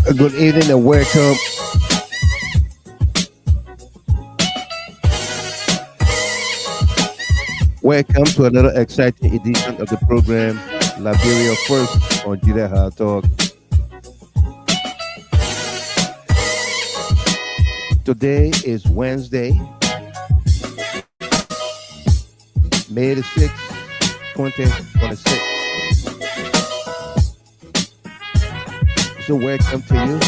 Good evening and welcome. Welcome to another exciting edition of the program, Liberia First on GHT Talk. Today is Wednesday, May the 6th, 2026. So welcome to you.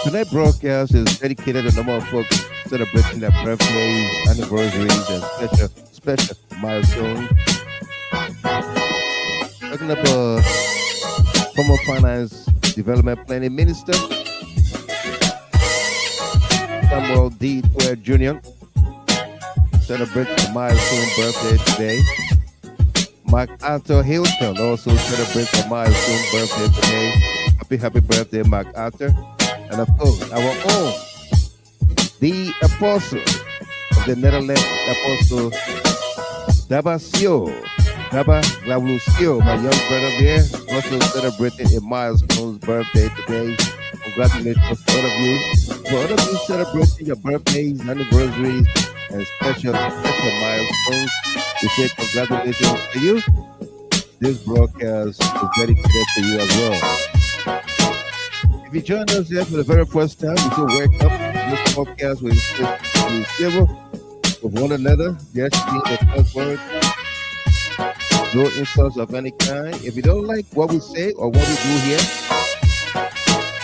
Tonight's broadcast is dedicated to a number of folks celebrating their birthdays, anniversaries, and special milestones. Talking about former Finance Development Planning Minister Samuel D. Twere Jr. celebrates a milestone birthday today. MacArthur Hilton also celebrates a milestone birthday today. Happy birthday, MacArthur. And of course, our own, the apostle of the Netherlands, Apostle Dabasio, my young brother there, also celebrating a milestone birthday today. Congratulations to all of you. For all of you celebrating your birthdays, anniversaries, and special milestones, we say congratulations to you. This broadcast is dedicated to you as well. If you join us here for the very first time, we say welcome. This podcast will be civil with one another. Yes, being the first word. No insults of any kind. If you don't like what we say or what we do here,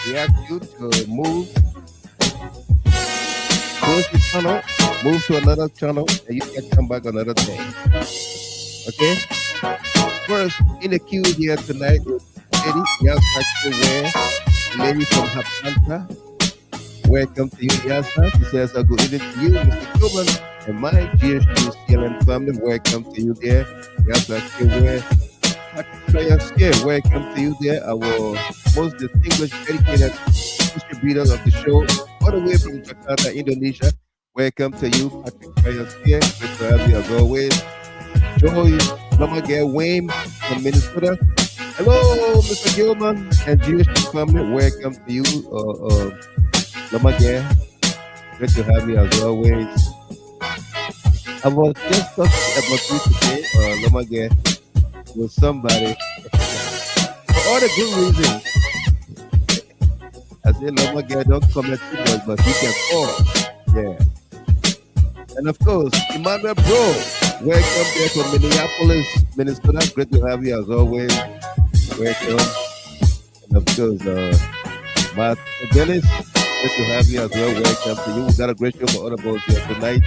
we ask you to move, close the channel, move to another channel, and you can come back another day. Okay? First, in the queue here tonight is Lady Yasa Kiwe, lady from Atlanta. Welcome to you, Yasa. She says, good evening to you, Mr. Kuban, and my GHT CLN family. Welcome to you there, Yasa Kiwe. Welcome to you there, our most distinguished, dedicated distributor of the show, all the way from Jakarta, Indonesia. Welcome to you, Patrick Prayaskir. Great to have you as always. Joy Lamagay Wayne from Minnesota. Hello, Mr. Gilman and GHT family. Welcome to you, Lamagay. Great to have you as always. I was just talking about you today, Lamagay, with somebody for all the good reasons. I said, Lamagay, don't comment too much, but you can call. Yeah. And of course, Emmanuel Bro, welcome there from Minneapolis, Minnesota. Great to have you as always. Welcome. And of course, Matt Dennis, great to have you as well. Welcome to you. We got a great show for all of us here tonight.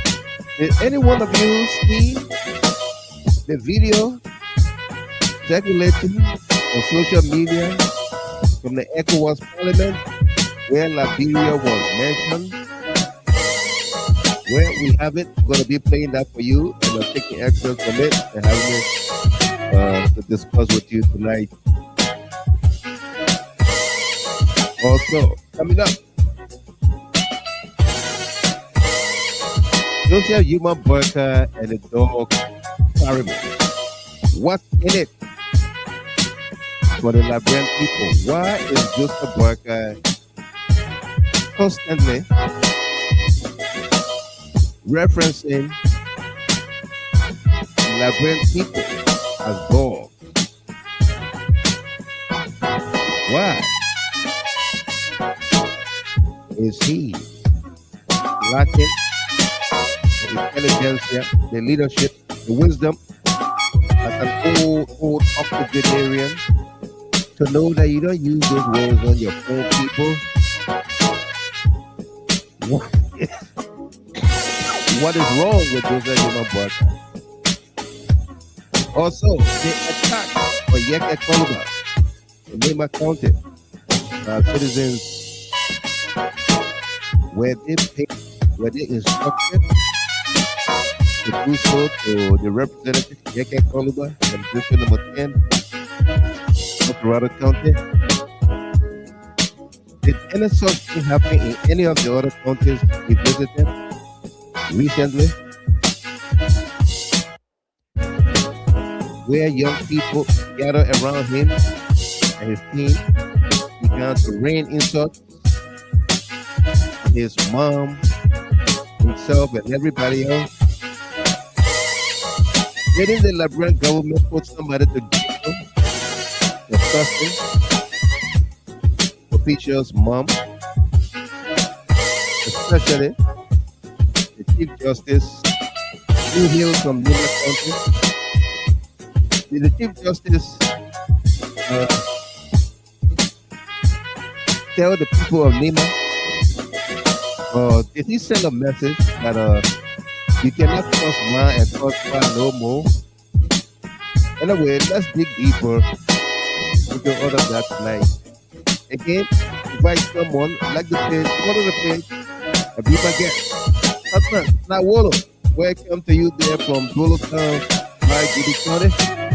Did any one of you see the video circulating on social media from the ECOWAS Parliament where Liberia was mentioned? Where we have it, we're going to be playing that for you, and I'm taking excerpts from it and having it to discuss with you tonight. Also, coming up, Joseph Human Burger and the dog Caribou. What's in it for the Liberian people? Why is Joseph Burger constantly referencing Liberian people as dogs? Why is he lacking the intelligence, the leadership, the wisdom as an old octogenarian to know that you don't use those words on your own people? What is wrong with Joseph Human Burger? Also, the attack on Yeke Koluba in Lima County. Citizens were they instructed to do so to the representative Yeke Koluba and District number 10 of Colorado County? Did any such thing happen in any of the other counties he visited recently? where young people gather around him and his team. He began to rain insults on his mom, himself, and everybody else. Letting the Liberian government put somebody to jail for trusting Official's mom, especially the Chief Justice who hails from Lima County. Did the Chief Justice tell the people of Lima, or did he send a message that you cannot cross mine and cross mine no more? Anyway, let's dig deeper into all of that tonight. Again, invite someone, like the page, follow the page, and be my guest. Husband, Nawolo, welcome to you there from Dolo Town, my GHT County.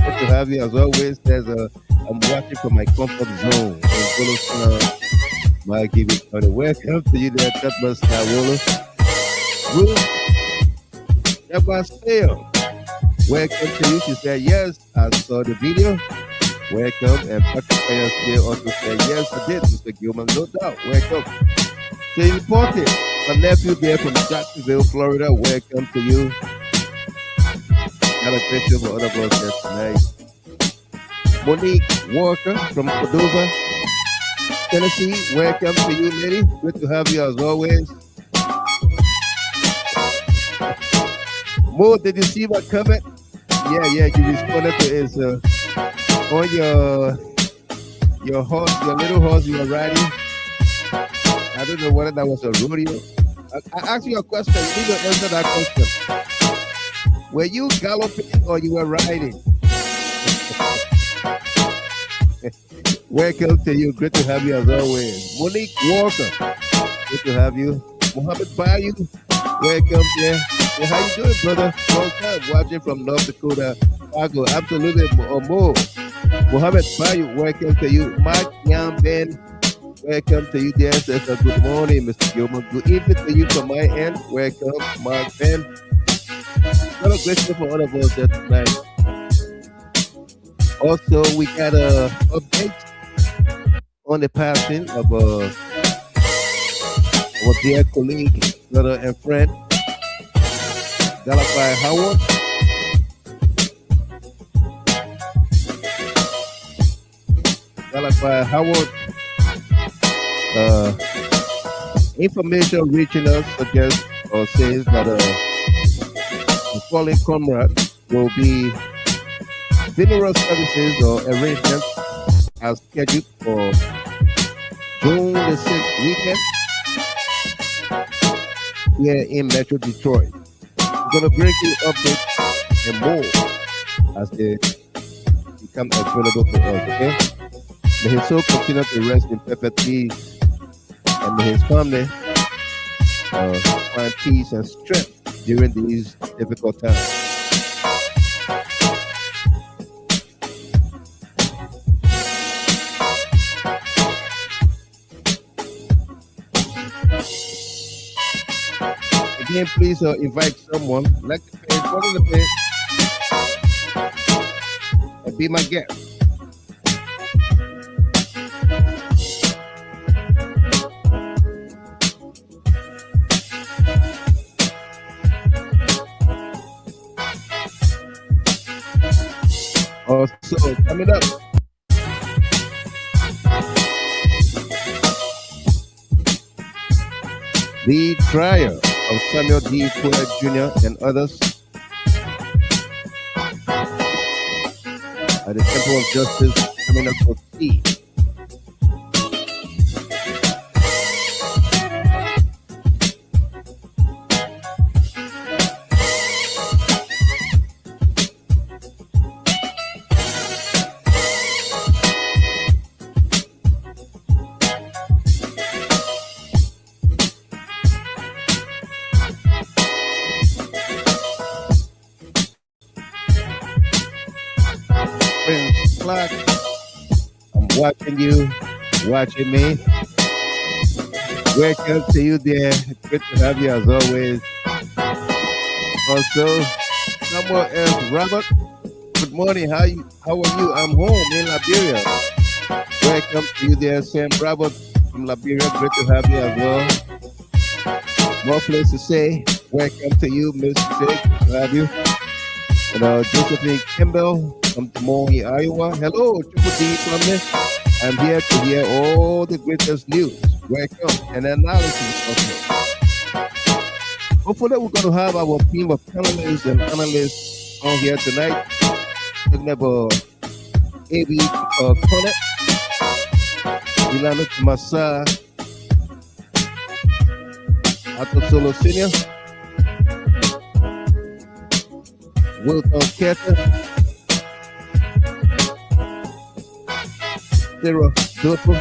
Good to have you as always. I'm watching from my comfort zone in Dolo Town, my GHT County. Welcome to you there, Husband, Nawolo. Ruth, Yabaseo, welcome to you. She said, yes, I saw the video. Welcome. And Patrick Fayers here also said, yes, I did, Mr. Gilman, no doubt. Welcome. So important. My nephew there from Jacksonville, Florida, welcome to you. Got a great show for all of us there tonight. Monique Walker from Cordova, Tennessee, welcome to you, lady. Good to have you as always. Mo, did you see my comment? Yeah, you responded to it. On your horse, your little horse you were riding. I don't know whether that was a rodeo. I asked you a question. You need to answer that question. Were you galloping or you were riding? Welcome to you. Good to have you as always. Monique Walker. Good to have you. Mohammed Bayou. Welcome there. Yeah, how you doing, brother? Long time watching from North Dakota, Fargo. Absolutely, more. Mohammed Bayou, welcome to you. Mark Yam Ben, welcome to you there. Says good morning, Mr. Gilman. Good evening to you from my end. Welcome, Mark Ben. What a great show for all of us there tonight. Also, we got a update on the passing of our dear colleague, brother, and friend, Galapai Howard. Galapai Howard. Information reaching us suggests or says that the fallen comrade will be funeral services or arrangements as scheduled for June the 6th weekend here in Metro Detroit. We're going to bring you updates and more as they become available for us, okay? May his soul continue to rest in perfect peace, and may his family find peace and strength during these difficult times. Again, please invite someone, like the page, follow the page, and be my guest. Also, coming up, the trial of Samuel D. Fuller Jr. and others at the Temple of Justice coming up for tea. I'm watching you, watching me. Welcome to you there. Good to have you as always. Also, someone else, Robert. Good morning. How are you? I'm home in Liberia. Welcome to you there, Sam Bravo from Liberia. Great to have you as well. More place to say. Welcome to you, Miss Jake. Good to have you. Josephine Kimball from Des Moines, Iowa. Hello, Triple D family. I'm here to hear all the greatest news. Welcome and analysis also. Hopefully, we're going to have our team of panelists and analysts on here tonight. Talking about A.B. Connett, Milano Massa, Ato Solo Senior, Wilton Carter, Sarah Dopo,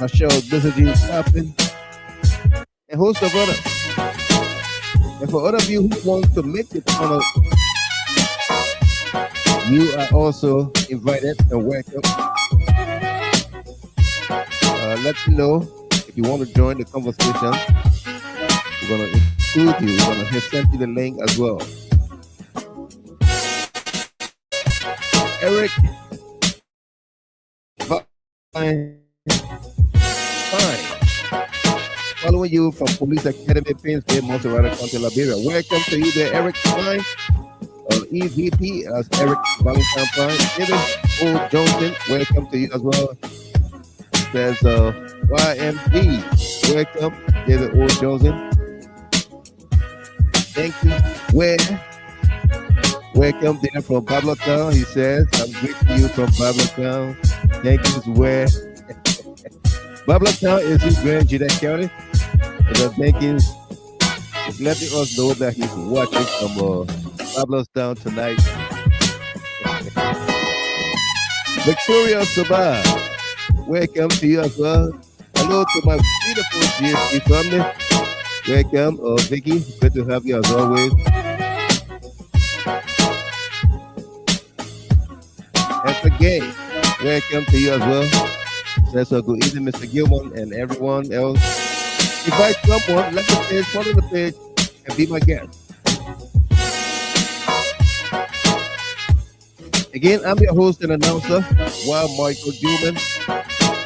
Michelle Blizzard Clapping, and host of others. And for other of you who want to make the panel, you are also invited and welcome. Let me know if you want to join the conversation. We're going to include you. We're going to send you the link as well. Eric, fine. Following you from Police Academy, Prince Bay, Monterrey County, Liberia. Welcome to you there, Eric Fine. EVP as Eric Valentine Fine. David O. Johnson, welcome to you as well. There's YMD. Welcome, David O. Johnson. Thank you. Welcome there from Pablo Town. He says, I'm greeting you from Pablo Town. Thank you. Where Pablo Town is in Grand Gila County. And Jenkins is letting us know that he's watching from Pablo's Town tonight. Victoria Sabah, welcome to you as well. Hello to my beautiful GHT family. Welcome, Vicky. Good to have you as always. Esther Gay, welcome to you as well. Says good evening, Mr. Gilman and everyone else. Invite someone, like the page, follow the page, and be my guest. Again, I'm your host and announcer, Wild Michael Gilman.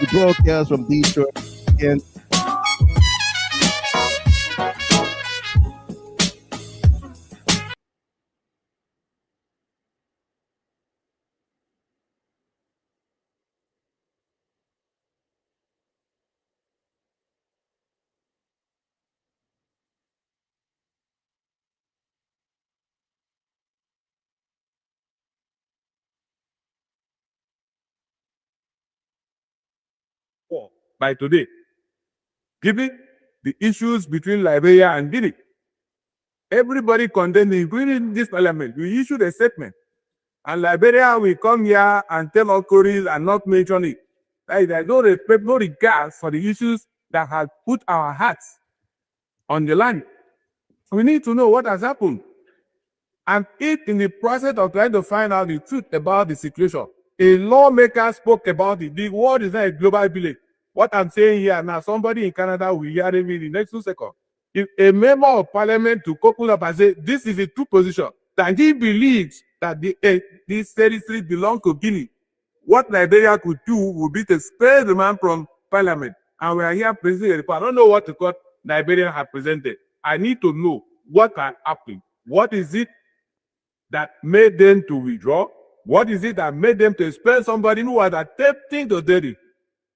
We broadcast from Detroit again. By today, given the issues between Liberia and Guinea, everybody condemned, including this parliament, we issued a statement. And Liberia will come here and tell us stories and not mention it. There's no respect, no regard for the issues that have put our hearts on the line. We need to know what has happened. And if in the process of trying to find out the truth about the situation, a lawmaker spoke about it. The world is not a global village. What I'm saying here now, somebody in Canada will hear me in the next 2 seconds. If a member of parliament to couple up and say, this is a true position, that he believes that this territory belongs to Guinea, what Liberia could do would be to spare the man from parliament. And we are here presenting a report. I don't know what the court Liberia have presented. I need to know what are happening. What is it that made them to withdraw? What is it that made them to expel somebody who was attempting to do it?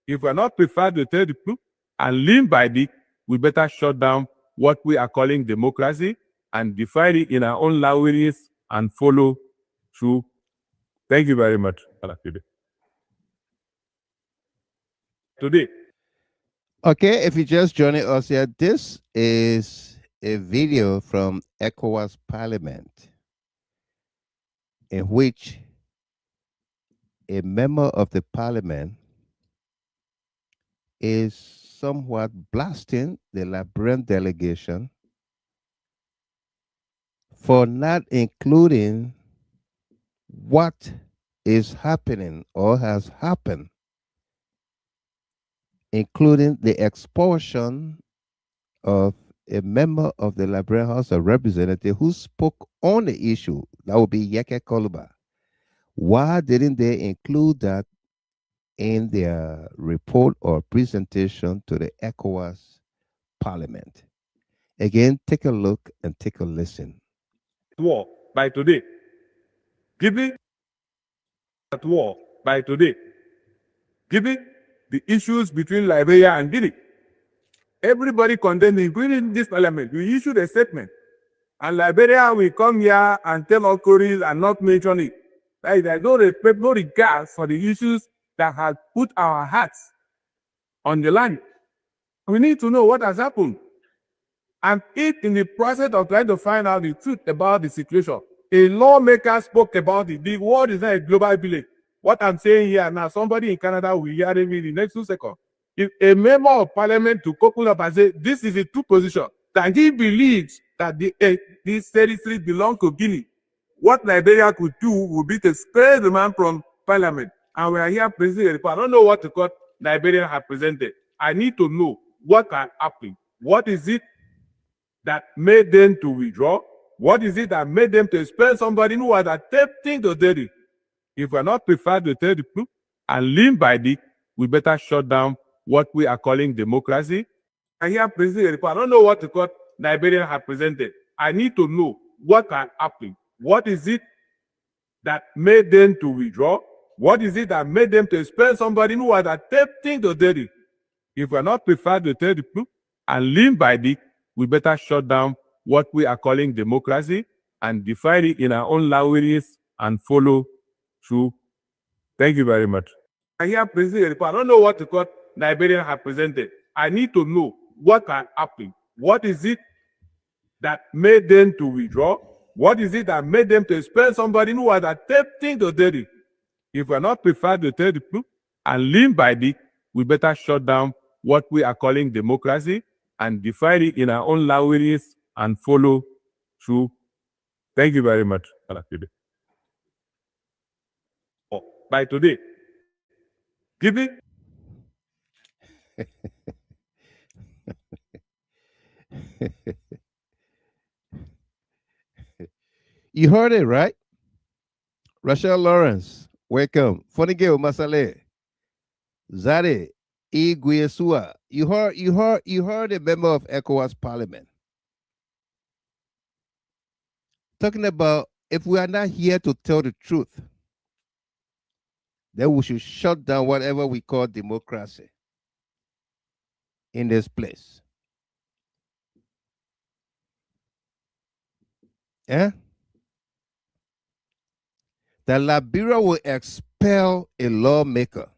If we're not prepared to tell the truth and live by it, we better shut down what we are calling democracy and define it in our own languages and follow through. Thank you very much. Today. Okay, if you're just joining us here, this is a video from ECOWAS Parliament in which a member of the parliament is somewhat blasting the Liberian delegation for not including what is happening or has happened, including the expulsion of a member of the Liberian House of Representatives who spoke on the issue. That would be Yeke Koluba, Why didn't they include that in their report or presentation to the ECOWAS Parliament? Again, take a look and take a listen. War by today. Given at war by today. Given the issues between Liberia and Guinea, everybody condemned, including this parliament. We issued a statement. And Liberia will come here and tell all stories and not mention it. Like, there's no respect, no regard for the issues that have put our hearts on the line. We need to know what has happened. And if in the process of trying to find out the truth about the situation, a lawmaker spoke about it. The world is not a global village. What I'm saying here now, somebody in Canada will hear me in the next 2 seconds. If a member of parliament to couple up and say, this is a true position, that he believes that these territories belong to Guinea, what Liberia could do would be to spare the man from parliament. And we are here presenting a report. I don't know what the court Liberia have presented. I need to know what can happen. What is it that made them to withdraw? What is it that made them to expel somebody who was attempting to do it? If we're not prepared to tell the truth and live by it, we better shut down what we are calling democracy. I hear presenting a report. I don't know what the court Liberia have presented. I need to know what can happen. What is it that made them to withdraw? What is it that made them to expel somebody who was attempting to do it? If we're not prepared to tell the truth and live by it, we better shut down what we are calling democracy and define it in our own languages and follow through. Thank you very much. I hear presenting a report. I don't know what the court Liberia have presented. I need to know what can happen. What is it that made them to withdraw? What is it that made them to expel somebody who was attempting to do it? If we're not prepared to tell the truth and live by it, we better shut down what we are calling democracy and define it in our own languages and follow through. Thank you very much. By today, given You heard it, right? Rachel Lawrence, welcome. Funny girl, Masale. Zade, Iguesua. You heard a member of ECOWAS Parliament talking about if we are not here to tell the truth, then we should shut down whatever we call democracy in this place. Yeah? That Liberia will expel a lawmaker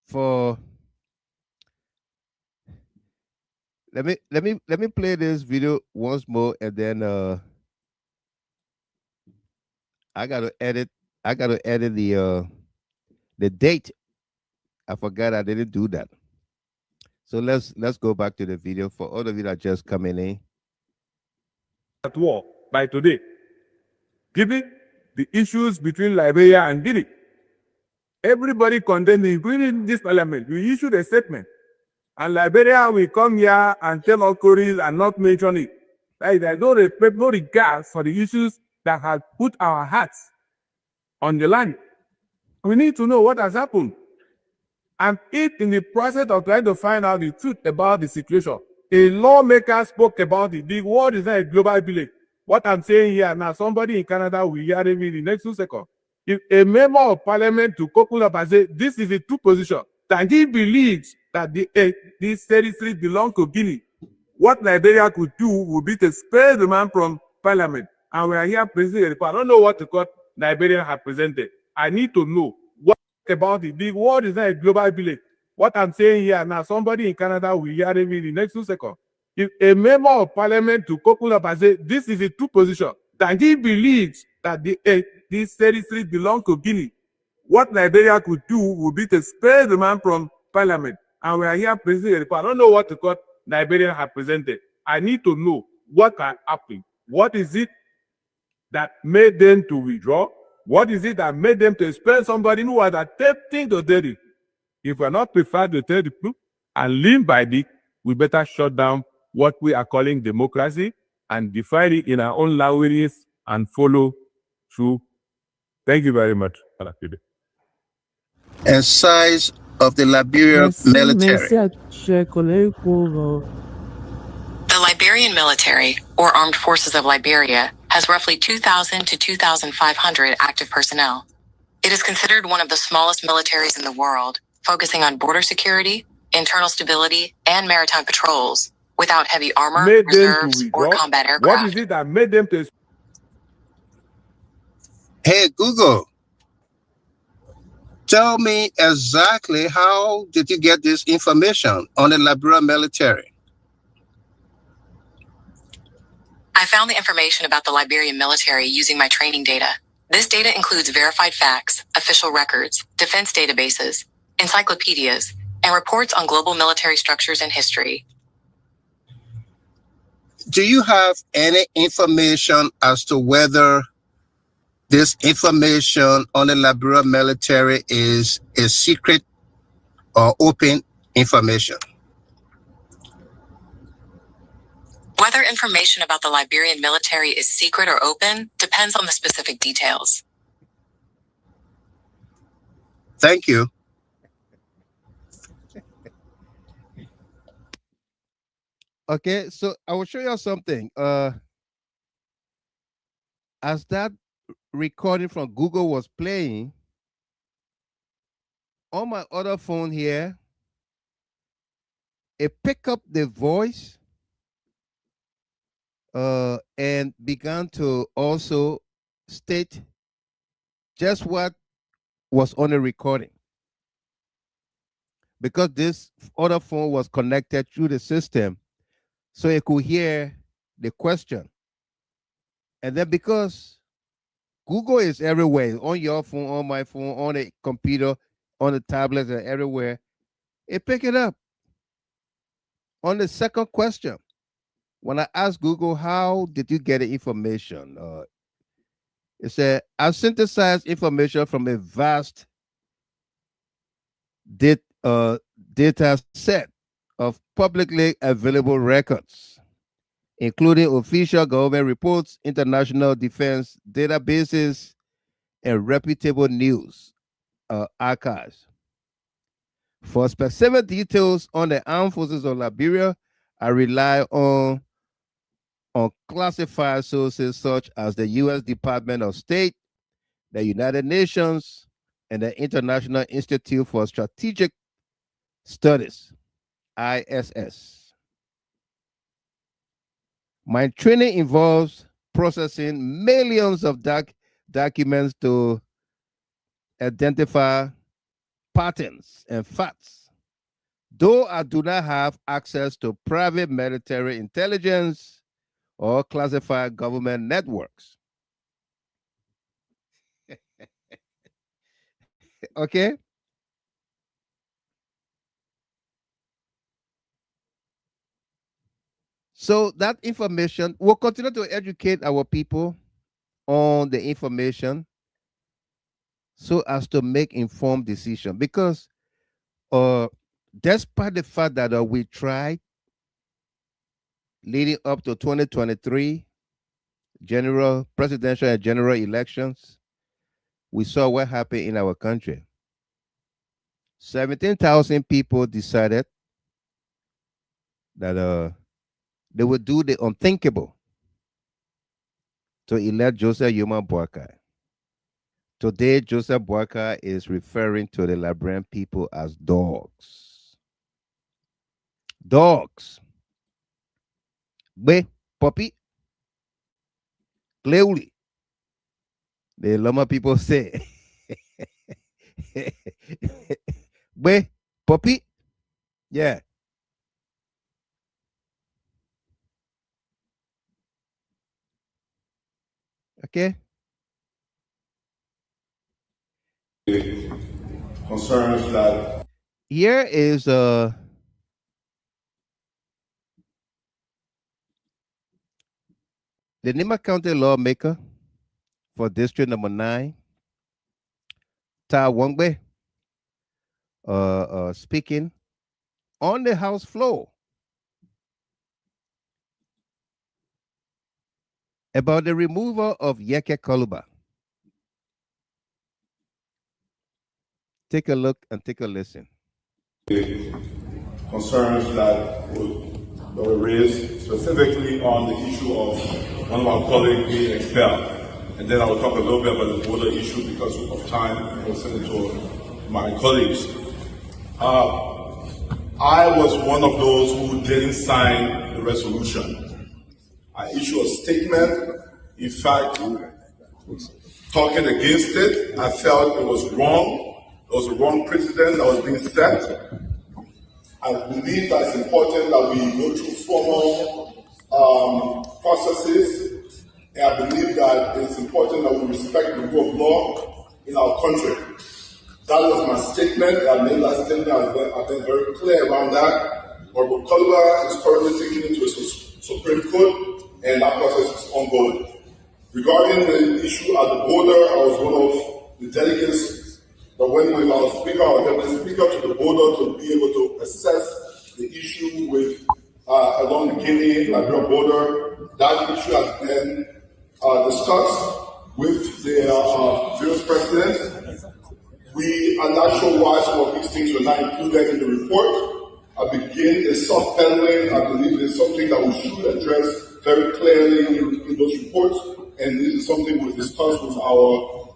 for let me play this video once more, and then I gotta edit the date. I forgot I didn't do that. So let's go back to the video for all of you that are just coming in. At war by today, given the issues between Liberia and Guinea, everybody condemned, including this parliament. We issued a statement. And Liberia will come here and tell all stories and not mention it. Like, there's no respect, no regard for the issues that have put our hearts on the line. We need to know what has happened. And if in the process of trying to find out the truth about the situation, a lawmaker spoke about it. The world is not a global village. What I'm saying here now, somebody in Canada will hear me in the next 2 seconds. If a member of parliament to couple up and say, this is a true position, that he believes that these territories belong to Guinea, what Liberia could do would be to spare the man from parliament. And we are here presenting a report. I don't know what the court Liberia have presented. I need to know what about it. The world is not a global village. What I'm saying here now, somebody in Canada will hear me in the next 2 seconds. If a member of parliament to couple up and say, this is a true position, that he believes that these territories belong to Guinea, what Liberia could do would be to spare the man from parliament. And we are here presenting a report. I don't know what the court Liberia have presented. I need to know what can happen. What is it that made them to withdraw? What is it that made them to expel somebody who was attempting to do it? If we're not prepared to tell the truth and live by it, we better shut down what we are calling democracy and define it in our own languages and follow through. Thank you very much. And size of the Liberian military. The Liberian military, or Armed Forces of Liberia, has roughly 2,000 to 2,500 active personnel. It is considered one of the smallest militaries in the world, focusing on border security, internal stability, and maritime patrols, without heavy armor, reserves, or combat aircraft. What is it that made them to? Hey, Google, tell me exactly how did you get this information on the Liberian military? I found the information about the Liberian military using my training data. This data includes verified facts, official records, defense databases, encyclopedias, and reports on global military structures and history. Do you have any information as to whether this information on the Liberian military is a secret or open information? Whether information about the Liberian military is secret or open depends on the specific details. Thank you. Okay, so I will show you something. As that recording from Google was playing, on my other phone here, it picked up the voice and began to also state just what was on the recording. Because this other phone was connected through the system, so it could hear the question. And then because Google is everywhere, on your phone, on my phone, on the computer, on the tablets, and everywhere, it picked it up. On the second question, when I asked Google, how did you get the information? It said, I synthesized information from a vast data set of publicly available records, including official government reports, international defense databases, and reputable news archives. For specific details on the armed forces of Liberia, I rely on classified sources such as the U.S. Department of State, the United Nations, and the International Institute for Strategic Studies, ISS. My training involves processing millions of documents to identify patterns and facts. Though I do not have access to private military intelligence or classified government networks. Okay? So that information, we'll continue to educate our people on the information so as to make informed decision. Because despite the fact that we tried leading up to 2023 general presidential and general elections, we saw what happened in our country. 17,000 people decided that they would do the unthinkable to elect Joseph Yuma Boakai. Today, Joseph Boakai is referring to the Liberian people as dogs. Dogs. Be, puppy, clearly. The Loma people say. Be, puppy. Yeah. Okay. Concerns that Here is the Nima County lawmaker for District Number 9, Ta Wongbe, speaking on the House floor. about the removal of Yeke Koluba. Take a look and take a listen. Concerns that were raised specifically on the issue of one of our colleagues being expelled. And then I will talk a little bit about the border issue because of time, and I'll send it to my colleagues. I was one of those who didn't sign the resolution. I issued a statement, in fact, talking against it. I felt it was wrong. It was a wrong precedent that was being set. I believe that it's important that we go through formal processes, and I believe that it's important that we respect the rule of law in our country. That was my statement. I made that statement. I've been very clear around that. Honorable Koluba is currently taking it to the Supreme Court, and that process is ongoing. Regarding the issue at the border, I was one of the delegates that went with our speaker, our deputy speaker, to the border to be able to assess the issue with along the Guinea-Liberia border. That issue has been discussed with the various presidents. We are not sure why some of these things were not included in the report. I begin a soft pedaling. I believe it's something that we should address very clearly in those reports, and this is something we'll discuss with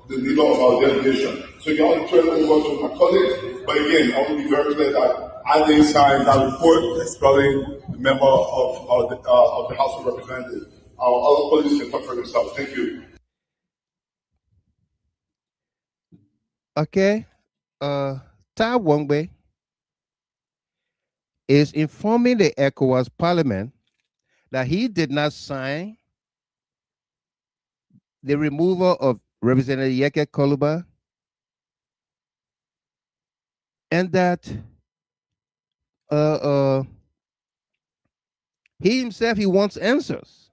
the leader of our delegation. So you want to turn it over to my colleague, but again, I want to be very clear that I didn't sign that report, especially the member of the House of Representatives. Our other colleagues can talk for themselves. Thank you. Okay, Tai Wongbe is informing the ECOWAS Parliament that he did not sign the removal of Representative Yeke Koluba, and that he himself, he wants answers.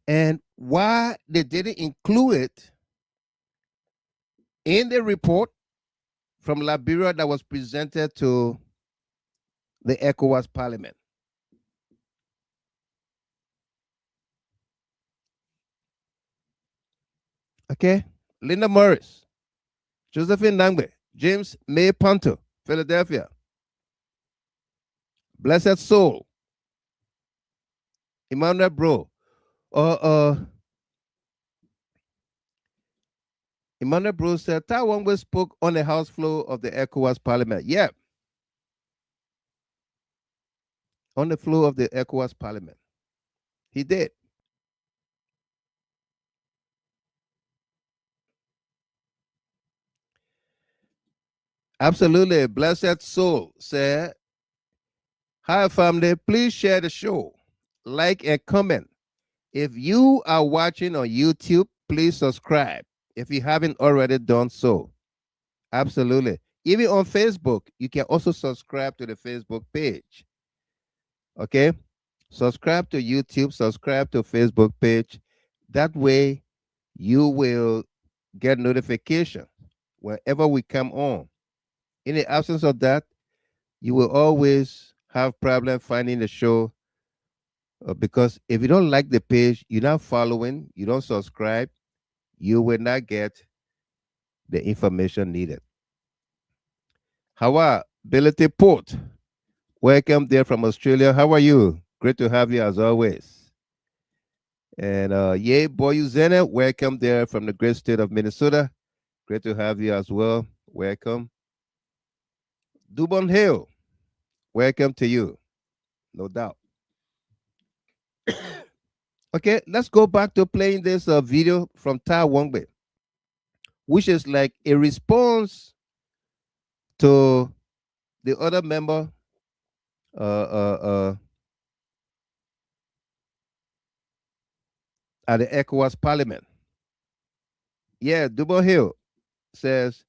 And why they didn't include it in the report from Liberia that was presented to the ECOWAS Parliament. Okay, Linda Morris, Josephine Nangbe, James May Ponto, Philadelphia. Blessed Soul, Emmanuel Bro, Emmanuel Bro said Tai Wongbe spoke on the House floor of the ECOWAS Parliament. Yeah, on the floor of the ECOWAS Parliament, he did. Absolutely. Blessed Soul said, hi, family. Please share the show, like and comment. If you are watching on YouTube, please subscribe if you haven't already done so. Absolutely. Even on Facebook, you can also subscribe to the Facebook page. Okay? Subscribe to YouTube, subscribe to Facebook page. That way, you will get notification whenever we come on. In the absence of that, you will always have problem finding the show because if you don't like the page, you're not following, you don't subscribe, you will not get the information needed. Hawa, Ability Port, welcome there from Australia. How are you? Great to have you as always. And Yay Boyuzene, welcome there from the great state of Minnesota. Great to have you as well. Welcome. Dubon Hill, welcome to you. No doubt. Okay, let's go back to playing this video from Tai Wongbe, which is like a response to the other member at the ECOWAS Parliament. Yeah, Dubon Hill says,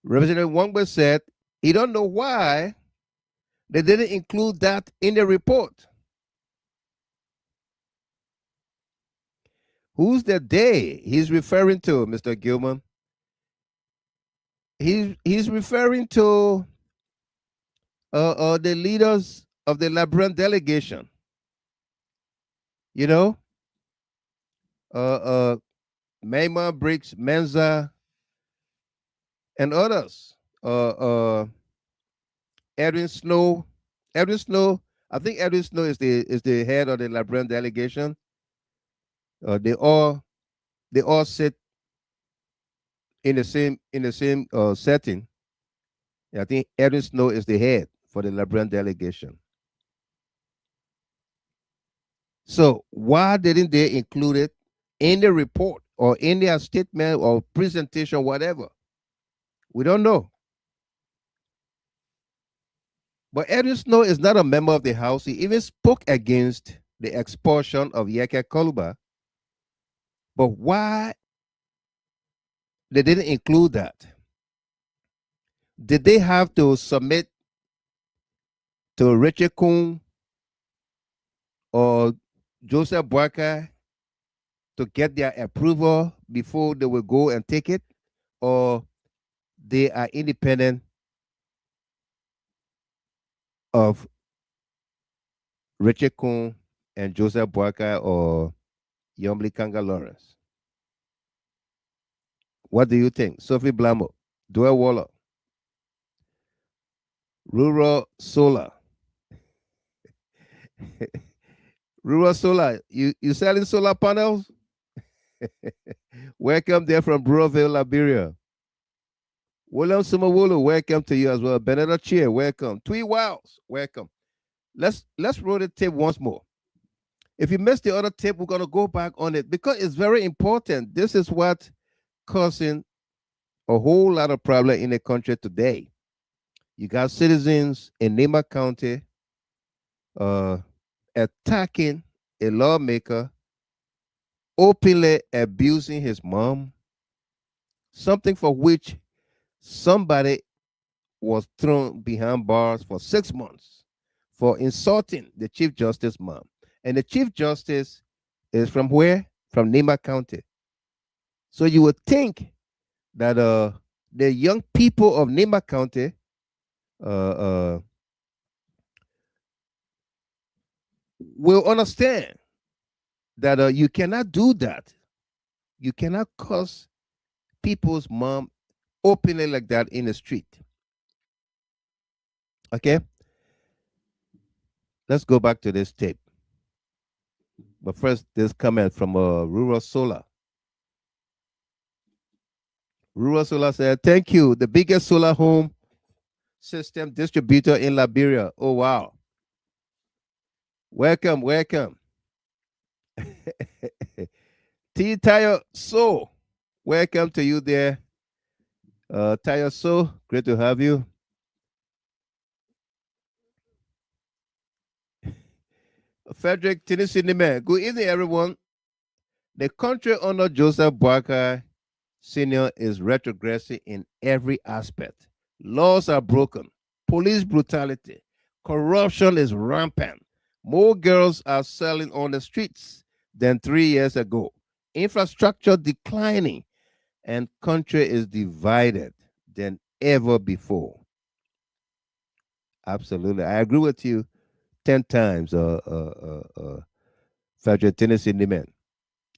Representative Wongbe said he don't know why they didn't include that in the report. Who's the they he's referring to, Mr. Gilman? He's referring to the leaders of the Liberian delegation. You know, Maymar Briggs, Menza, and others. Uh, uh, Edwin Snow. Edwin Snow. I think Edwin Snow is the head of the Liberian delegation. They all sit in the same setting. I think Edwin Snow is the head for the Liberian delegation. So why didn't they include it in the report or in their statement or presentation, whatever? We don't know. But Edwin Snow is not a member of the House. He even spoke against the expulsion of Yeke Koluba. But why they didn't include that? Did they have to submit to Richard Kuhn or Joseph Boakai to get their approval before they will go and take it? Or they are independent of Richard Kuhn and Joseph Boakai or Yomli Kanga Lawrence? What do you think? Sophie Blamo, Doyle Waller, Rural Solar. Rural Solar, you selling solar panels? Welcome there from Burrowville, Liberia. William Sumawulu, welcome to you as well. Benedict Cheer, welcome. Twee Wiles, welcome. Let's roll the tape once more. If you missed the other tape, we're gonna go back on it because it's very important. This is what causing a whole lot of problem in the country today. You got citizens in Nema County attacking a lawmaker, openly abusing his mom, something for which somebody was thrown behind bars for 6 months for insulting the Chief Justice mom. And the Chief Justice is from where? From Nema County. So you would think that the young people of Nema County will understand that you cannot do that. You cannot curse people's mom openly like that in the street. Okay? Let's go back to this tape. But first, this comment from Rural Solar. Rural Solar said, thank you, the biggest solar home system distributor in Liberia. Oh, wow. Welcome, welcome. T. Tayo So, welcome to you there. Tayo So, great to have you. Frederick Tennessee Nime, good evening, everyone. The country under Joseph Boakai Sr. is retrogressing in every aspect. Laws are broken, police brutality, corruption is rampant. More girls are selling on the streets than 3 years ago. Infrastructure declining, and country is divided than ever before. Absolutely, I agree with you 10 times, Frederick Tennessee Nimen.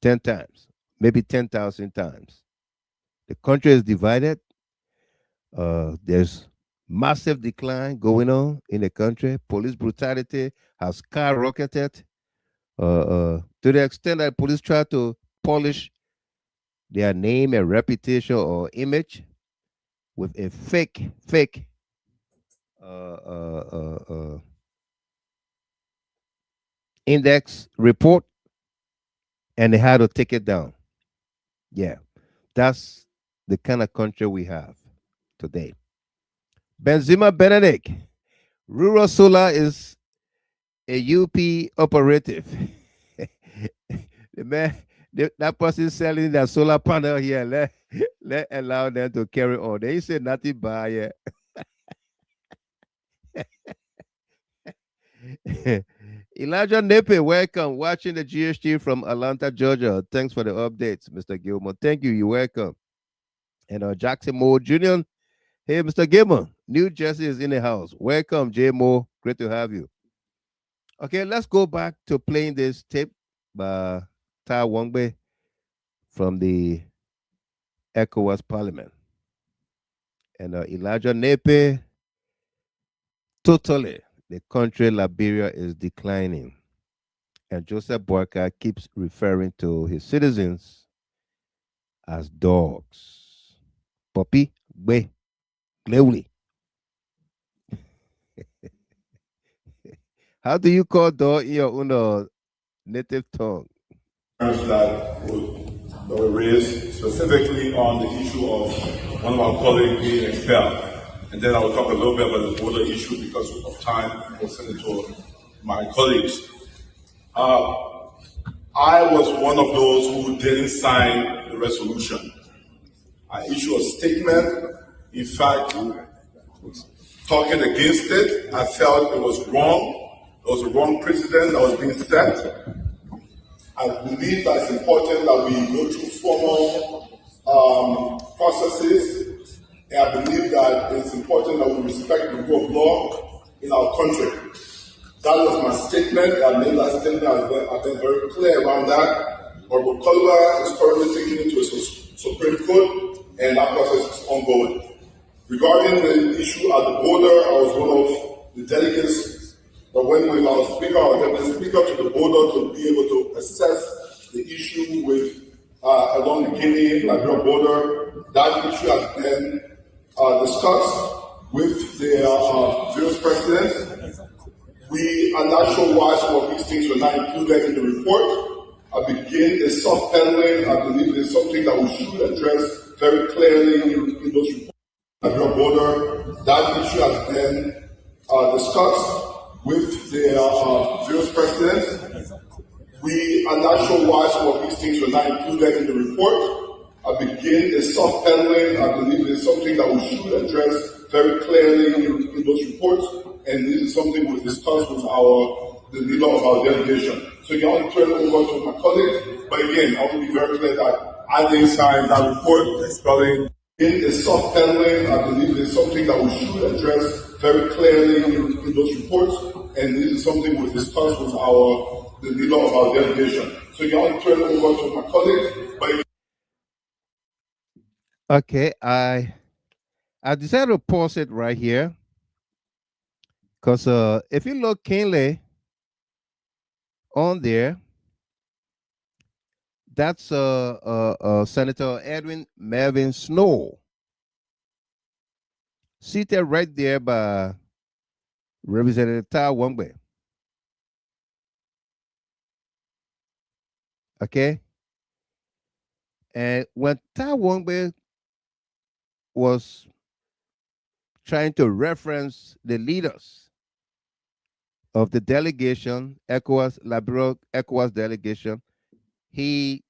10 times, maybe 10,000 times. The country is divided. There's massive decline going on in the country. Police brutality has skyrocketed to the extent that police try to polish their name and reputation or image with a fake index report, and they had to take it down. Yeah, that's the kind of country we have today. Benzema Benedict, Rural Solar is a UP operative. The man, that person selling that solar panel here, let allow them to carry on. They say nothing bad yet. Elijah Nepe, welcome. Watching the GHT from Atlanta, Georgia. Thanks for the updates, Mr. Gilmore. Thank you. You're welcome. And Jackson Moore Jr. Hey, Mr. Gilmore. New Jersey is in the house. Welcome, J. Moore. Great to have you. Okay, let's go back to playing this tape by Tai Wongbe from the ECOWAS Parliament. And Elijah Nepe, totally, the country Liberia is declining. And Joseph Boyka keeps referring to his citizens as dogs. Poppy, Gbe, Gleuli. How do you call dog in your own native tongue? That were raised specifically on the issue of one of our colleagues being expelled. And then I will talk a little bit about the border issue because of time. I will send it to my colleagues. I was one of those who didn't sign the resolution. I issued a statement, in fact, talking against it. I felt it was wrong. It was a wrong precedent that was being set. I believe that it's important that we go through formal processes, and I believe that it's important that we respect the rule of law in our country. That was my statement. I made that statement. I've been very clear around that. But Bukola is currently taking it to a Supreme Court, and that process is ongoing. Regarding the issue at the border, I was one of the delegates that went with our speaker, our deputy speaker, to the border to be able to assess the issue with along the Guinea-Liberia border. That issue has been discussed with the various presidents. We are not sure why some of these things were not included in the report. I begin a soft pedaling. I believe it's something that we should address very clearly in those reports. Liberia border, that issue has been discussed with the various presidents. We are not sure why some of these things were not included in the report. I begin a soft pedaling. I believe it's something that we should address very clearly in those reports, and this is something we discussed with the leader of our delegation. So you want to turn it over to my colleague, but again, I want to be very clear that I didn't sign that report. Spelling in a soft pedaling, I believe it's something that we should address very clearly in those reports, and this is something we discussed with the leader of our delegation. So you want to turn it over to my colleague, but okay, I decided to pause it right here because if you look keenly on there, that's Senator Edwin Melvin Snow, seated right there by Representative Tai Wongbe. Okay, and when Tai Wongbe was trying to reference the leaders of the delegation, Liberia ECOWAS delegation, he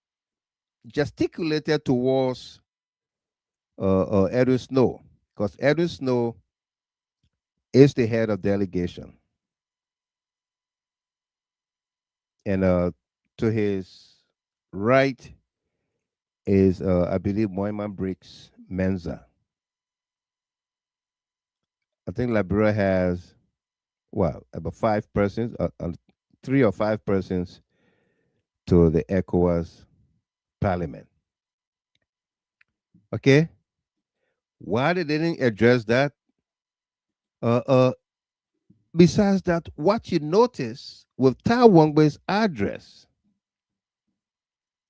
gesticulated towards Edwin Snow, because Edwin Snow is the head of delegation. And to his right is, I believe, Moiman Briggs Menza. I think Liberia has, well, about 5 persons, 3 or 5 persons to the ECOWAS Parliament. Okay? Why they didn't address that? Besides that, what you notice with Tai Wongbe's address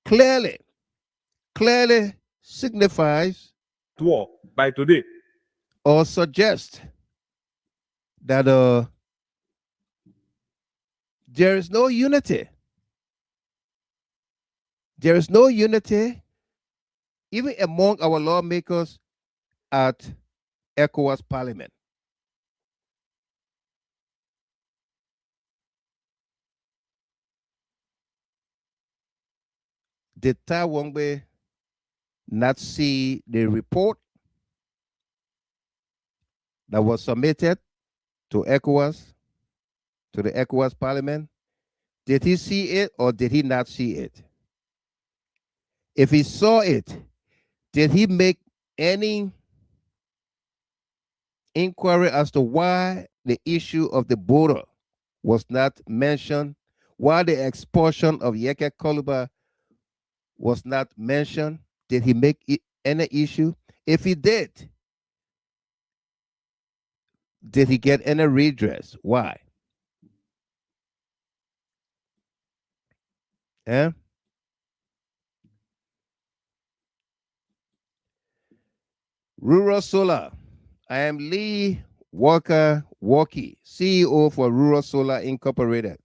clearly signifies by today. or suggests that there is no unity. There is no unity even among our lawmakers at ECOWAS Parliament. Did Tai Wongbe not see the report that was submitted to ECOWAS, to the ECOWAS Parliament? Did he see it or did he not see it? If he saw it, did he make any inquiry as to why the issue of the border was not mentioned? Why the expulsion of Yeke Koluba was not mentioned? Did he make any issue? If he did he get any redress? Why? Eh? Rural Solar. I am Lee Walker Walkie, CEO for Rural Solar Incorporated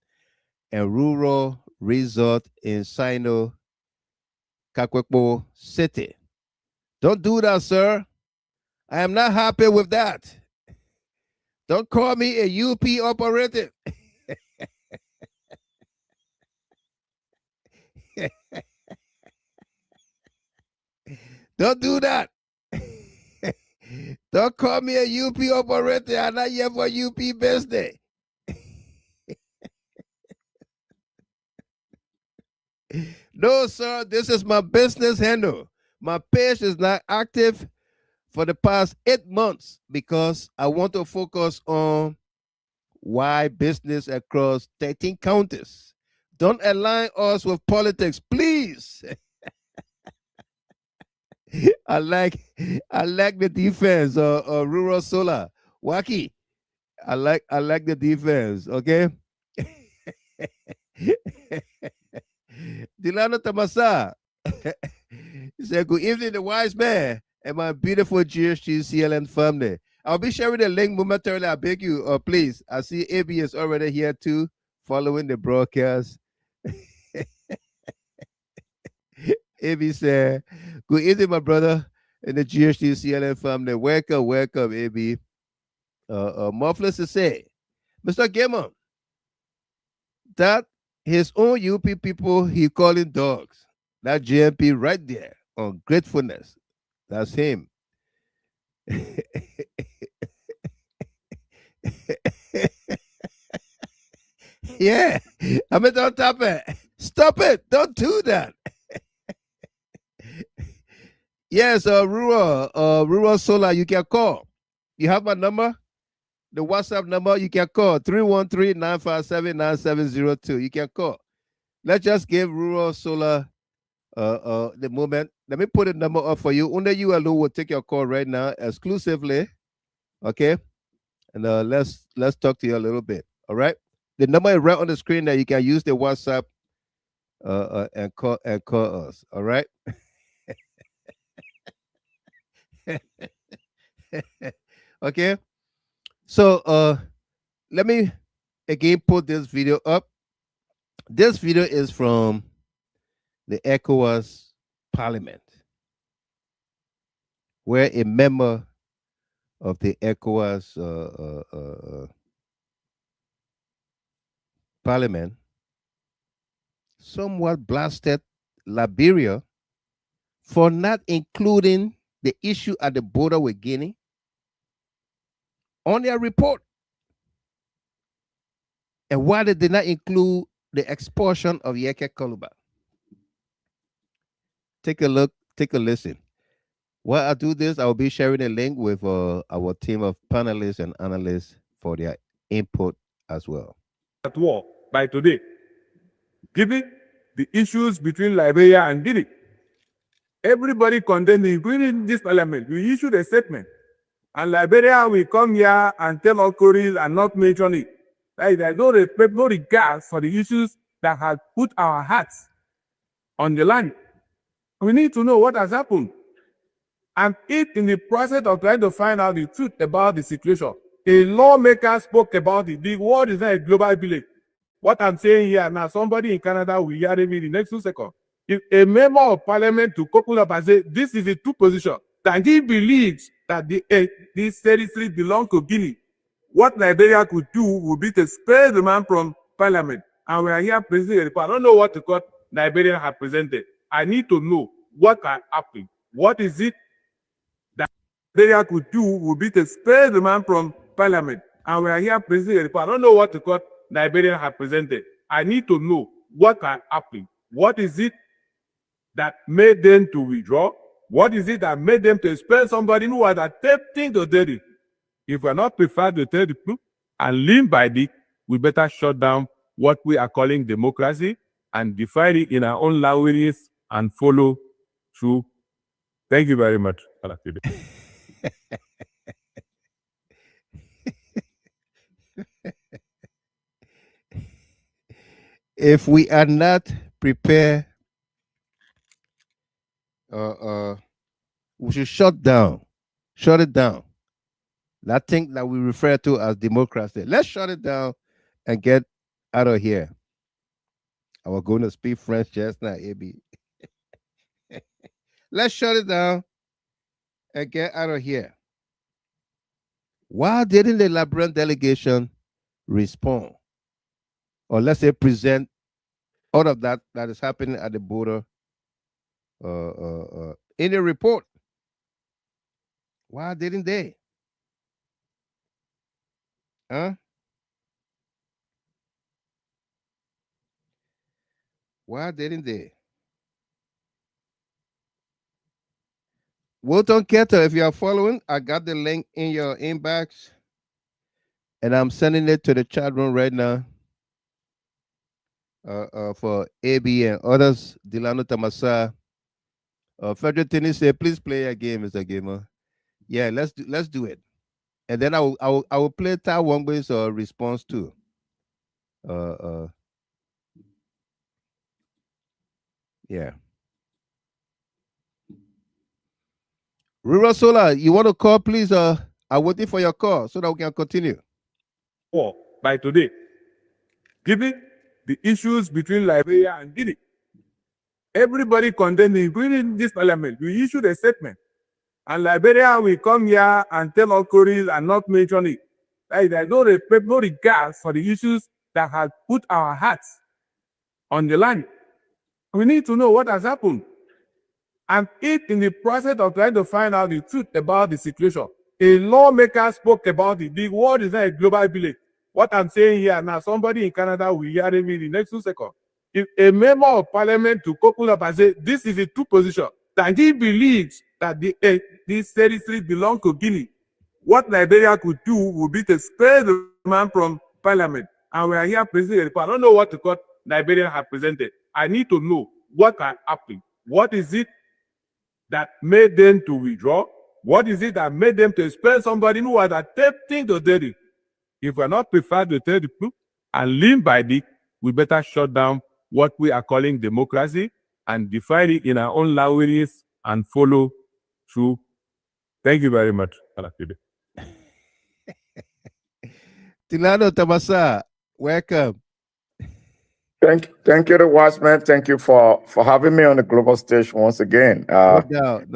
and Rural Resort in Sino Kakwepo City. Don't do that, sir. I am not happy with that. Don't call me a UP operative. Don't do that. Don't call me a UP operator. I'm not here for UP business. No, sir. This is my business handle. My page is not active for the past 8 months because I want to focus on why business across 13 counties. Don't align us with politics, please. I like the defense of Rural Solar. Waki, I like the defense, okay? Delano Tamasa. He said, good evening, the wise man and my beautiful GHT CLN family. I'll be sharing the link momentarily. I beg you, please. I see AB is already here too, following the broadcast. AB said, good evening, my brother and the GHT CLN family. Welcome, AB. Muffless to say, Mr. Gamer, that his own UP people he calling dogs. That GMP right there on gratefulness. That's him. Yeah, I mean, don't stop it. Stop it. Don't do that. Yes, Rural Solar, you can call. You have my number? The WhatsApp number, you can call 313-957-9702. You can call. Let's just give Rural Solar the moment. Let me put a number up for you. Only you alone will take your call right now exclusively. Okay? And let's talk to you a little bit. All right? The number is right on the screen there. You can use the WhatsApp and call us. All right? Okay? So let me again put this video up. This video is from the ECOWAS Parliament, where a member of the ECOWAS Parliament somewhat blasted Liberia for not including the issue at the border with Guinea on their report. And why they did not include the expulsion of Yeke Koluba. Take a look, take a listen. While I do this, I will be sharing a link with our team of panelists and analysts for their input as well. At war by today, given the issues between Liberia and Guinea, everybody condemning, including this parliament, we issued a statement. And Liberia will come here and tell all stories and not mention it. Like, there's no respect, no regard for the issues that have put our hearts on the land. We need to know what has happened. And if in the process of trying to find out the truth about the situation, a lawmaker spoke about it. The world is not a global village. What I'm saying here now, somebody in Canada will hear me in the next 2 seconds. If a member of parliament to couple up and say, this is a true position, that he believes that these territories belong to Guinea, what Liberia could do would be to spare the man from parliament. And we are here presenting a report. I don't know what the court Liberia have presented. I need to know what can happen. What is it that Liberia could do would be to spare the man from parliament. And we are here presenting a report. I don't know what the court Liberia have presented. I need to know what can happen. What is it that made them to withdraw? What is it that made them to expel somebody who was attempting to do it? If we are not prepared to tell the truth and live by it, we better shut down what we are calling democracy and define it in our own languages and follow through. Thank you very much. If we are not prepared, we should shut it down. That thing that we refer to as democracy. Let's shut it down and get out of here. I was going to speak French just now, AB. Let's shut it down and get out of here. Why didn't the Liberian delegation respond? Or let's say present all of that is happening at the border in the report? Why didn't they? Huh? Why didn't they? Wilton Ketter, if you are following, I got the link in your inbox and I'm sending it to the chat room right now for AB and others. Delano Tamasa. Frederick Tinney said, please play a game, Mr. Gamer. Yeah, let's do it. And then I will play Tai Wongbe's response too. Yeah. Rural Solar, you want to call, please? I'm waiting for your call so that we can continue. By today, given the issues between Liberia and Guinea, everybody condemning, including this parliament, we issued a statement. And Liberia will come here and tell all Koreans and not mention it. Like, there's no respect, no regard for the issues that have put our hearts on the line. We need to know what has happened. And if in the process of trying to find out the truth about the situation, a lawmaker spoke about it. The world is not a global village. What I'm saying here now, somebody in Canada will hear me in the next 2 seconds. If a member of parliament to couple up and say, this is a true position, that he believes that these territories belong to Guinea, what Liberia could do would be to spare the man from parliament. And we are here presenting a report. I don't know what the court Liberia have presented. I need to know what can happen. What is it that made them to withdraw? What is it that made them to expel somebody who was attempting to tell it? If we're not prepared to tell the truth and live by it, we better shut down what we are calling democracy and define it in our own languages and follow through. Thank you very much. Tilano Tamasa, welcome. Thank you, the Watchman. Thank you for having me on the global stage once again. No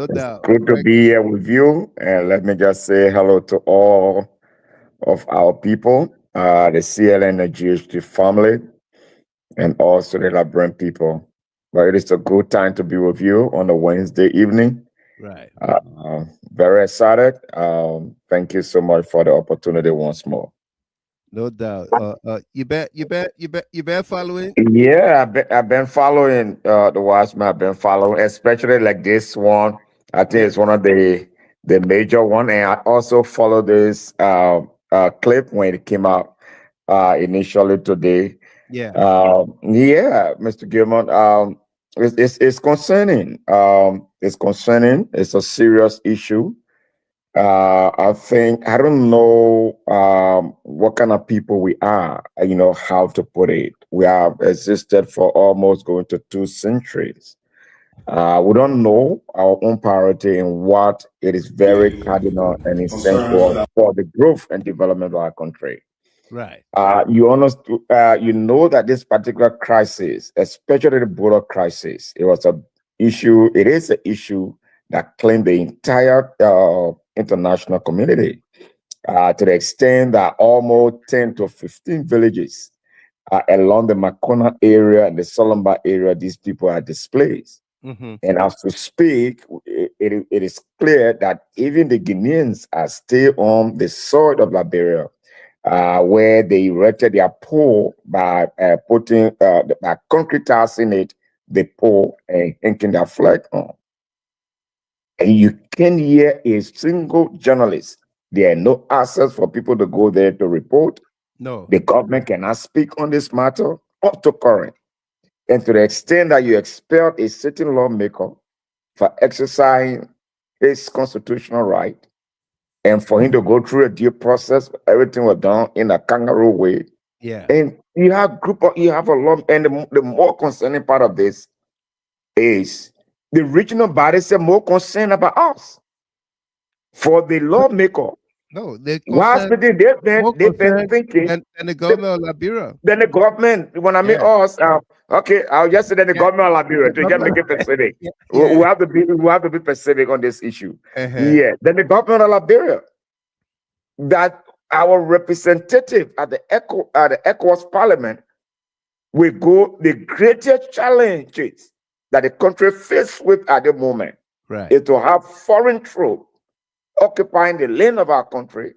doubt. Good to be here with you. And let me just say hello to all of our people, the CLN and the GHT family, and also the Liberian people. But it is a good time to be with you on a Wednesday evening. Right. Very excited. Thank you so much for the opportunity once more. No doubt. You been following? Yeah, I've been following the Watchman. I've been following, especially like this one. I think it's one of the major one, and I also follow this clip when it came out initially today. Yeah. Yeah, Mr. Gilman. It's concerning. It's concerning. It's a serious issue. I think I don't know what kind of people we are, how to put it. We have existed for almost going to 2 centuries. We don't know our own priority and what it is very cardinal and essential for the growth and development of our country. Right. You know that this particular crisis, especially the border crisis, it is an issue that claimed the entire international community, to the extent that almost 10 to 15 villages along the Makona area and the Solomba area, these people are displaced. Mm-hmm. And as we speak, it is clear that even the Guineans are still on the soil of Liberia, where they erected their pole by putting by concretizing it, the pole, and inking their flag on. And you can't hear a single journalist. There are no access for people to go there to report. No. The government cannot speak on this matter up to current. And to the extent that you expel a sitting lawmaker for exercising his constitutional right, and for him to go through a due process, everything was done in a kangaroo way. Yeah. And you have a law, and the more concerning part of this is the regional bodies are more concerned about us. For the lawmaker, No, they're whilst concerned, more they've been concerned thinking, than the government of Liberia. then the government, when I mean Yeah. us, okay, I'll just say that the Yeah. government of Liberia, The to just make it government- specific. Yeah. We have to be specific on this issue. Uh-huh. Yeah, then the government of Liberia, that our representative at the ECOWAS Parliament will go the greatest challenges that the country faces with at the moment Right. is to have foreign troops occupying the land of our country,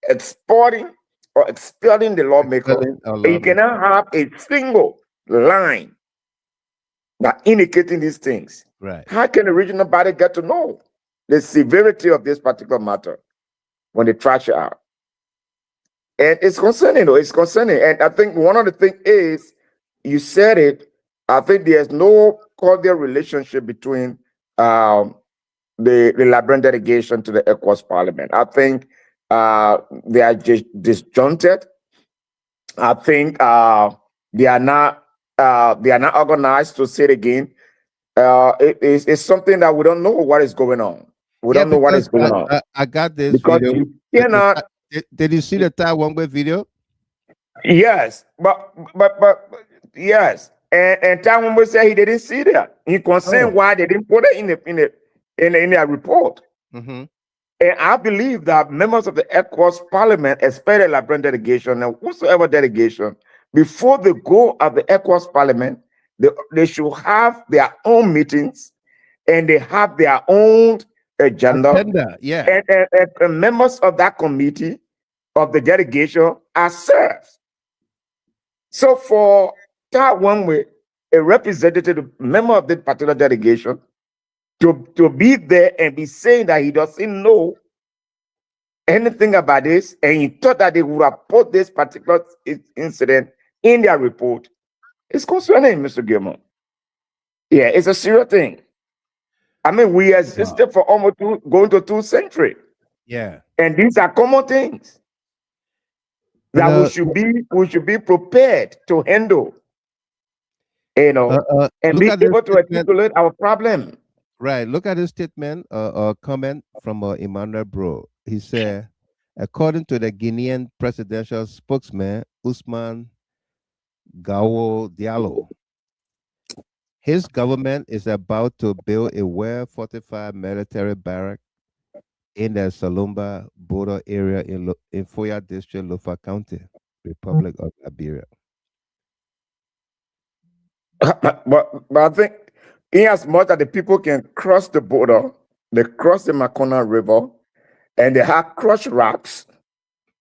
exporting or expelling the lawmaker. Expelling a And you cannot have a single line that indicating these things. Right. How can the regional body get to know the severity of this particular matter when they trash it out? And it's concerning, though. It's concerning. And I think one of the things is, you said it, I think there's no cordial relationship between the Liberian delegation to the ECOWAS Parliament. I think they are just disjointed. I think they are not organized. To say it again, it's something that we don't know what is going on. We don't know what is going on. I got this Because video. you cannot. Did you see the Tai Wangwe video? Yes, but yes, and Tom will say he didn't see that. He concerned why they didn't put it in their report. Mm-hmm. And I believe that members of the ECOWAS Parliament, especially the Liberian delegation and whosoever delegation, before they go at the ECOWAS Parliament, they should have their own meetings and they have their own agenda. Yeah. And members of that committee of the delegation are served. So for that one way, a representative, member of that particular delegation, to be there and be saying that he doesn't know anything about this, and he thought that they would have put this particular incident in their report, it's concerning, Mr. Gilmore. Yeah, it's a serious thing. I mean, we existed for almost going to 2 centuries. Yeah. And these are common things that we should be prepared to handle, and be able to articulate our problem. Right. Look at this statement, comment from Emmanuel Bro. He said, according to the Guinean presidential spokesman, Usman Gawo Diallo, his government is about to build a well-fortified military barrack in the Salumba border area in Foya District, Lofa County, Republic of Liberia. But I think, in as much as the people can cross the border, they cross the Makona River, and they have crushed rocks,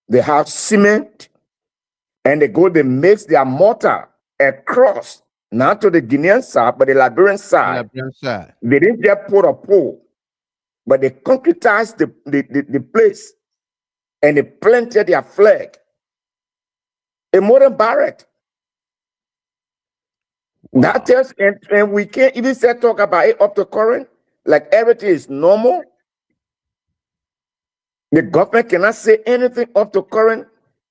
they have cement, and they mix their mortar across, not to the Guinean side, but the Liberian side. They didn't just put a pole, but they concretized the place, and they planted their flag. A modern barrack. Wow. That is, and we can't even talk about it up to current, like everything is normal. The government cannot say anything up to current.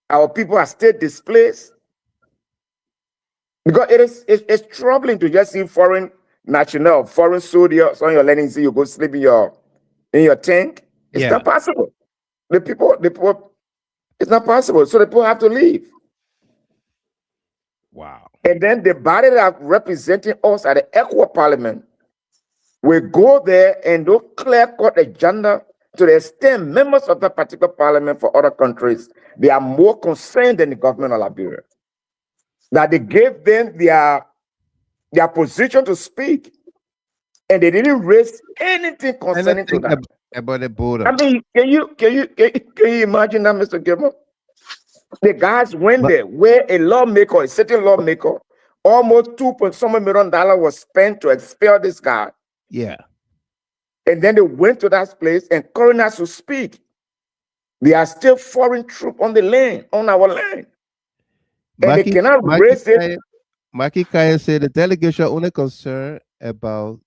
Our people are still displaced. Because it's troubling to just see foreign national, foreign soldiers on your landing, see you go sleep in your tent. It's not possible. The people, it's not possible. So the people have to leave. Wow. And then the body that representing us at the ECOWAS Parliament will go there and do clear-cut agenda to the extent members of that particular parliament for other countries, they are more concerned than the government of Liberia. That they gave them their position to speak, and they didn't raise anything concerning to that. About the border. I mean, can you imagine that, Mr. Gilmore? The guys went there where a sitting lawmaker, almost $2 million was spent to expel this guy. Yeah. And then they went to that place and coroners to speak. There are still foreign troops on the land, on our land. and they cannot raise it. Maki Kaya said the delegation only concerned about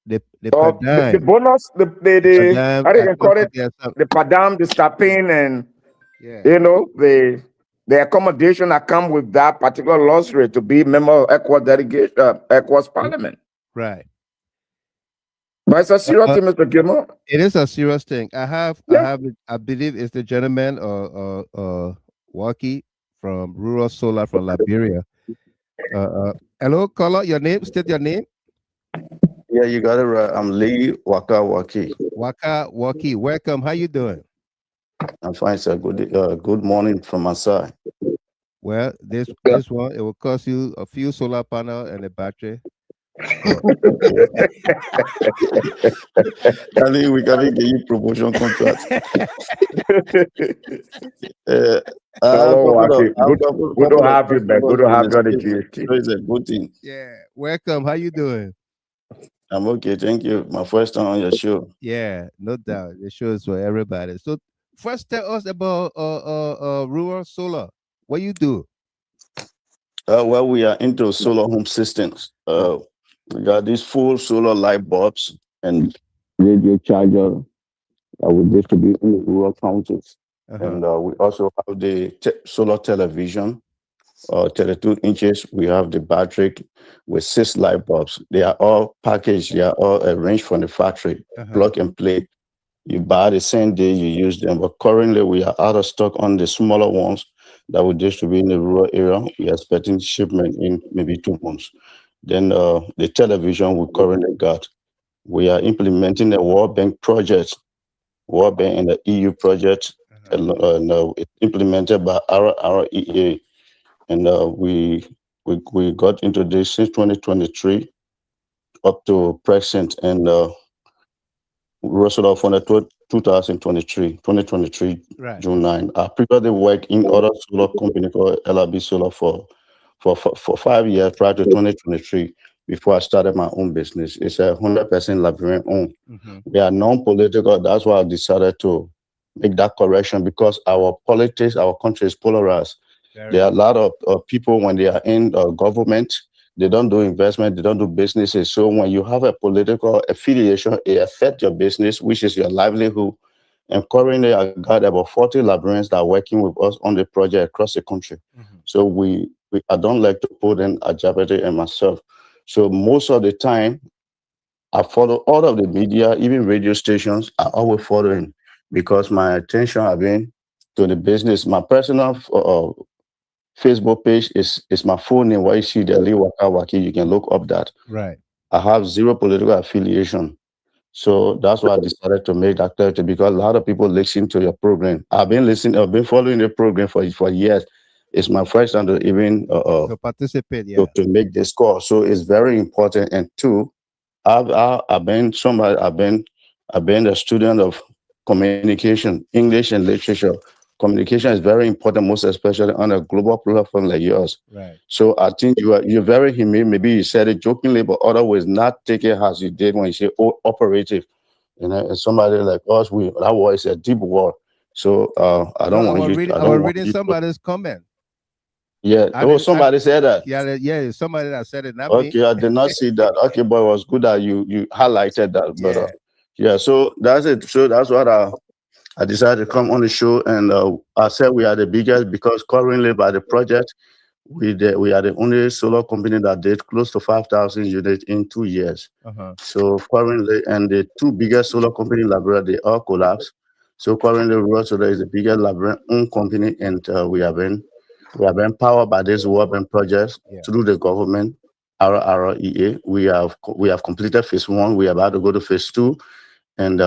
the The padam. bonus, the Padam, how do I you think call it? there's some, The padam, the stipend, and yeah, the accommodation that come with that particular luxury to be member of ECOWAS delegation, ECOWAS Parliament. right. But it's a serious thing, Mr. Gilmore. It is a serious thing. I Yeah. I believe it's the gentleman Waki from Rural Solar from Liberia. Hello, caller, your name, state your name. Yeah, you got it right. I'm Lee Waka Waki. Waka Waki, welcome. How you doing? I'm fine, sir. Good morning from my side. Well, this one it will cost you a few solar panel and a battery. So, I think we can get you promotion contract. Hello, Waki. Good to have you back. Good to have you on the GHT. So it's a good thing. yeah, welcome. How you doing? I'm okay, thank you. My first time on your show. Yeah, no doubt. The show is for everybody. So first tell us about Rural Solar. What you do? Well, we are into solar home systems. We got these full solar light bulbs and radio charger that we distribute in the rural counties. And we also have the solar television, 32 inches. We have the battery with 6 light bulbs. They are all packaged. They are all arranged from the factory, plug and play. You buy the same day you use them. But currently, we are out of stock on the smaller ones that we distribute in the rural area. We are expecting shipment in maybe 2 months. Then the television we currently got. We are implementing a World Bank project, World Bank and the EU project, it's implemented by our EA, and we got into this since 2023 up to present, and wrote it off on the 2023 Right. June 9. I previously worked in other solar company called LIB Solar for 5 years prior to 2023 before I started my own business. It's 100% Liberian owned. We are non-political. That's why I decided to make that correction, because our politics, our country is polarized. There are a lot of people, when they are in government, they don't do investment, they don't do businesses. So when you have a political affiliation, it affects your business, which is your livelihood. And currently, I got about 40 Liberians that are working with us on the project across the country. So I don't like to put in a jeopardy and myself. So most of the time, I follow all of the media, even radio stations. I always following, because my attention have been to the business. My personal Facebook page is my full name. Why you see the Lee Waka Waki, you can look up that. Right. I have zero political affiliation. So that's why I decided to make that clarity, because a lot of people listen to your program. I've been following the program for years. It's my first time to even to participate, yeah. to make this call. So it's very important. And two, I've been a student of communication, English and literature. Communication is very important, most especially on a global platform like yours. Right. So I think you're very humane. Maybe you said it jokingly, but otherwise not take it as you did when you say operative. You know, and somebody like us, that word is a deep word. So I don't want you. I was reading somebody's comment. Yeah. Somebody said that. Yeah, somebody that said it, not me. Okay, I did not see that. Okay, but it was good that you highlighted that. But yeah, so that's it. So that's what I decided to come on the show, and I said we are the biggest, because currently by the project, we are the only solar company that did close to 5,000 units in 2 years. So currently, and the 2 biggest solar company in Liberia, they all collapsed. So currently, Rural Solar is the biggest Liberian owned company, and we have been powered by this World Bank project through the government, RREA. We have completed phase 1. We are about to go to phase 2, and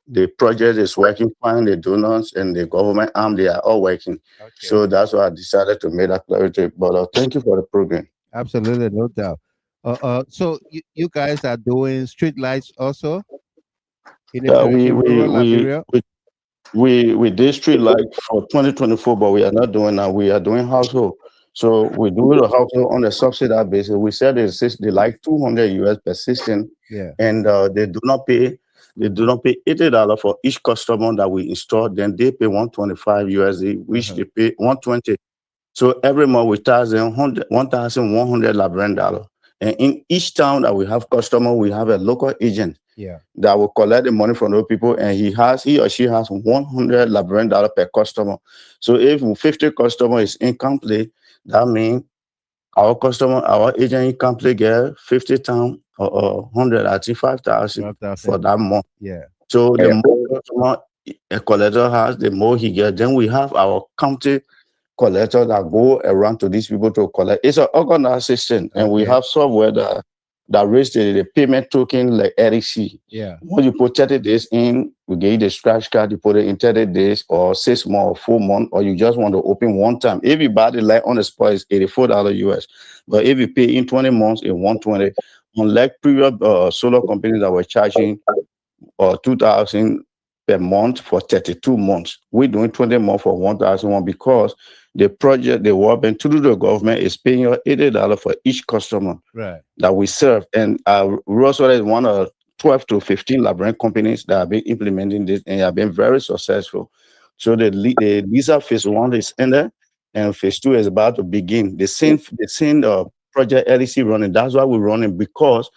the project is working fine. The donors and the government arm, they are all working. So that's why I decided to make that clarity. But thank you for the program. Absolutely, no doubt. So you guys are doing street lights also in rural Liberia? We did street light for 2024, but we are not doing that. We are doing household. So we do the household on a subsidized basis. We said they like 200 US per system, and they do not pay $80 for each customer that we install. Then they pay 125 USD, which they pay 120 So every month we charge them $1,100 Liberian. And in each town that we have customer, we have a local agent Yeah. that will collect the money from those people, and he or she has $100 Liberian per customer. So if 50 customer is incomplete, that means our agent incomplete get 50 times or 100, I think 5,000 for 12,000. that month. Yeah. So the more customer a collector has, the more he gets. Then we have our county collector that go around to these people to collect. It's an organized system, and we Okay. have software that raise the payment token like LEC. Yeah. When you put 30 days in, we give you the scratch card, you put it in 30 days or 6 months or 4 months, or you just want to open one time. If you buy the light on the spot, it's $84 US. But if you pay in 20 months, it's 120. Unlike previous solar companies that were charging 2,000 per month for 32 months. We're doing 20 months for 1,001 because the project, the work and through the government is paying you $80 for each customer Right. that we serve. And Rosewater is one of 12 to 15 Liberian companies that have been implementing this and have been very successful. So the Lisa phase 1 is in there, and phase 2 is about to begin. The same project LEC running. That's why we're running, because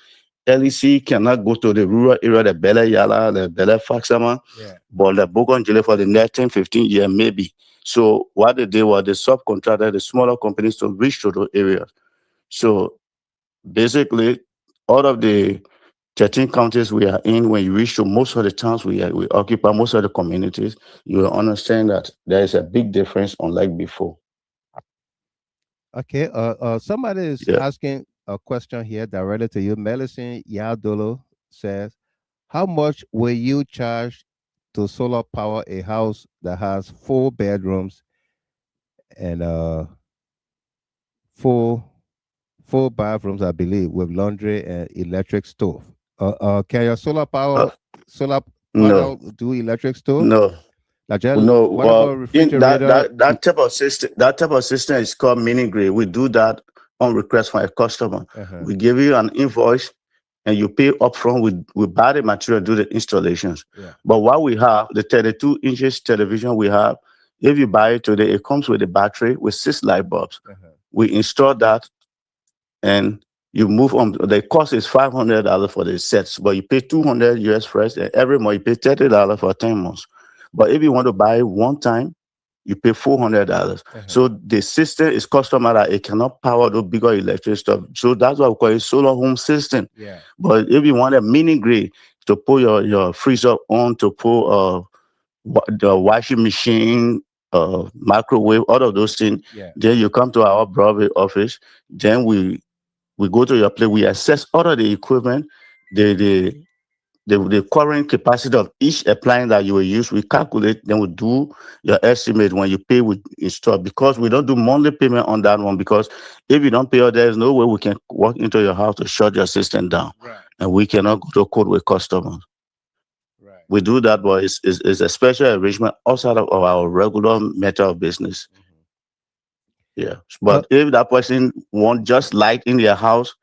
LEC cannot go to the rural area, the Bele Yala, the Bele Faxama, Yeah. but the Bogon Jile for the next 10, 15 years, maybe. So what they did was they subcontracted the smaller companies to reach to those areas. So basically, out of the 13 counties we are in, when you reach to most of the towns we occupy, most of the communities, you will understand that there is a big difference unlike before. Okay. Somebody is Yeah. asking a question here directly to you. Melicent Yadolo says, how much will you charge to solar power a house that has 4 bedrooms and four bathrooms, I believe, with laundry and electric stove? Can your solar No, panel do electric stove? no. Like just No, what about in refrigerator? that type of system is called mini grid. We do that on request from a customer. Uh-huh. We give you an invoice and you pay upfront. We buy the material, do the installations. Yeah. But what we have, the 32 inches television we have, if you buy it today, it comes with a battery with 6 light bulbs. Uh-huh. We install that, and you move on. The cost is $500 for the sets, but you pay 200 US first, and every month you pay $30 for 10 months. But if you want to buy one time, you pay $400. Uh-huh. So the system is customized; it cannot power the bigger electric stuff. So that's why we call it solar home system. Yeah. But if you want a mini grid to put your freezer on, to put the washing machine, microwave, all of those things, Yeah. then you come to our Broadway office. Then we go to your place. We assess all of the equipment, the current capacity of each appliance that you will use. We calculate, then we do your estimate. When you pay, we install, because we don't do monthly payment on that one, because if you don't pay, there's no way we can walk into your house to shut your system down. Right. And we cannot go to court with customers. Right. We do that, but it's a special arrangement outside of our regular method of business. Mhm. Yeah. But if that person want just light in their house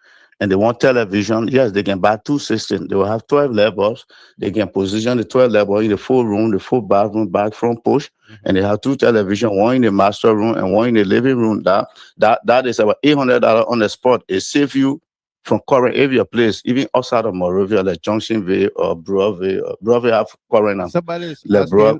and they want television, yes, they can buy 2 systems. They will have 12 levels. They can position the 12 level in the full room, the full bathroom, back front push, and they have 2 television, one in the master room and one in the living room. That is about $800 on the spot. It saves you from current area place, even outside of Morovia, like Johnsonville or Broadway. Broadway have current now. Somebody is asking,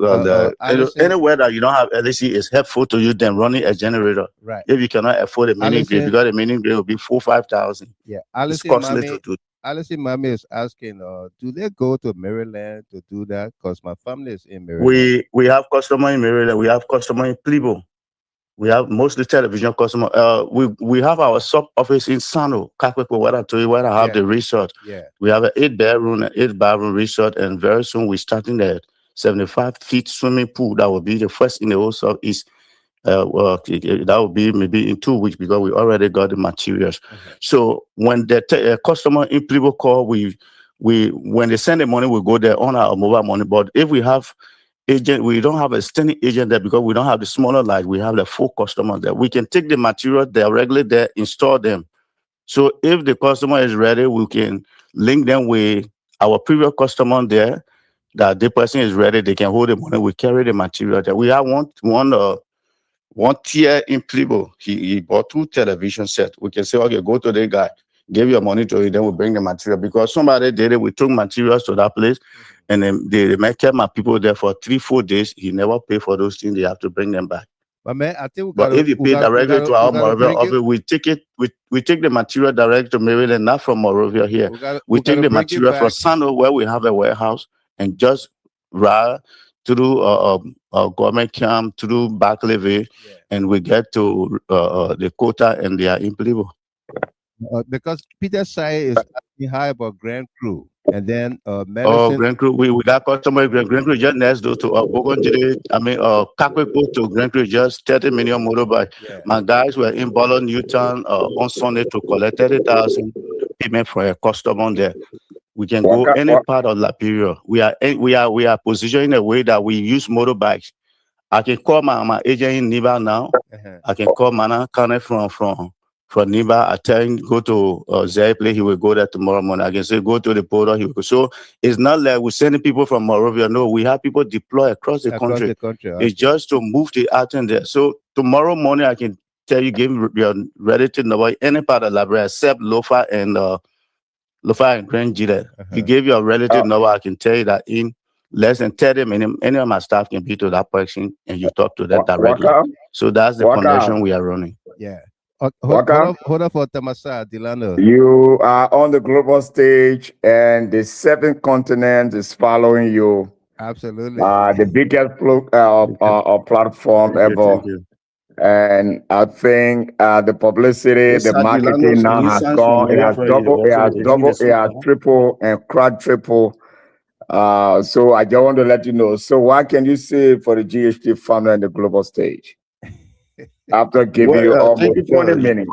Allison, Anywhere that you don't have LEC is helpful to you than running a generator. right? If you cannot afford a mini grid, Allison, because the mini grid will be 4,000-5,000. yeah, It's Allison, costly mommy, to do. Allison, mommy is asking, do they go to Maryland to do that? Because my family is in Maryland. We have customer in Maryland. We have customer in Plebo. We have mostly television customer. We have our sub office in Sano, Kakwepo, where I told you, where I have Yeah. the resort. Yeah. We have an 8-bedroom and 8-bathroom resort, and very soon we're starting the 75-feet swimming pool. That will be the first in the whole Southeast. That will be maybe in 2 weeks, because we already got the materials. So when the customer in Plebo call, we when they send the money, we go there on our mobile money. But if we have agent, we don't have a standing agent there, because we don't have the smaller light. We have the full customer there. We can take the material directly there, install them. So if the customer is ready, we can link them with our previous customer there. That the person is ready, they can hold the money. We carry the material there. We have one tier in Plibo, he bought 2 television sets. We can say, okay, go to the guy, give your money to him, then we bring the material. Because somebody did it, we took materials to that place, and then they kept my people there for 3-4 days. He never paid for those things. They have to bring them back. But man, I think But if you pay directly to our Moravia office, we take it. We take the material direct to Maryland, not from Moravia here. We take the material from Sano, where we have a warehouse, and just ride through government camp, through back levy, and we get to the quota, and they are in Plibo. Because Peter Sai is asking high about Grand Cru, and then medicine. Grand Cru, we got customer Grand Cru just next door to Bogon Jide. I mean, Kakwepo to Grand Cru, just 30 million motorbike. My guys were in Bolo Newtown on Sunday to collect 30,000 payment for a customer there. We can go any part of Liberia. We are positioned in a way that we use motorbikes. I can call my agent in Niba now. I can call Mana Kane from Niba. I tell him go to Zaiple, he will go there tomorrow morning. I can say go to the border, he will go. So it's not like we're sending people from Moravia. No, we have people deployed across the country. It's just to move the item there. So tomorrow morning, I can tell you, give your relative number any part of Liberia except Lofa and Grand Jide. You give your relative number, I can tell you that in less than 30 minutes, any of my staff can be to that person and you talk to them directly. So that's the connection we are running. Yeah. Hold on for Tamasa Delano. You are on the global stage, and the 7th continent is following you. Absolutely. The biggest platform ever. And I think the publicity, the marketing now has gone. It has double, it has triple, and quadruple. So I just want to let you know. So what can you say for the GHT founder and the global stage? After giving you almost 20 minutes.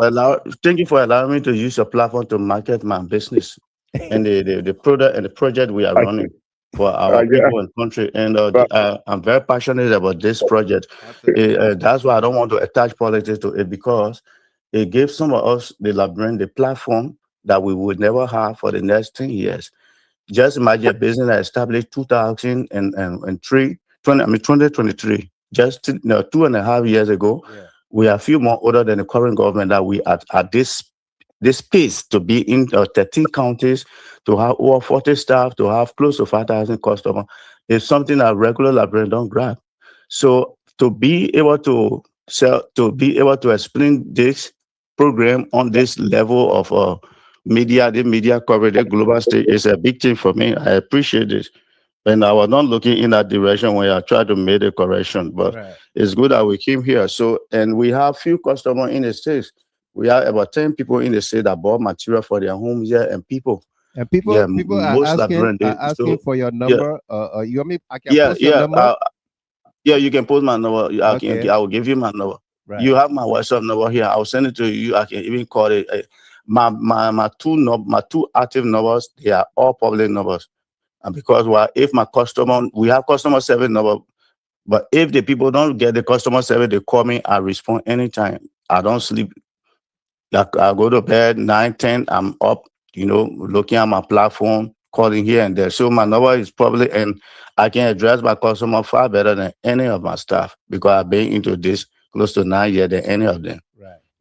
Thank you for allowing me to use your platform to market my business and the product and the project we are running for our people and country. And I'm very passionate about this project. That's why I don't want to attach politics to it, because it gives some of us, the Liberian, the platform that we would never have for the next 10 years. Just imagine a business that established 2023, just 2.5 years ago. We are a few more older than the current government, that we are at this pace to be in 13 counties, to have over 40 staff, to have close to 5,000 customers. It's something that regular Liberians don't grab. So to be able to explain this program on this level of media, the media coverage, the global stage is a big thing for me. I appreciate this. And I was not looking in that direction when I tried to make a correction, but it's good that we came here. So, and we have few customers in the States. We have about 10 people in the state that bought material for their homes here, and people are asking for your number. You want me? I can post your number. You can post my number. I will give you my number. You have my WhatsApp number here. I'll send it to you. I can even call it. My two active numbers, they are all public numbers. And because if my we have customer service number, but if the people don't get the customer service, they call me, I respond anytime. I don't sleep. I go to bed 9, 10, I'm up, looking at my platform, calling here and there. So my number is public, and I can address my customer far better than any of my staff, because I've been into this close to 9 years than any of them.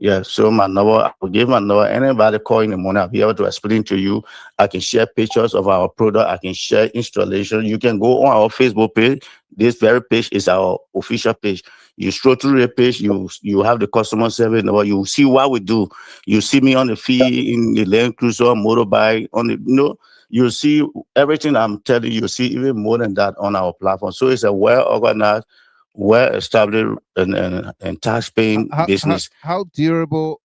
Yeah, so my number, I will give my number. Anybody call in the morning, I'll be able to explain to you. I can share pictures of our product. I can share installation. You can go on our Facebook page. This very page is our official page. You scroll through the page, you have the customer service number. You see what we do. You see me on the feed, in the Land Cruiser, motorbike, you see everything I'm telling you. You see even more than that on our platform. So it's a well-organized, well-established and tax-paying business. How durable?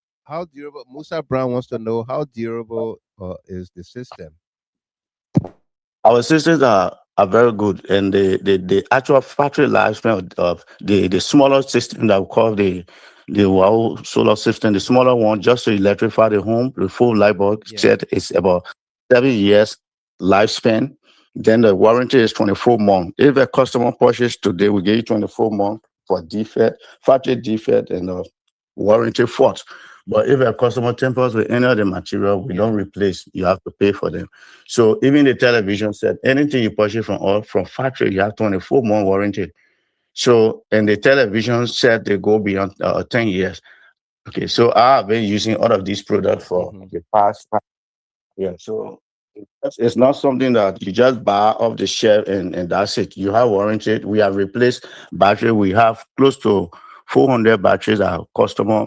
Musa Brown wants to know how durable is the system. Our systems are very good, and the actual factory lifespan of the smaller system that we call the WOW solar system, the smaller one, just to electrify the home, the full light bulb set is about 7 years lifespan. Then the warranty is 24 months. If a customer purchases today, we give you 24 months for defect, factory defect, and warranty fault. But if a customer tampers with any of the material, we don't replace. You have to pay for them. So even the television set, anything you purchase from factory, you have 24-month warranty. So, and the television said they go beyond 10 years. Okay, so I've been using all of these products for the past 5 years. So it's not something that you just buy off the shelf and that's it. You have warranty. We have replaced battery. We have close to 400 batteries that our customer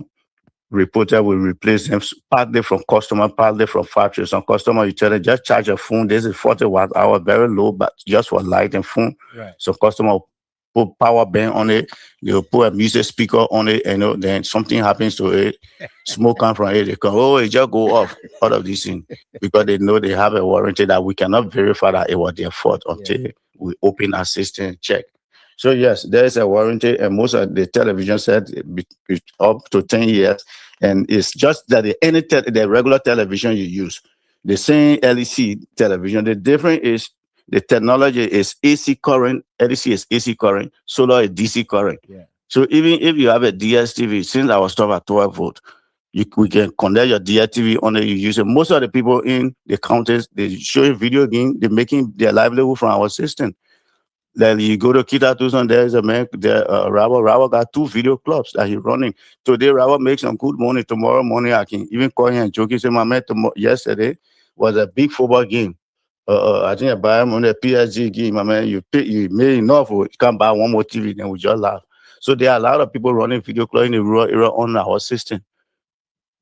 reporter will replace them partly from customer, partly from factory. Some customer you tell them just charge your phone. This is 40 watt hour, very low, but just for light and phone. Right. So customer will put power bank on it, they'll put a music speaker on it, and then something happens to it, smoke comes from it, they come, oh, it just go off, all of these things. Because they know they have a warranty that we cannot verify that it was their fault until we open our system check. So yes, there is a warranty, and most of the television said up to 10 years. And it's just that the regular television you use, the same LEC television, the difference is the technology is AC current, LEC is AC current, solar is DC current. Yeah. So even if you have a DSTV, since our stuff at 12 volt, we can connect your DSTV on it, you use it. Most of the people in the counties, they show you video game, they're making their livelihood from our system. Then you go to Kita Tucson, there's a man there, Rabo got 2 video clubs that he's running. Today, Rabo makes some good money. Tomorrow morning, I can even call him and joke. He said, my man, yesterday was a big football game. I think I buy him on the PSG game. My man, you made enough, you can buy one more TV, then we just laugh. So there are a lot of people running video club in the rural area on our system.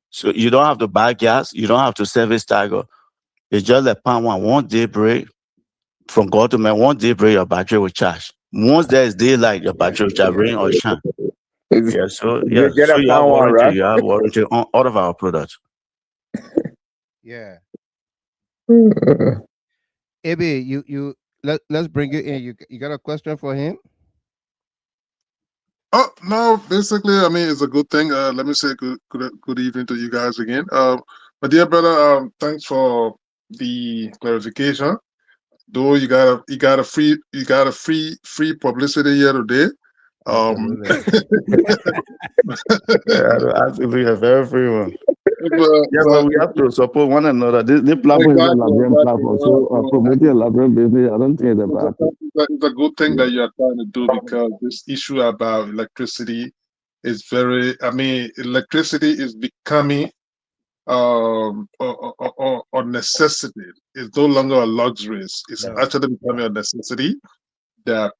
So you don't have to buy gas, you don't have to service Tiger. It's just like pound one day break. From God to man, one day break, your battery will charge. Once there is daylight, your battery will charge, rain or shine. Yeah, so You get so a you have pound one, warranty. right? You have warranty on all of our products. Yeah. AB, let's bring you in. You got a question for him? Oh no, basically, I mean, it's a good thing. Let me say good evening to you guys again. My dear brother, thanks for the clarification. Though you got a free publicity here today. Absolutely. Absolutely, a very free one. Yeah, but but we have to support one another. This platform is a Liberian platform, so promoting a Liberian business, I don't think it's a bad thing. It's a good thing that you are trying to do, because this issue about electricity is very. I mean, electricity is becoming a necessity. It's no longer a luxury. It's actually becoming a necessity that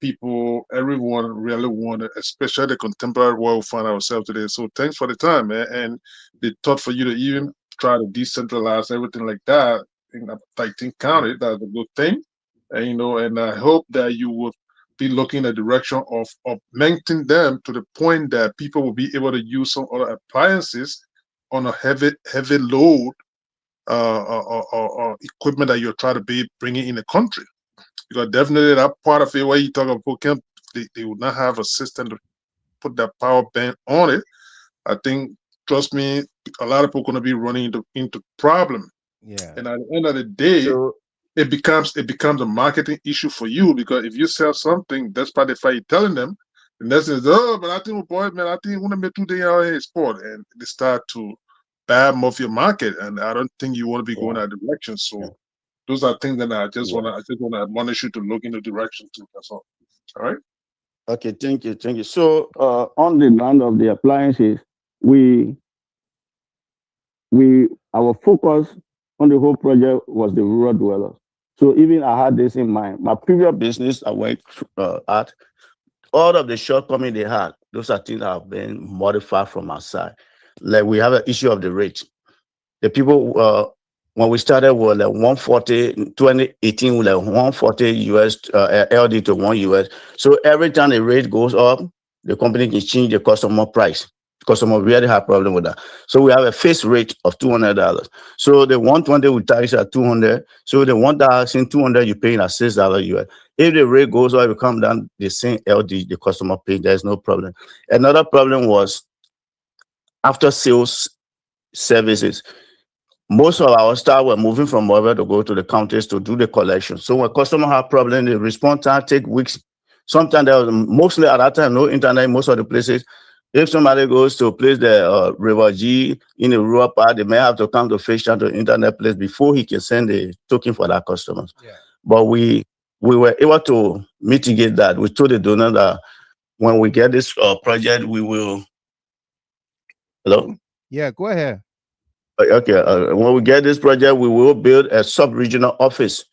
everyone really wanted, especially the contemporary world we find ourselves today. So thanks for the time, man. And the thought for you to even try to decentralize everything like that in like County, that's a good thing. And and I hope that you will be looking at the direction of augmenting them to the point that people will be able to use some other appliances on a heavy load equipment that you're trying to be bringing in the country. Because definitely that part of it where you talk about they would not have a system to put that power bank on it. I think, trust me, a lot of people are going to be running into problem. Yeah. And at the end of the day, it becomes a marketing issue for you, because if you sell something, that's part of the you're telling them, and that's it. Oh, but I think, boy, man, I think we're gonna be 2 days out here sport, and they start to bad off your market, and I don't think you want to be going that direction. So those are things that I just want to admonish you to look in the direction too. That's all. All right. Okay, thank you. So on the land of the appliances, our focus on the whole project was the rural dwellers. So even I had this in mind. My previous business I worked at, all of the shortcomings they had, those are things that have been modified from our side. Like we have an issue of the rate. The people when we started were like 140 in 2018, like 140 US LD to 1 US. So every time the rate goes up, the company can change the customer price. Customer really have problem with that. So we have a fixed rate of $200. So the 120 we tax at 200. So the 1,200 you paying at $6 US. If the rate goes up, it come down the same LD the customer pay. There's no problem. Another problem was after sales services. Most of our staff were moving from mobile to go to the counties to do the collection. So when customer have problem, the response time take weeks. Sometimes there was mostly at that time no internet. Most of the places, if somebody goes to place the River G in the rural part, they may have to come to Fish Town to internet place before he can send the token for that customers. Yeah. But we were able to mitigate that. We told the donor that when we get this project, we will. Hello. Yeah, go ahead. Okay. When we get this project, we will build a sub-regional office.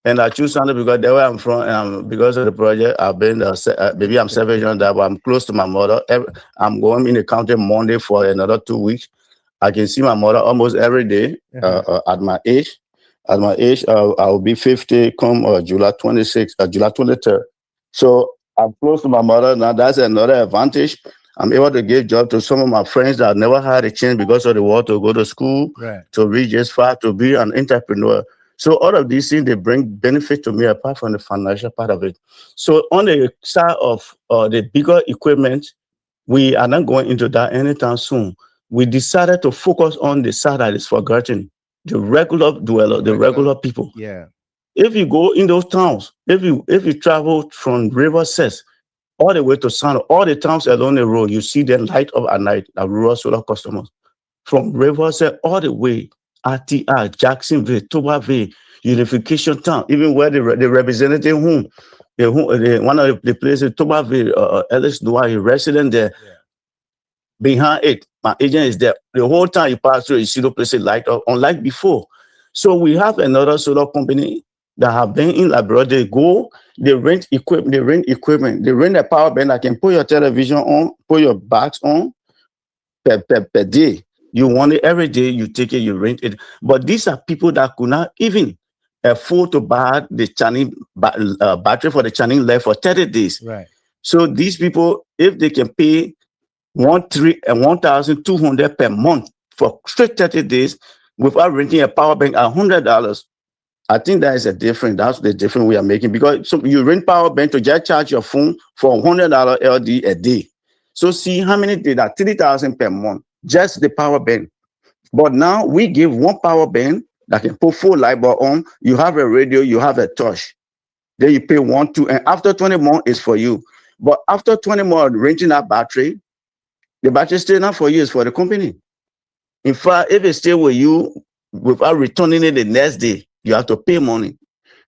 And I choose Sunday because there where I'm from, and because of the project, I've been maybe I'm selfish on that, but I'm close to my mother. I'm going in the county Monday for another 2 weeks. I can see my mother almost every day. At my age, I will be 50 come July 26th, July 23rd. So I'm close to my mother now. That's another advantage. I'm able to give job to some of my friends that never had a chance because of the war to go to school, Right. to reach this far, to be an entrepreneur. So all of these things, they bring benefit to me apart from the financial part of it. So on the side of the bigger equipment, we are not going into that anytime soon. We decided to focus on the side that is forgotten, the regular dweller, the regular people. Yeah. If you go in those towns, if you travel from River Cess all the way to Sound, all the towns along the road, you see them light up at night, the rural solar customers. From River Cess all the way, RTR, Jacksonville, Tobacco, Unification Town, even where the representative one of the places, Tobacco, Ellis Noir, resident there. Yeah. Behind it, my agent is there. The whole time you pass through, you see the place light up, unlike before. So we have another solar company that have been in LIBERIA. They go, they rent equipment, they rent a power bank that can put your television on, put your box on per day. You want it every day, you take it, you rent it. But these are people that could not even afford to buy the Chinese battery for the Chinese light for 30 days. Right. So these people, if they can pay 1,200 per month for straight 30 days without renting a power bank at $100. I think that is a difference. That's the difference we are making, because so you rent power bank to just charge your phone for $100 LD a day. So see how many did that? 3,000 per month, just the power bank. But now we give one power bank that can put full light bulb on. You have a radio, you have a touch. Then you pay 1, 2, and after 20 months is for you. But after 20 months renting that battery, the battery is still not for you, it's for the company. In fact, if it stay with you without returning it the next day, you have to pay money.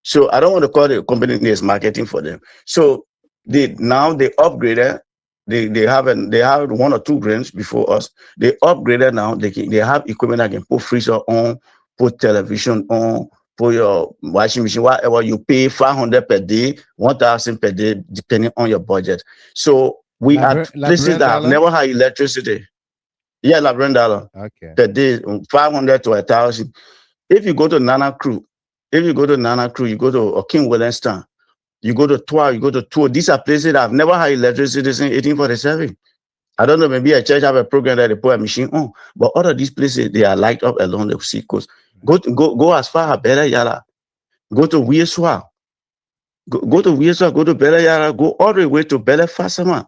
So I don't want to call the company is marketing for them. So they upgraded. They have 1 or 2 grants before us. They upgraded now. They have equipment that can put freezer on, put television on, put your washing machine, whatever. You pay 500 per day, 1,000 per day, depending on your budget. So we are places that have never had electricity. Yeah, $11 per day, 500 to 1,000. If you go to Nana Crew, you go to King Williamstown, you go to Twa, you go to Tour. These are places that have never had electricity since 1847. I don't know, maybe a church have a program that they put a machine on, but all of these places, they are light up along the sea coast. Go as far as Bella Yara, go to Wieswa, go to Wieswa, go to Bella Yara, go all the way to Bella Fasama.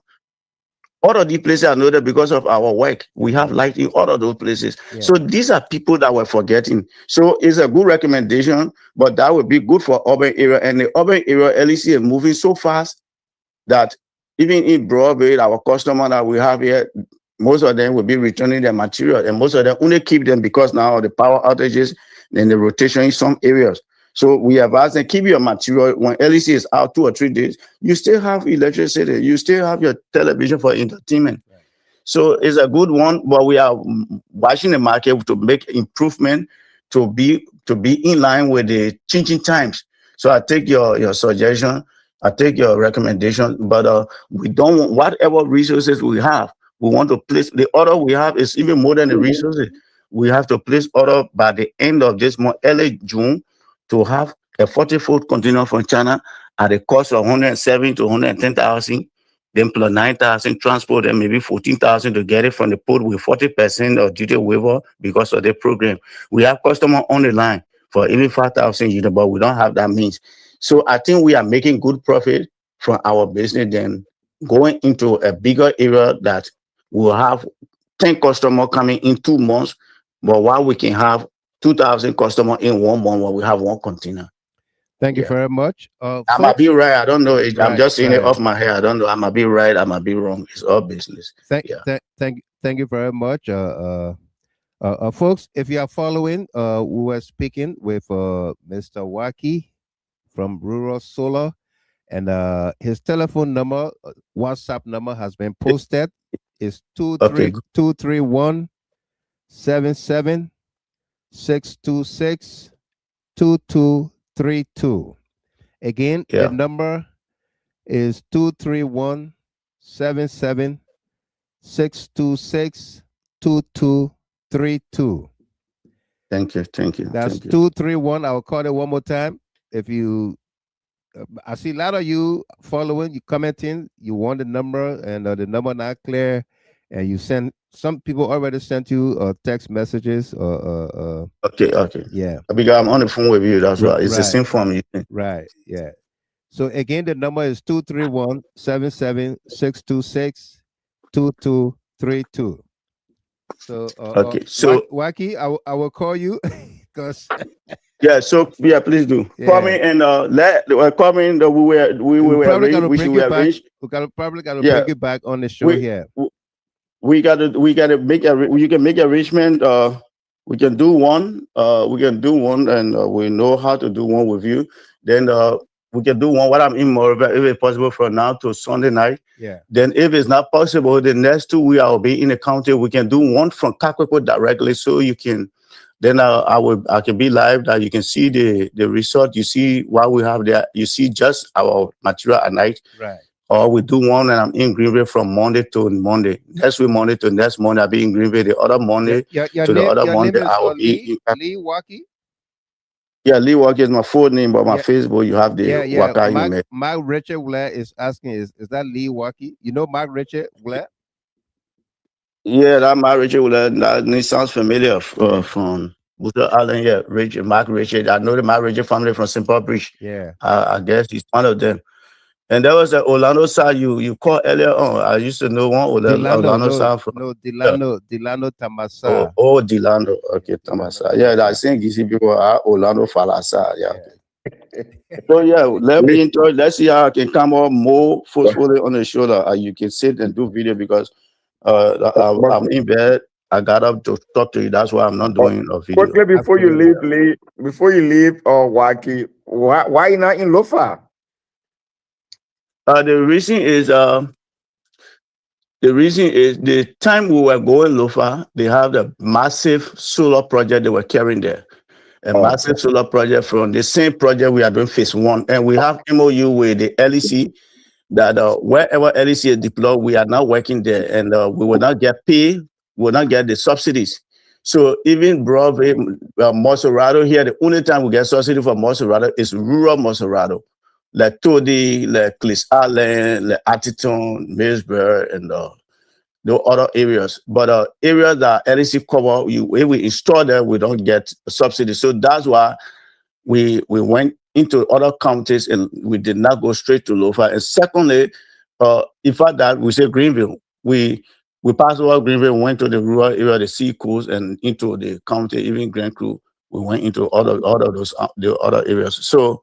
All of these places are noted because of our work. We have light in all of those places. Yeah. So these are people that we're forgetting. So it's a good recommendation, but that would be good for urban area. And the urban area, LEC is moving so fast that even in Broadway, our customer that we have here, most of them will be returning their material, and most of them only keep them because now of the power outages and the rotation in some areas. So we have asked them, keep your material. When LEC is out 2 or 3 days, you still have electricity. You still have your television for entertainment. Right. So it's a good one, but we are watching the market to make improvement to be in line with the changing times. So I take your suggestion, I take your recommendation, but we don't want whatever resources we have. We want to place the order we have is even more than the resources. We have to place order by the end of this month, early June, to have a 40-foot container from China at a cost of 107 to 110,000, then plus 9,000 transport, and maybe 14,000 to get it from the port with 40% of duty waiver because of the program. We have customer on the line for even 5,000 units, but we don't have that means. So I think we are making good profit from our business, then going into a bigger area that will have 10 customers coming in 2 months, but while we can have 2,000 customers in 1 month when we have 1 container. Thank you very much. I might be right. I don't know. I'm just saying it off my head. I don't know. I might be right. I might be wrong. It's all business. Thank you very much. Folks, if you are following, we were speaking with Mr. Waki from Rural Solar, And his telephone number, WhatsApp number has been posted. It's Okay. 231 77 626 2232. Again, the Yeah. number is 231 77 626 2232. Thank you. Thank you. That's Thank you. 231. I'll call it one more time. If you, I see a lot of you following, you commenting, you want the number, and the number not clear, and you send, some people already sent you text messages or Okay. Okay. yeah, Because I'm on the phone with you. That's why it's the right, same form. right, yeah. So again, the number is 231 77 626 2232. So Okay. So Wacky, I will call you because yeah. So yeah, please do call yeah. me and call me. And we We will probably got arrange. to We should bring you back. arrange. Probably got to Yeah. bring you back on the show We here. we gotta make a. You can make arrangement. We can do one. We can do one, and we know how to do one with you. Then we can do one. What I'm in more, if it's possible, from now to Sunday night. Yeah. Then, if it's not possible, the next 2 weeks I'll be in the county. We can do one from Kakoko directly, so you can. Then I can be live. That you can see the result. You see what we have there. You see just our material at night. Right. Or we do one, and I'm in Green Bay from Monday to Monday. Next week, Monday to next Monday, I'll be in Green Bay. The other Monday Your to the other name Monday, is I will be Lee in. Lee Wacky. Yeah, Lee Walker is my full name, but my Yeah. Facebook, you have the Yeah. Waka you made. Mark Richard Blair is asking, is that Lee Wacky? You know Mark Richard Blair? Yeah, that my Richard, that name sounds familiar from Booster Allen. Yeah, Richard, Mark Richard. I know the Mark Richard family from St. Paul Bridge. Yeah. I guess he's one of them. And there was an Orlando side you called earlier on. I used to know one Orlando side from. Yeah. Delano Tamasa. Delano. Okay, Tamasa. Yeah, I think Gizi people are Orlando Falasa. Yeah. So yeah, let me enjoy. Let's see how I can come up more forcefully on the shoulder. You can sit and do video because I'm in bed. I got up to talk to you. That's why I'm not doing a video. Quickly before you leave, Lee, Wacky, why you not in Lofa? The reason is the time we were going Lofa, they have the massive solar project they were carrying there. A massive solar project from the same project we are doing phase 1. And we have MOU with the LEC that wherever LEC is deployed, we are now working there, and we will not get paid, we will not get the subsidies. So even Broadway, Monserrato here, the only time we get subsidy for Monserrato is rural Monserrato, like Todi, like Clis Island, like Atherton, Millsburg, and the other areas. But areas that LEC cover, if we install them, we don't get subsidy. So that's why we went into other counties and we did not go straight to Lofa. And secondly, in fact that we say Greenville, we passed over Greenville, went to the rural area, the sea coast, and into the county, even Grand Crew. We went into all of those the other areas. So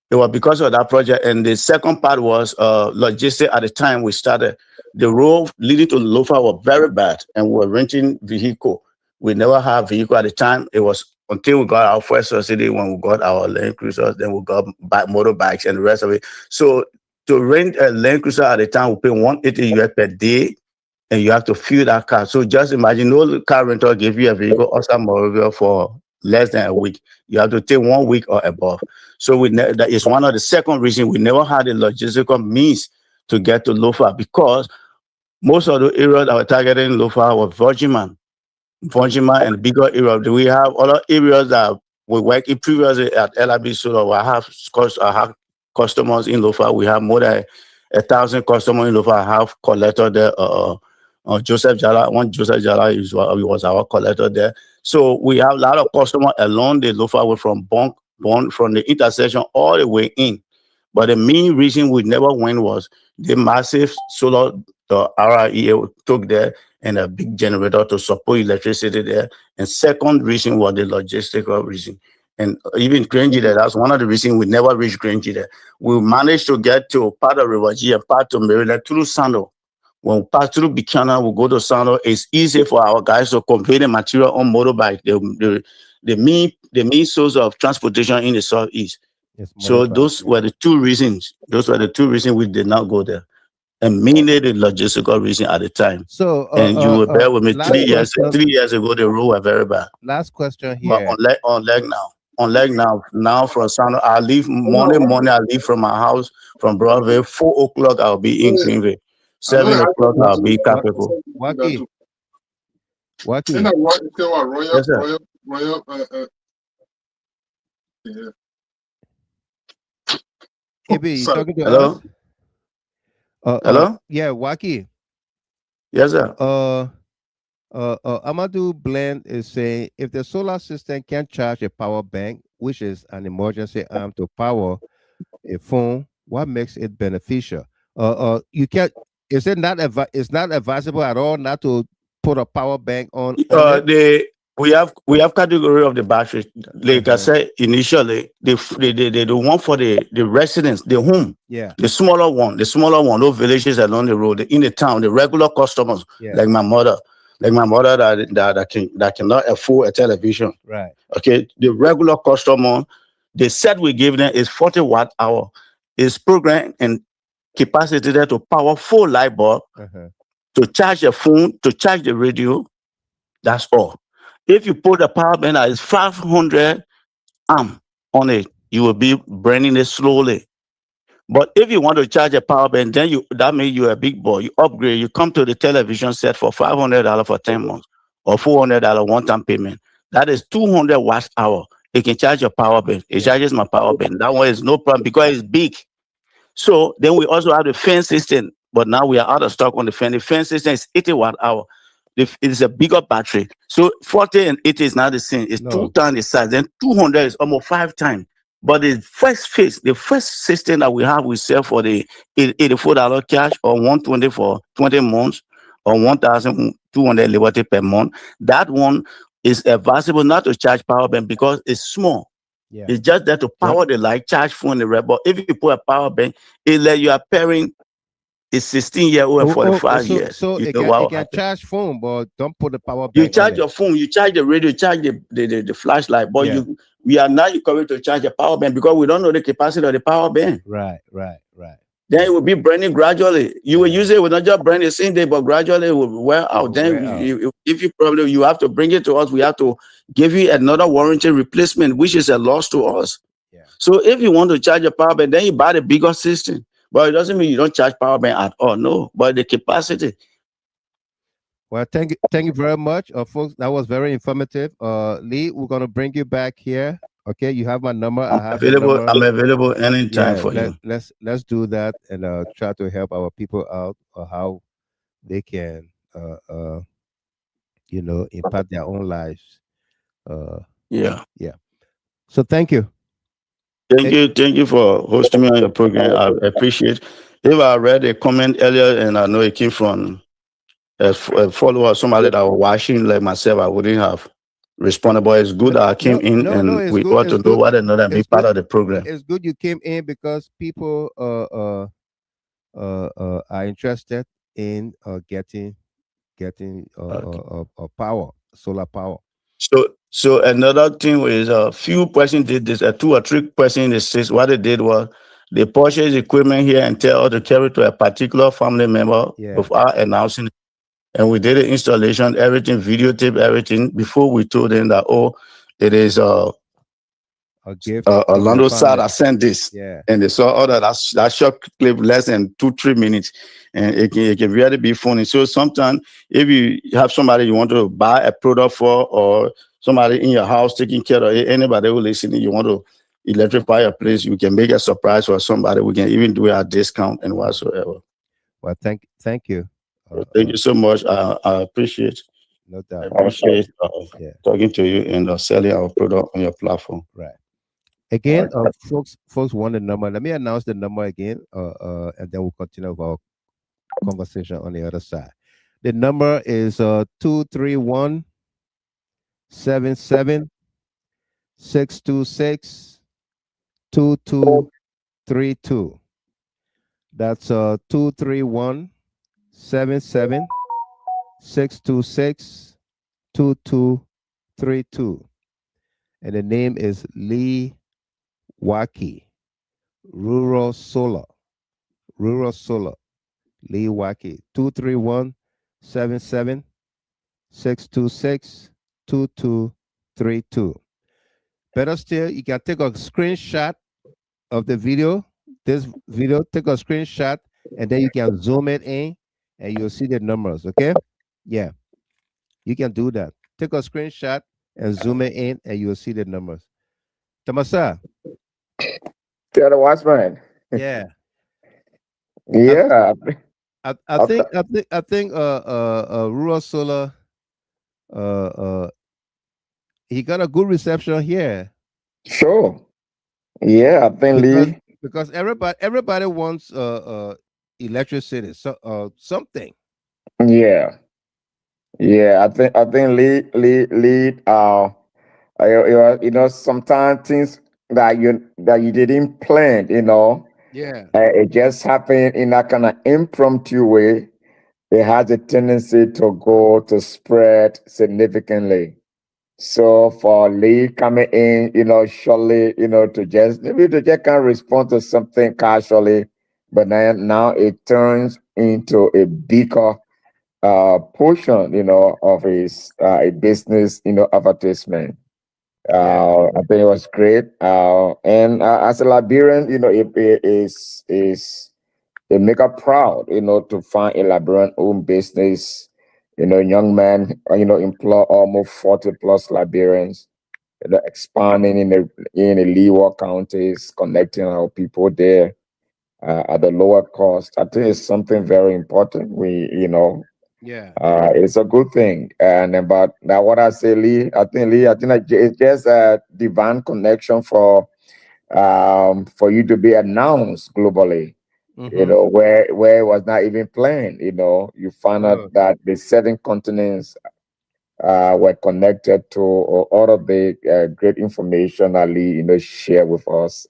it was because of that project. And the second part was logistics. At the time we started, the road leading to Lofa was very bad, and we were renting vehicle. We never had vehicle at the time. It was until we got our first subsidy, when we got our Land Cruisers, then we got motorbikes and the rest of it. So to rent a Land Cruiser at the time, we pay $180 US per day, and you have to fuel that car. So just imagine, no car rental give you a vehicle outside Monrovia for less than a week. You have to take 1 week or above. So that is one of the second reasons we never had a logistical means to get to Lofa, because most of the areas that were targeting Lofa were Virgin and bigger areas. We have other areas that we work in previously at LIB Solar. I have customers in Lofa. We have more than 1,000 customers in Lofa. I have collector there. Joseph Jala was our collector there. So we have a lot of customers along the Lofa way from Bond from the intersection all the way in. But the main reason we never went was the massive solar RIA took there, and a big generator to support electricity there. And second reason was the logistical reason. And even Grange there, that's one of the reasons we never reached Grange there. We managed to get to part of River G and part of Maryland through Sando. When we pass through Buchanan, we go to Sando. It's easy for our guys to convey the material on motorbike. The main source of transportation in the southeast. So those were the two reasons. Those were the two reasons we did not go there, and mainly the logistical reason at the time. So, And you will bear with me. last 3 years, question. 3 years ago, the road were very bad. Last question But here. on leg now from Sano, I leave morning. I leave from my house from Broadway. 4 o'clock, I'll be in Greenville. 7 o'clock, I'll be Capital. Waki. And I Royal, Yes, sir. Royal, yeah. Abi, you Sorry. talking to Hello? us? Hello? Yeah, Waki. Yes, sir. Amadou Blend is saying if the solar system can charge a power bank, which is an emergency arm to power a phone, what makes it beneficial? You can't. Is it not it's not advisable at all not to put a power bank on it? We have category of the battery. Like I said initially, the one for the residents, the home, Yeah, the smaller one, those villages along the road, in the town, the regular customers, yeah, like my mother, that cannot afford a television. right. Okay, the regular customer, the set we give them is 40 watt hour. Is programmed and capacity there to power full light bulb, to charge the phone, to charge the radio. That's all. If you put a power bank that is 500 amp on it, you will be burning it slowly. But if you want to charge a power bank, then that means you're a big boy. You upgrade, you come to the television set for $500 for 10 months or $400 one-time payment. That is 200 watts hour. It can charge your power bank. It charges my power bank. That one is no problem because it's big. So then we also have the fan system, but now we are out of stock on the fan. The fan system is 80 watt hour. It is a bigger battery. So 40 and 80 is not the same. It's 2 times the size. Then 200 is almost 5 times. But the first system that we sell for the $84 cash or 120 for 20 months or 1,200 liberty per month. That one is advisable not to charge power bank because it's small. Yeah. It's just there to power the light, charge phone, the red. But if you put a power bank, it's like you are pairing a 16-year-old and 45 years. So you it know can charge phone, but don't put the power bank. You charge your phone, you charge the radio, you charge the flashlight, but we are not encouraged to charge a power bank because we don't know the capacity of the power bank. Right. Then it will be burning gradually. You will use it, will not just burn the same day, but gradually it will wear out. Then if you have to bring it to us, we have to give you another warranty replacement, which is a loss to us. Yeah. So if you want to charge a power bank, then you buy the bigger system. But it doesn't mean you don't charge power bank at all. No, but the capacity. Well, thank you very much, folks. That was very informative. Lee, we're gonna bring you back here. Okay, you have my number. I'm available anytime for you. Let's do that and try to help our people out how they can impact their own lives. Yeah. So thank you. Thank you for hosting me on your program. I appreciate. If I read a comment earlier and I know it came from a follower, somebody that was watching like myself, I wouldn't have responded. But it's good that I came in and we got to know one another and be part of the program. It's good you came in because people are interested in getting power, solar power. So another thing is a few persons did this, 2 or 3 persons insist what they did was they purchased equipment here and tell us to carry to a particular family member without announcing it. And we did the installation, everything, videotape, everything before we told them that, it is a gift. Orlando side, I sent this. Yeah. And they saw that short clip less than 2-3 minutes. And it can really be funny. So sometimes if you have somebody you want to buy a product for or somebody in your house taking care of it, anybody who listening, you want to electrify your place, you can make a surprise for somebody. We can even do it at discount and whatsoever. Well, thank you. Thank you so much. I appreciate. No doubt. I appreciate talking to you and selling our product on your platform. Right. Again, folks want the number. Let me announce the number again, and then we'll continue with our conversation on the other side. The number is 231 77 626 2232. That's 231 77 626 2232. And the name is Lee Waki. Rural Solar. Rural Solar. Lee Waukee. 231-77-626-2232. Better still, you can take a screenshot of the video, this video, take a screenshot, and then you can zoom it in and you'll see the numbers. Okay. Yeah, you can do that. Take a screenshot and zoom it in and you'll see the numbers. Tamasa. Yeah, the watchman. Yeah. I think Yeah. I I think th- I think I think Rural Solar uh he got a good reception here sure. Yeah, I think because Lee. everybody wants electricity, so something. Yeah. Yeah, I think lead. Sometimes things that you didn't plan. Yeah. It just happened in that kind of impromptu way. It has a tendency to go to spread significantly. So for Lee coming in, surely, to just kind of respond to something casually, but then now it turns into a bigger portion, of his a business, advertisement. Yeah. I think it was great. And as a Liberian, it is it make us proud, to find a Liberian owned business. Young man, employ almost 40 plus Liberians, expanding in the leeward counties, connecting our people there at the lower cost. I think it's something very important. Yeah. It's a good thing. And about now, what I say, Lee, I think that it's just a divine connection for you to be announced globally. Mm-hmm. Where it was not even planned. You find out Oh, that the 7 continents were connected to all of the great information that Lee, share with us.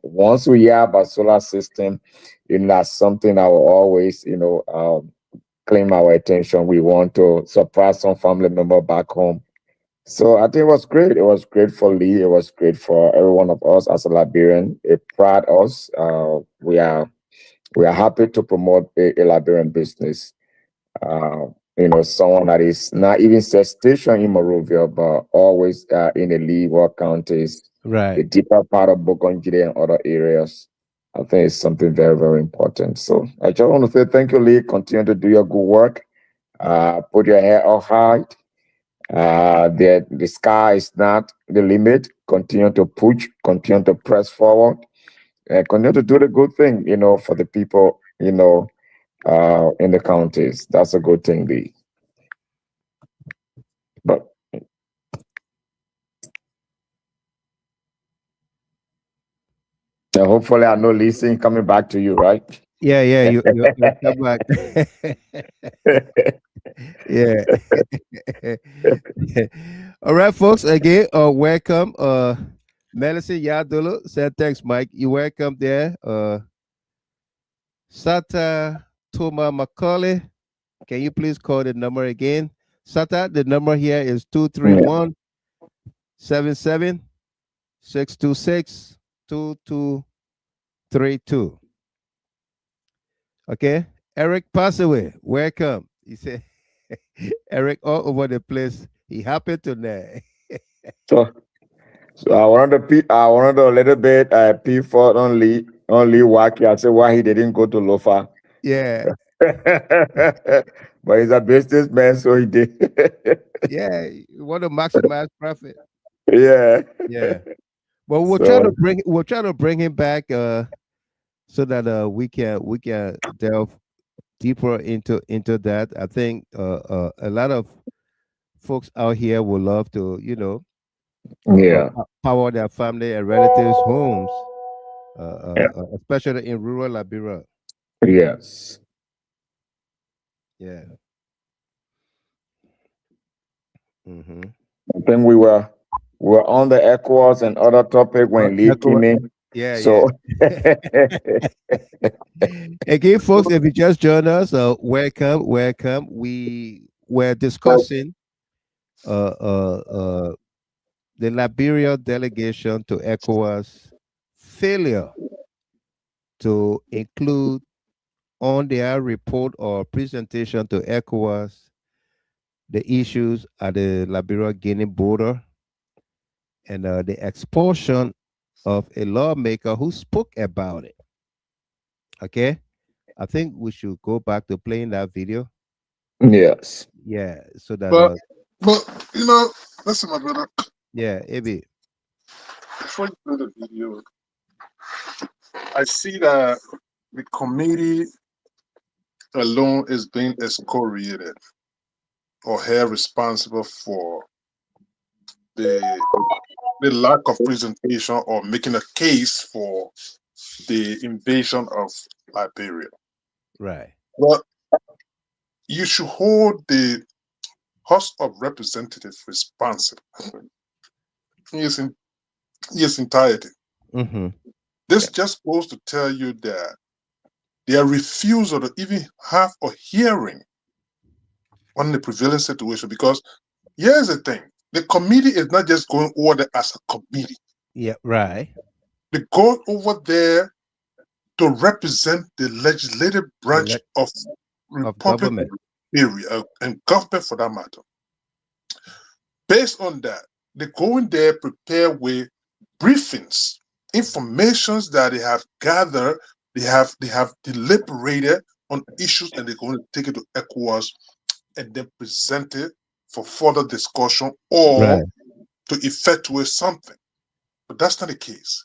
Once we hear about solar system, that's something that will always, claim our attention. We want to surprise some family member back home. So I think it was great. It was great for Lee. It was great for every one of us as a Liberian. It proud us. We are happy to promote a Liberian business. Uh, Someone that is not even set station in Monrovia, but always in the leeward counties, the right. deeper part of Bokonjide and other areas. I think it's something very, very important. So I just want to say thank you, Lee. Continue to do your good work. Put your head up high. The sky is not the limit. Continue to push. Continue to press forward. And continue to do the good thing. For the people. In the counties. That's a good thing, Lee. But hopefully, I know Lisa coming back to you, right? Yeah, yeah, you come back. Yeah. All right, folks. Again, welcome. Melissa Yadulu said thanks, Mike. You welcome there. Sata Toma Macaulay. Can you please call the number again? Sata, the number here is two three Yeah. one 77 626 2232. Okay. Eric Passaway, welcome. He said, Eric all over the place. He happened tonight. So, I wanted a little bit P for only Waki. I said why he didn't go to Lofa. Yeah. But he's a businessman, so he did. Yeah. You want to maximize profit. Yeah. Yeah. But So we'll try to bring him back so that we can delve deeper into that. I think a lot of folks out here would love to, yeah. power their family and relatives' homes, Yeah. especially in rural Liberia. Yes. Yeah. Mm-hmm. I think we were on the Echoes and other topic when Lee came in. Yeah, yeah. So Again, folks, if you just joined us, welcome, welcome. We were discussing uh, uh, uh, the Liberia delegation to ECOWAS failure to include on their report or presentation to ECOWAS the issues at the Liberia-Guinea border and the expulsion of a lawmaker who spoke about it. Okay, I think we should go back to playing that video. Yes. Yeah, so that But you know, listen, my brother. yeah, Ebi. Before you play the video, I see that the committee alone is being excoriated or held responsible for the lack of presentation or making a case for the invasion of Liberia. Right. But you should hold the House of Representatives responsible in its entirety. Mm-hmm. This just goes to tell you that their refusal to even have a hearing on the prevailing situation, because here's the thing, the committee is not just going over there as a committee. Yeah, right. They go over there to represent the legislative branch of Republic of government. Liberia and government for that matter. Based on that, they go in there prepared with briefings, informations that they have gathered, they have deliberated on issues, and they're going to take it to ECOWAS and then present it for further discussion or to effectuate something. But that's not the case.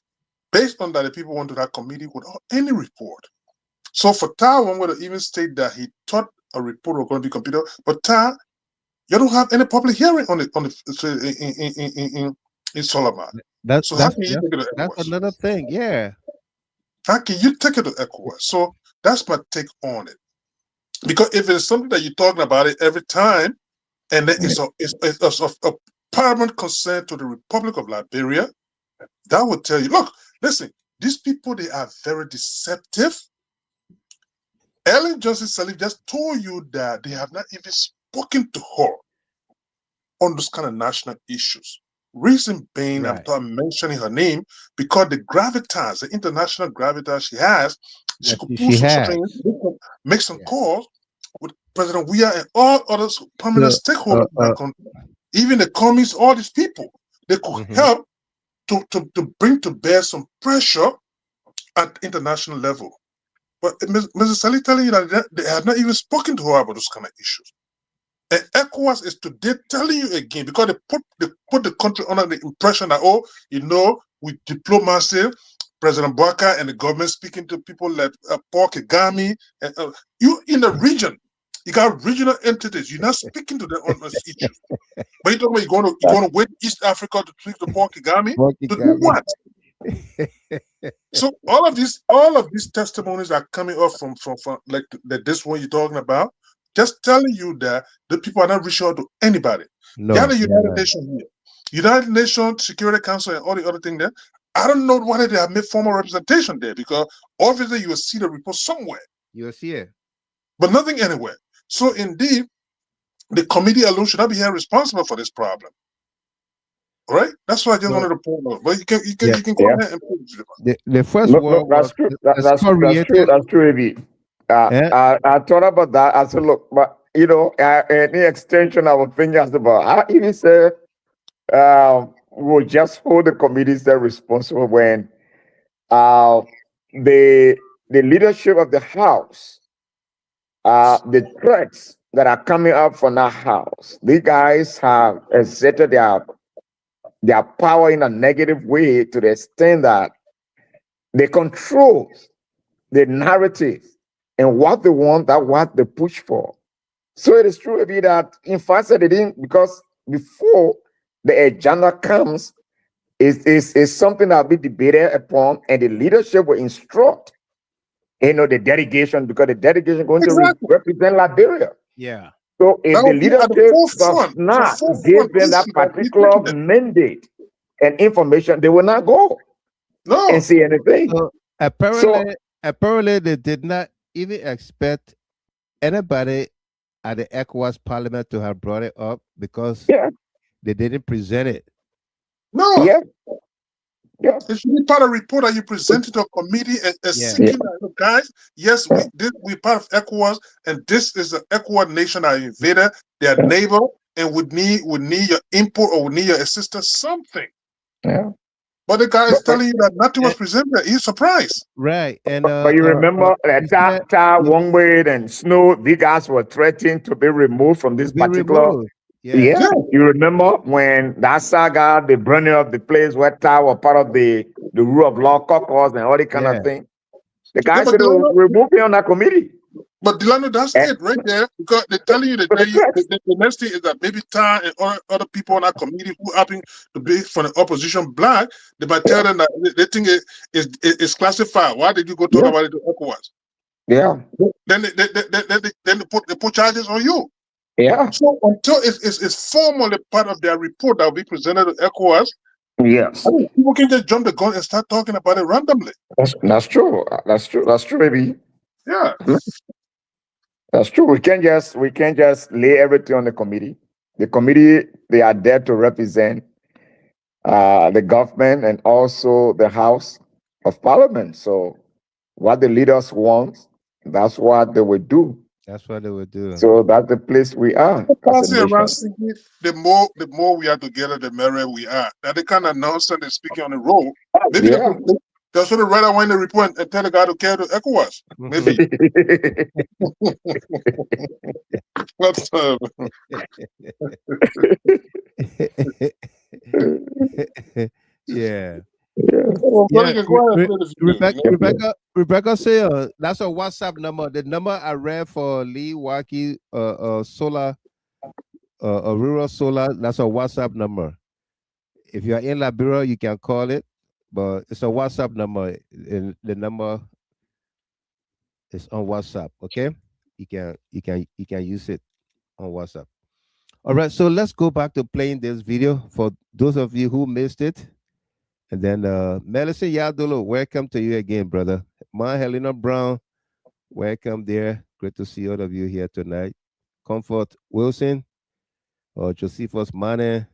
Based on that, the people went to that committee without any report. So for Tar, I'm going to even state that he thought a report was going to be completed, but Tar, you don't have any public hearing on it in Solomon. So how can you take it to ECOWAS? That's another thing. Yeah. How can you take it to ECOWAS? So that's my take on it. Because if it's something that you're talking about it every time, and then it's of paramount concern to the Republic of Liberia, that would tell you, look, listen, these people, they are very deceptive. Ellen Johnson Sirleaf just told you that they have not even spoken to her on those kind of national issues. Reason being, I'm mentioning her name because the gravitas, the international gravitas she has, she could pull some strings, make some calls with President Weah and all other permanent stakeholders in that country, even the commies, all these people. They could help to bring to bear some pressure at international level. But Mrs. Sally telling you that they have not even spoken to her about those kind of issues. And ECOWAS is today telling you again, because they put the country under the impression that, oh, you know, with diplomacy, President Bouaka and the government speaking to people like Paul Kagame, and you in the region, you got regional entities. You're not speaking to them on those issues. But you're talking about you're going to wait East Africa to speak to Paul Kagame to do what? So all of these testimonies are coming up from like this one you're talking about, just telling you that the people are not reaching out to anybody. No, you have the United Nations here, United Nations Security Council, and all the other thing there. I don't know whether they have made formal representation there, because obviously you will see the report somewhere. You will see it, but nothing anywhere. So indeed, the committee alone should not be held responsible for this problem. Right? That's why I just wanted to point out. But you can go ahead and put the first one that's true. That's true, Ebi. I thought about that. I said, look, but you know, any extension I was thinking about. I even said we'll just hold the committees that are responsible when the leadership of the House, the threats that are coming up from that House, these guys have exerted their power in a negative way to the extent that they control the narrative and what they want, that what they push for. So it is true to be that, in fact, they didn't, because before the agenda comes, is something that will be debated upon, and the leadership will instruct, you know, the delegation, because the delegation is going to represent Liberia. Yeah. So if the leadership does not give them that particular mandate and information, they will not go and see anything. So apparently they did not even expect anybody at the ECOWAS Parliament to have brought it up, because they didn't present it. No. Yeah. Yeah. It should be part of the report that you present to the committee and seeking that, guys. Yes, we part of ECOWAS, and this is the ECOWAS nation that invaded their neighbor, and would need your input or would need your assistance, something. Yeah. But the guy is telling you that nothing was presented. He's surprised. Right. And but you remember Wong Wade and Snow, these guys were threatened to be removed from this particular. Yeah. You remember when that saga, the burning of the place where Tao was part of the rule of law caucus and all that kind of thing. The guys said they will remove him on that committee. But Delano, that's it right there. Because they're telling you that the next thing is that maybe Tan and other people on that committee who happen to be from the opposition black, they might tell them that they think it's classified. Why did you go talk about it to ECOWAS? Yeah. Then they put charges on you. Yeah. So until it's formally part of their report that will be presented to ECOWAS, yes, I mean, people can just jump the gun and start talking about it randomly. That's true. That's true, baby. Yeah. That's true. We can't just lay everything on the committee. The committee, they are there to represent the government and also the House of Parliament. So what the leaders want, that's what they will do. That's what they would do. So that's the place we are. The more we are together, the merrier we are. That the kind of nonsense they're speaking on the road. Maybe they'll sort of write out in the report and tell the guy to carry to ECOWAS. Maybe. Rebecca say that's a WhatsApp number. The number I read for Lee Waukee solar rural solar, that's a WhatsApp number. If you're in Liberia, you can call it, but it's a WhatsApp number, and the number is on WhatsApp. Okay, you can use it on WhatsApp. All right, so let's go back to playing this video for those of you who missed it. And then Melissa Yadulo, welcome to you again, brother. Ma Helena Brown, welcome there. Great to see all of you here tonight. Comfort Wilson, Josephus Mane,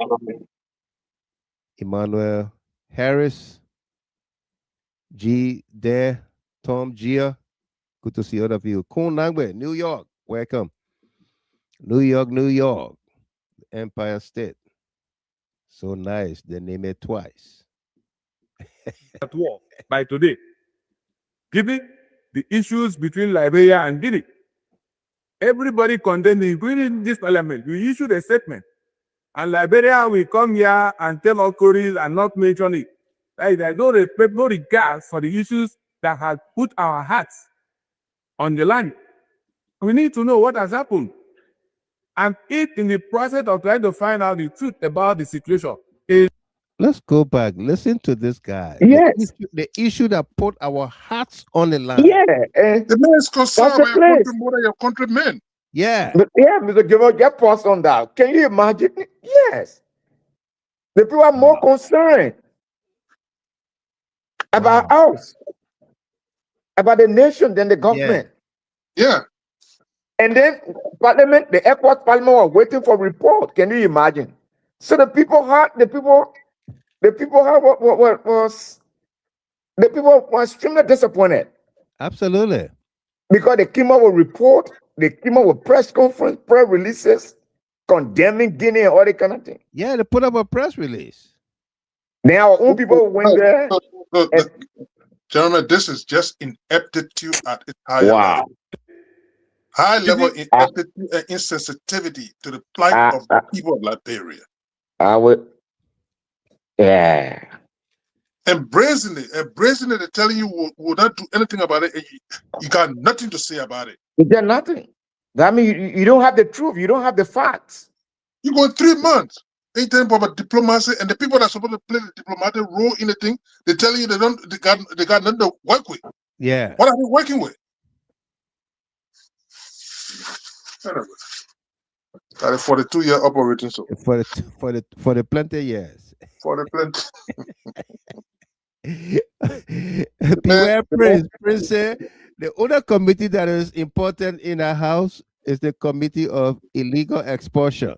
Emmanuel Harris, G. Dare, Tom Gia. Good to see all of you. Kun Nangwe, New York, welcome. New York, Empire State. So nice, they name it twice. At war by today, given the issues between Liberia and Guinea. Everybody condemning, including this parliament. We issued a statement, and Liberia will come here and tell all stories and not mention it. There's no respect, no regard for the issues that have put our hearts on the line. We need to know what has happened. And it, in the process of trying to find out the truth about the situation, is. Let's go back. Listen to this guy. Yes. The issue that put our hearts on the line. Yeah. The man is concerned about your country more than your countrymen. Yeah. But Mr. Gilbert, get pause on that. Can you imagine? Yes. The people are more concerned about us, about the nation than the government. Yeah. And then Parliament, the ECOWAS Parliament were waiting for report. Can you imagine? So the people were extremely disappointed. Absolutely. Because they came up with report, they came up with press conference, press releases, condemning Guinea and all that kind of thing. Yeah, they put up a press release. Then our own people went there. Gentlemen, this is just ineptitude at its highest level. High level ineptitude and insensitivity to the plight of the people of Liberia. Embracing it, they're telling you will not do anything about it, and you got nothing to say about it. You got nothing. That means you don't have the truth, you don't have the facts. You go 3 months, ain't telling about diplomacy, and the people that are supposed to play the diplomatic role in the thing, they're telling you they got nothing to work with. Yeah. What are they working with? Got a 42-year operating so for the plenty years. For the plenty. Beware, Prince said the other committee that is important in our house is the committee of illegal expulsion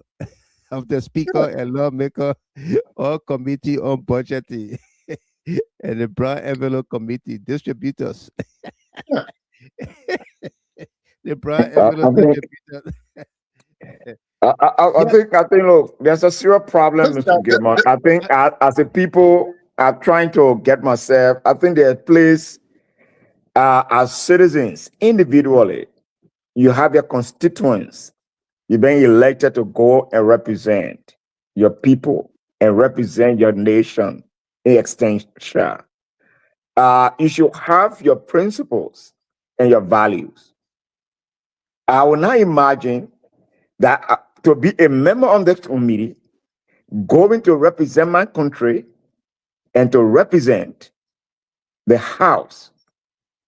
of the speaker and lawmaker or committee on budgeting. And the brown envelope committee distributors. The brown I envelope think distributors. I Yeah, think look, there's a serious problem, This guy, Mr. Gilman. I think as a people are trying to get myself, I think there's a place as citizens, individually, you have your constituents. You're being elected to go and represent your people and represent your nation in extension. You should have your principles and your values. I will now imagine that to be a member of this committee, going to represent my country and to represent the House,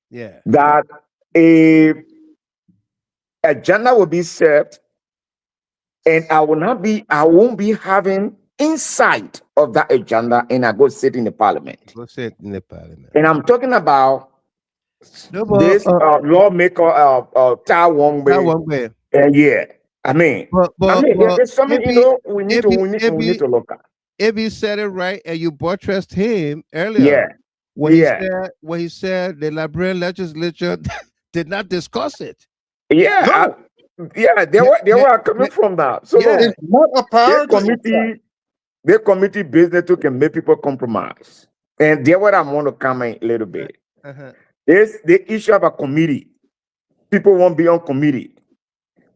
yeah. that a agenda will be served, and I won't be having insight of that agenda, and I go sit in the parliament. Go sit in the parliament. And I'm talking about No, but, this lawmaker, Ta Wong that Wei. one way. Yeah, I mean, But there's something we need to look at. if he said it right, and you buttressed him earlier Yeah, when yeah, he said the Liberian legislature did not discuss it. yeah, They were coming from that. So Yeah. look, it's not a priority. their committee business too can make people compromise, and there what I want to comment a little bit. Uh-huh. Is the issue of a committee. People won't be on committee.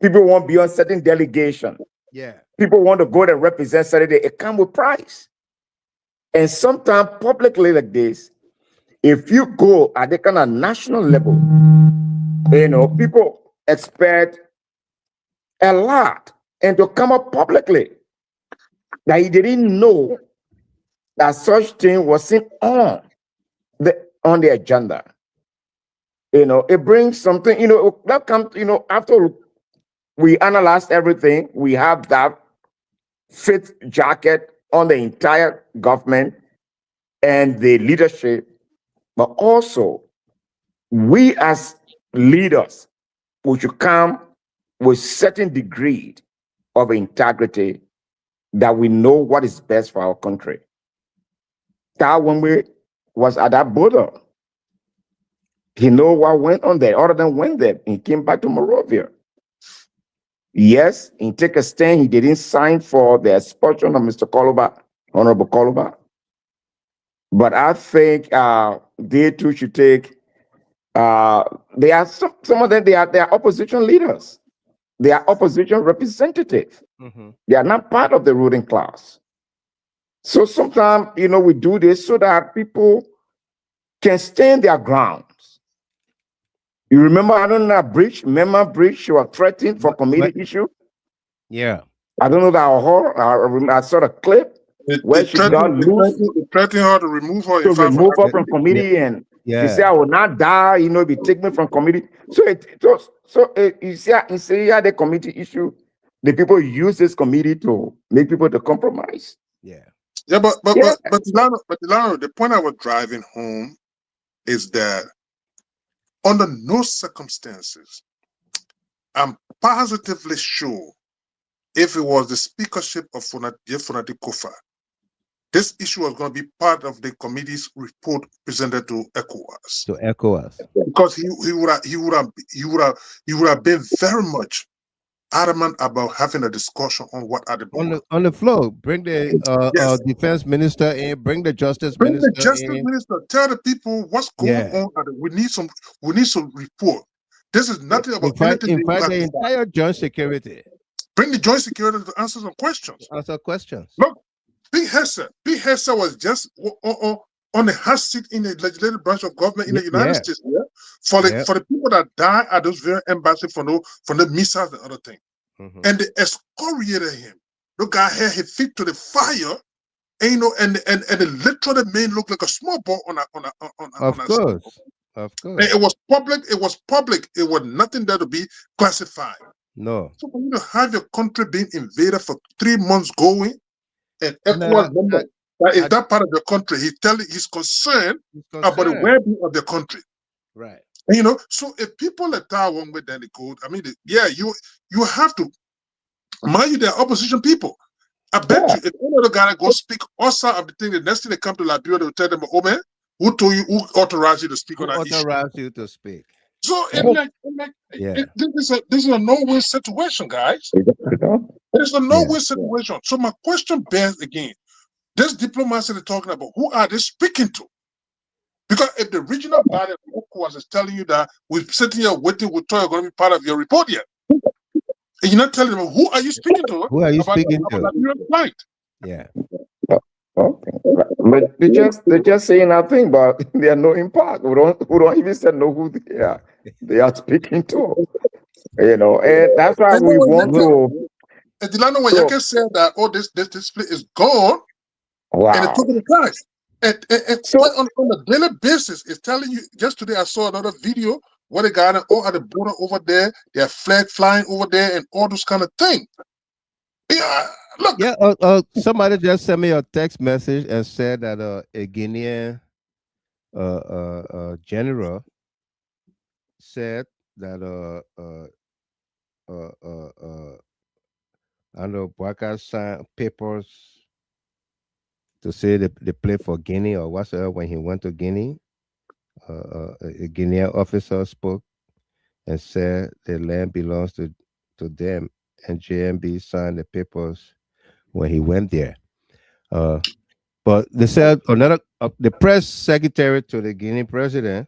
People won't be on certain delegation. Yeah. People want to go to represent Saturday. It comes with price. And sometimes publicly like this, if you go at the kind of national level, people expect a lot, and to come up publicly that he didn't know that such thing wasn't on the agenda. It brings something, that comes, after we analyzed everything, we have that fit jacket on the entire government and the leadership, but also we as leaders, we should come with certain degree of integrity that we know what is best for our country. That when we was at that border, he know what went on there. Other than went there, he came back to Morovia. Yes, he take a stand. He didn't sign for the expulsion of Mr. Koloba, Honorable Koloba. But I think they too should take. They are some of them. They are opposition leaders. They are opposition representatives. Mm-hmm. They are not part of the ruling class. So sometimes we do this so that people can stand their grounds. You remember, I don't know, Bridge, she was threatened for committee issue. Yeah. I don't know that I saw a clip where she got loose. Threatening her to remove her. To remove her from committee, and she said, "I will not die. If you take me from committee." So you see the committee issue. The people use this committee to make people to compromise. Yeah. Yeah, but Delano, the point I was driving home is that under no circumstances, I'm positively sure if it was the speakership of Funadi Kofa, this issue was going to be part of the committee's report presented to ECOWAS. Because he would have been very much adamant about having a discussion on what are the on the floor. Bring the defense minister in. Bring the justice minister. The justice minister. Tell the people what's going on. We need some report. This is nothing about anything. In fact, the entire joint security. Bring the joint security to answer some questions. Look, Big Hesse was just on the hot seat in the legislative branch of government in the United States. Yeah? For the people that die at those very embassies for the missiles and other things. Mm-hmm. And they excoriated him. Look at how he fit to the fire, and the literally made look like a small ball on a Of course. And it was public. It was nothing that would be classified. No. So for you to have your country being invaded for 3 months going, and ECOWAS member that is that part of the country, he's concerned about the well-being of the country. Right. And, so if people let Taiwan with then the code, I mean, you have to mind you, they're opposition people. I bet you if another guy go speak outside of the thing, the next thing they come to Liberia, they will tell them, oh man, Who told you? Who authorized you to speak Who on that issue? authorized you to speak? So Yeah. this is a no-win situation, guys. It's a no-win situation. So my question bears again: this diplomacy they're talking about, who are they speaking to? Because if the regional body of ECOWAS is telling you that we're sitting here waiting, we thought you're going to be part of your report yet, and you're not telling them who are you speaking to? Who are you about speaking to? Liberian plight? Yeah. Okay. But they're just saying nothing, but they are no impact. We don't even say know who they are speaking to. You know, and that's why we want to. And Delano Wayake said that this display is gone and it Wow. took the price. And So on a daily basis, it's telling you. Just today, I saw another video where they got all at the border over there. They have flag flying over there and all those kind of things. Yeah, look. Yeah. Somebody just sent me a text message and said that a Guinean general said that I don't know, Baka signed papers to say they play for Guinea or whatsoever when he went to Guinea. A Guinean officer spoke and said the land belongs to them, and JMB signed the papers when he went there. But they said another the press secretary to the Guinea president,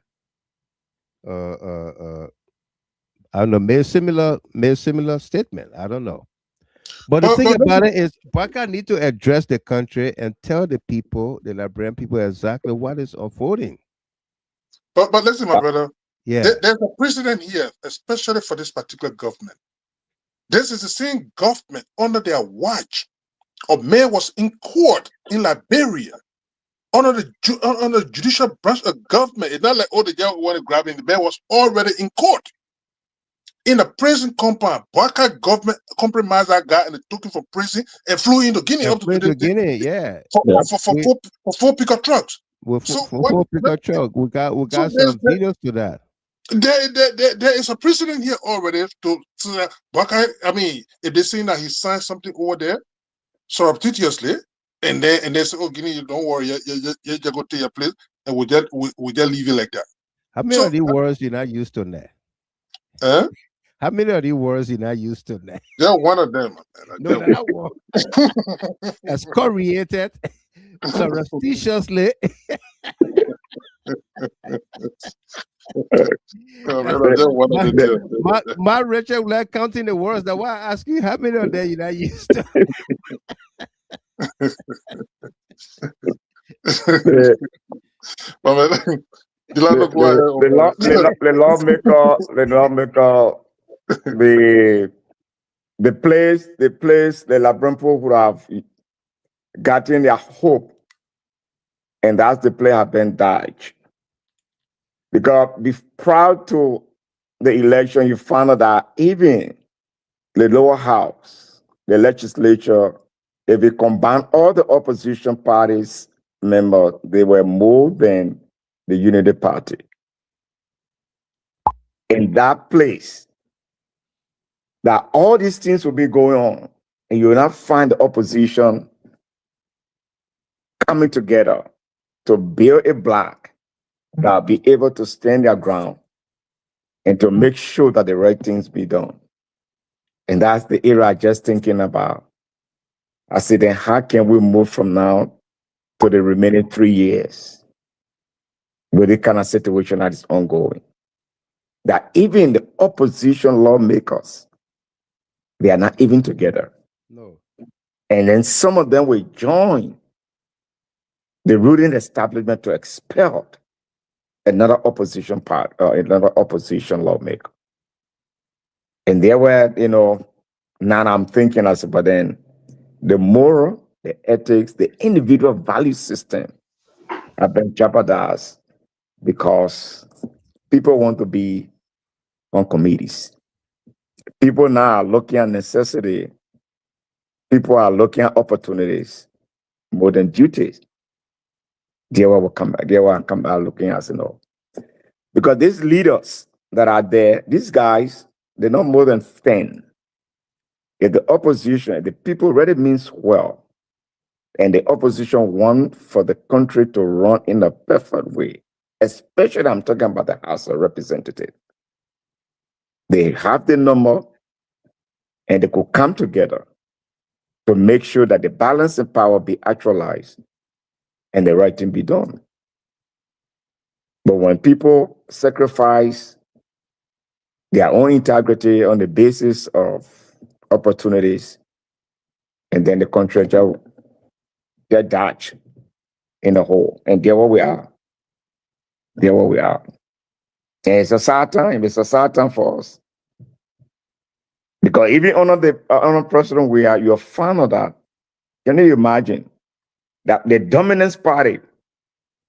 I don't know, made similar statement. I don't know. But the thing about it is, Baka need to address the country and tell the people, the Liberian people, exactly what is unfolding. But listen, my brother. Yeah. There's a precedent here, especially for this particular government. This is the same government under their watch. A man was in court in Liberia under the judicial branch of government. It's not like the guy want to grab him. The man was already in court in a prison compound. Baka government compromised that guy and they took him from prison and flew into Guinea for 4 pickup trucks. For 4 pickup trucks, we got some videos to that. There is a precedent here already to Baka. I mean, if they're saying that he signed something over there surreptitiously, and they say, "Oh, Guinea, don't worry, you just go to your place, and we just leave it like that." How many of these words you're not used to now? How many of these words you're not used to now? They're one of them. Man. No, that one. Excoriated, surreptitiously. My Richard will like counting the words. That's why I ask you how many of them you're not used to. The lawmaker, the place the Liberian people would have gotten their hope, and that's the place have been died. Because prior to the election, you found out that even the lower house, the legislature, if you combine all the opposition parties members, they were more than the Unity Party. In that place, that all these things will be going on, and you will not find the opposition coming together to build a bloc that will be able to stand their ground and to make sure that the right things be done. And that's the era I'm just thinking about. I said, then how can we move from now to the remaining 3 years with the kind of situation that is ongoing? That even the opposition lawmakers, they are not even together. No. And then some of them will join the ruling establishment to expel another opposition another opposition lawmaker. And there were, now I'm thinking, I said, but then the moral, the ethics, the individual value system have been jeopardized because people want to be on committees. People now are looking at necessity. People are looking at opportunities more than duties. There will come back. There will come back looking at because these leaders that are there, these guys, they're not more than 10. If the opposition, the people really means well, And the opposition want for the country to run in a perfect way, especially I'm talking about the House of Representatives. They have the number and they could come together to make sure that the balance of power be actualized and the right thing be done. But when people sacrifice their own integrity on the basis of opportunities, and then the country just get dodged in the hole, and there where we are. There where we are. And it's a sad time. It's a sad time for us. Because even under the president we are, you're fan of that. Can you imagine that the dominance party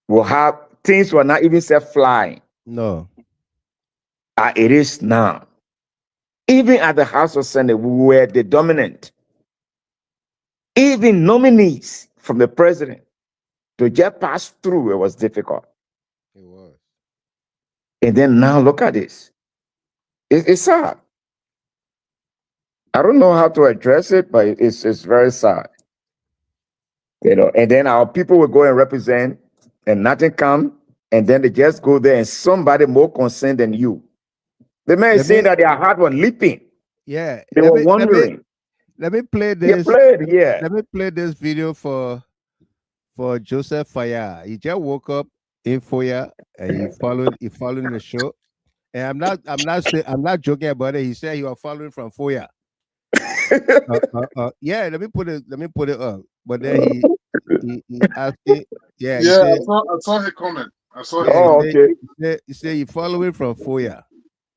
will have things will not even say flying? No. It is now. Even at the House of Senate, we were the dominant. Even nominees from the president to just pass through, it was difficult. It was. And then now look at this. It's sad. I don't know how to address it, but it's very sad. You know, and then our people will go and represent and nothing come, and then they just go there and somebody more concerned than you. The man is saying that their heart was leaping. Yeah. They were wondering. Let me play this. Let me play this video for Joseph Faya. He just woke up in Foya and he following the show. And I'm not joking about it. He said he was following from Foya. Yeah, let me put it up. But then he asked it. Yeah, I saw his comment. I saw his comment. Okay. He said he following from Foya.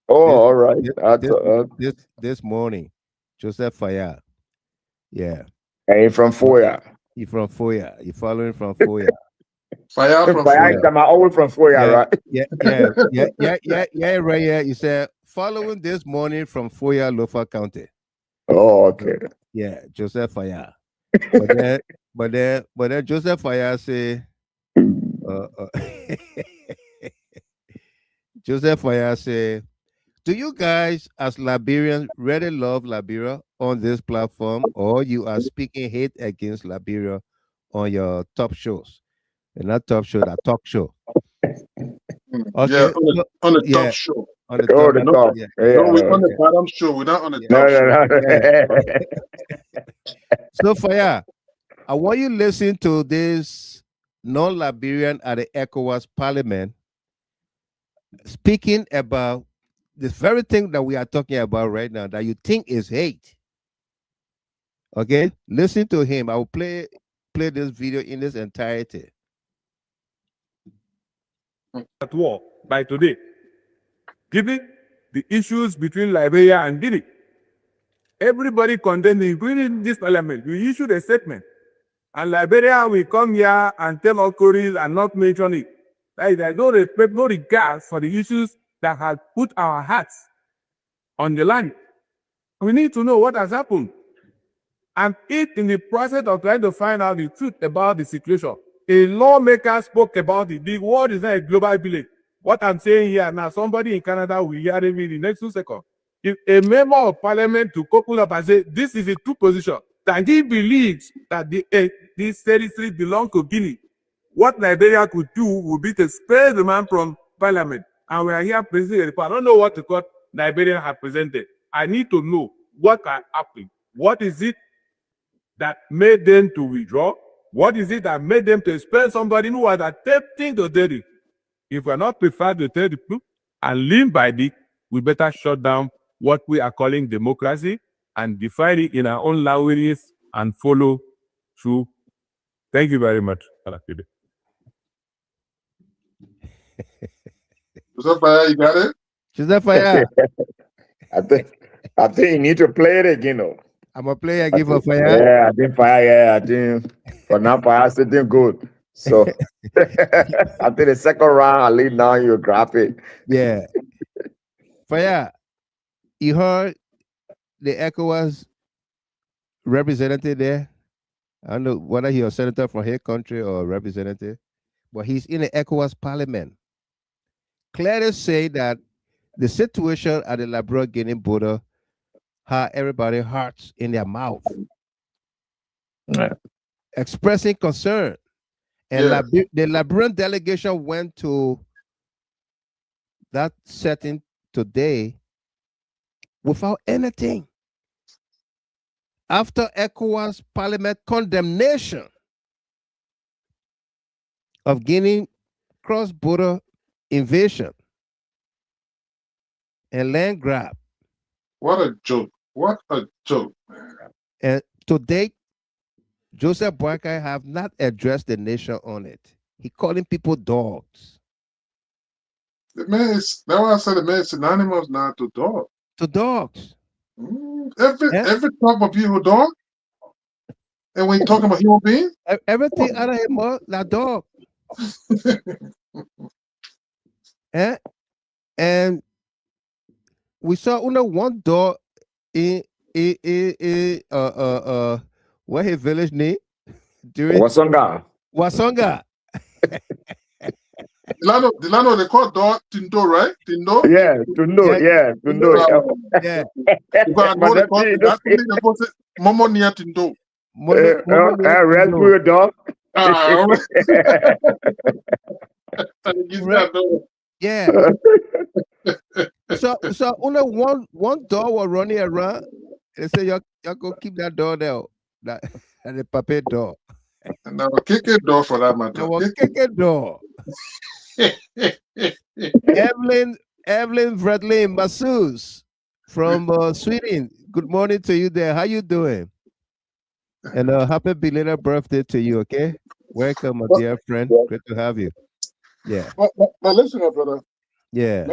All right. This morning, Joseph Faya. Yeah. And from Foya. He from Foya. He following from Foya. Fire from Foya. Always from Foya, right? Yeah, right here. He said following this morning from Foya, Lofa County. Oh, okay. Yeah, Joseph Faya. But then Joseph Faya say, Joseph Faya say, do you guys as Liberians really love Liberia on this platform, or you are speaking hate against Liberia on your top shows? And not top show, that talk show. Okay. Yeah, on the top show. On the top. Top. Yeah. No, we're on the bottom show. We're not on the top show. So, Faya, I want you to listen to this non-Liberian at the ECOWAS Parliament speaking about this very thing that we are talking about right now that you think is hate. Okay, listen to him. I will play this video in its entirety. At war by today, given the issues between Liberia and Guinea, everybody condemning, including this parliament, we issued a statement, and Liberia will come here and tell all Koreans and not mention it. There's no respect, no regard for the issues that have put our hearts on the line. We need to know what has happened. And in the process of trying to find out the truth about the situation, a lawmaker spoke about it. The world is not a global village. What I'm saying here now, somebody in Canada will hear me in the next 2 seconds. If a member of parliament to couple up and say, this is a true position, that he believes that this territory belongs to Guinea, what Liberia could do would be to spare the man from parliament. And we are here presenting a report. I don't know what the court Liberia have presented. I need to know what can happen. What is it that made them to withdraw? What is it that made them to expel somebody who was attempting to tell it? If we're not prepared to tell the truth and live by it, we better shut down what we are calling democracy and define it in our own languages and follow through. Thank you very much. Joseph Faya, you got it? Joseph Faya. I think you need to play it again, though. I'm a player again for Faya. Yeah, I think Faya. Yeah, I think for now Faya sitting good. So I think the second round, I leave now. You drop it. Yeah. Faya, you heard the ECOWAS representative there? I don't know whether he's a senator from his country or a representative, but he's in the ECOWAS parliament. Clearly say that the situation at the Liberia-Guinea border had everybody's hearts in their mouth. Yeah. expressing concern. And the Liberian delegation went to that setting today without anything. After ECOWAS Parliament condemnation of Guinea cross-border invasion and land grab. What a joke. What a joke, man. And to date, Joseph Boakai have not addressed the nation on it. He calling people dogs. The man is, that's why I said the man is synonymous now to dog. To dogs. Every type of you dog. And when you're talking about human being, everything other than him, that dog. And we saw one dog in what his village name during Wasonga. Delano, they call dog Tindo, right? Tindo? Yeah, Tindo. Yeah. Because I know they call it, that's the they call it Momo near Tindo. Rescue dog. Yeah. So only one dog was running around. They say y'all go keep that dog there. That the puppet dog. And I will kick a dog for that matter. I will kick a dog. Evelyn Bradley Massus from Sweden. Good morning to you there. How you doing? And happy belated birthday to you, okay? Welcome, my dear friend. Great to have you. Yeah. But listen, brother. Yeah.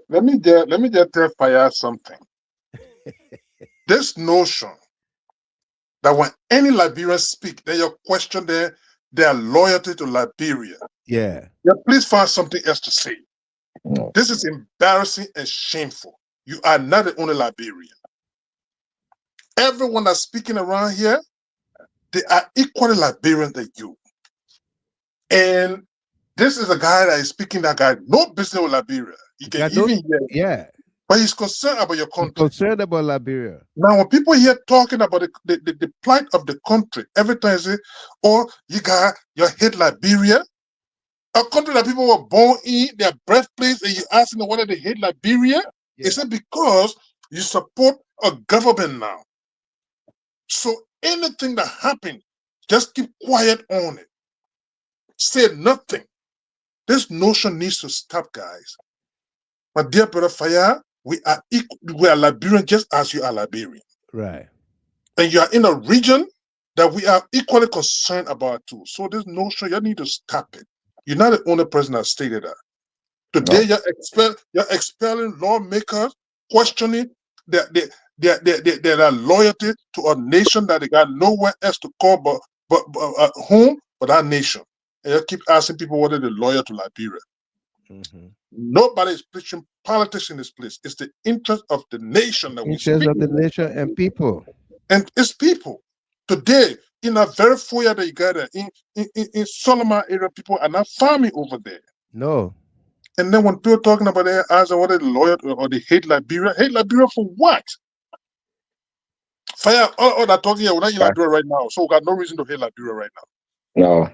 Let me just tell Fire something. This notion that when any Liberians speak, then you question their loyalty to Liberia. Yeah. Please find something else to say. This is embarrassing and shameful. You are not the only Liberian. Everyone that's speaking around here, they are equally Liberian than you. And this is a guy that is speaking that guy no business with Liberia. He can even hear. Yeah. But he's concerned about your country. He's concerned about Liberia. Now, when people hear talking about the plight of the country, every time they say, oh, you hate Liberia, a country that people were born in, their birthplace, and you asking them whether they hate Liberia, it's because you support a government now. So anything that happens, just keep quiet on it. Say nothing. This notion needs to stop, guys. My dear brother Fire, we are Liberian just as you are Liberian. Right. And you are in a region that we are equally concerned about too. So this notion, you need to stop it. You're not the only person that stated that. Today, you're expelling lawmakers, questioning their loyalty to a nation that they got nowhere else to call but home, but our nation. And you keep asking people whether they're loyal to Liberia. Nobody is preaching politics in this place. It's the interest of the nation that we speak. Interest of the nation and people. And it's people. Today, in a very full year that you got there, in Solomon area, people are not farming over there. No. And then when people talking about their eyes or whether they're loyal or they hate Liberia for what? Fire, all that talking here, we're not in Liberia right now, so we got no reason to hate Liberia right now. No.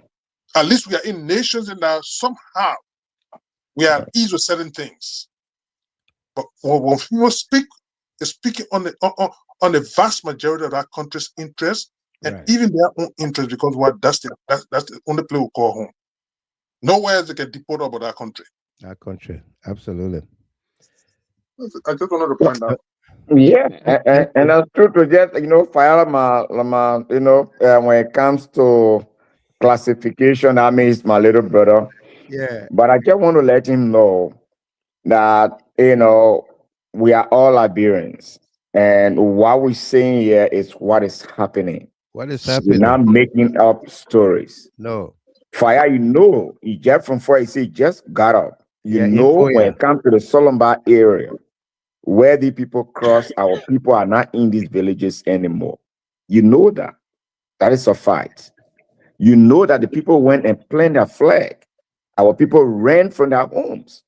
At least we are in nations and now somehow we are at ease with certain things. But when people speak, they're speaking on the vast majority of our country's interest and even their own interest, because that's the only place we call home. Nowhere else they can deport about our country. Our country, absolutely. I just wanted to point out. Yeah, and that's true to just fire when it comes to classification. I mean, it's my little brother. Yeah. But I just want to let him know that we are all Liberians, and what we're saying here is what is happening. What is happening? We're not making up stories. No. Fire, he just from before he just got up. When it comes to the Solomba area, where the people cross, our people are not in these villages anymore. You know that. That is a fact. You know that the people went and planted their flag. Our people ran from their homes.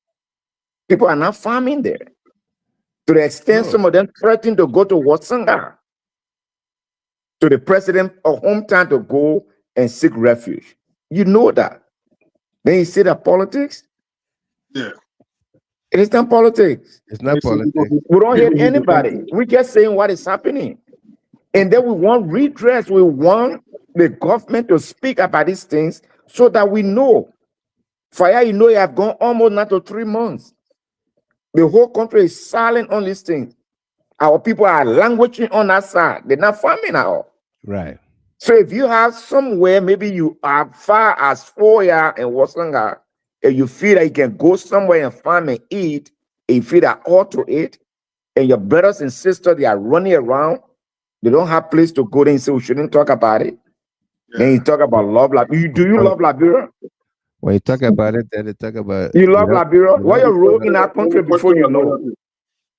People are not farming there. To the extent some of them threatened to go to Wasanga, to the president of hometown to go and seek refuge. You know that. Then you say that politics? Yeah. It is not politics. It's not politics. We don't hate anybody. We're just saying what is happening. And then we want redress. We want the government to speak about these things so that we know. Fire, you know, you have gone almost now to 3 months. The whole country is silent on these things. Our people are languishing on that side. They're not farming at all. Right. So if you have somewhere, maybe you are far as Foya and Wasanga, and you feel that you can go somewhere and farm and eat, and you feel that ought to eat, and your brothers and sisters, they are running around, they don't have place to go, then you say we shouldn't talk about it. Yeah. Then you talk about love. Do you love Liberia? When you talk about it, then they talk about You love Liberia? What your role in our country before you know?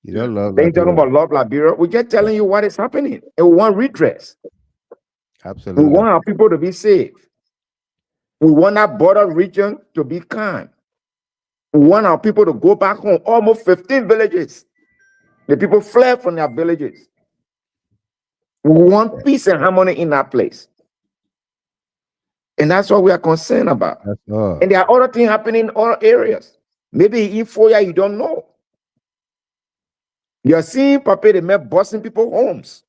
You don't love Then you talking Liberia. about love Liberia? We're just telling you what is happening, and we want redress. Absolutely. We want our people to be safe. We want our border region to be calm. We want our people to go back home. Almost 15 villages. The people fled from their villages. We want peace and harmony in that place. And that's what we are concerned about. That's all. And there are other things happening in other areas. Maybe in Foya, you don't know. You're seeing Papa, they met busting people's homes.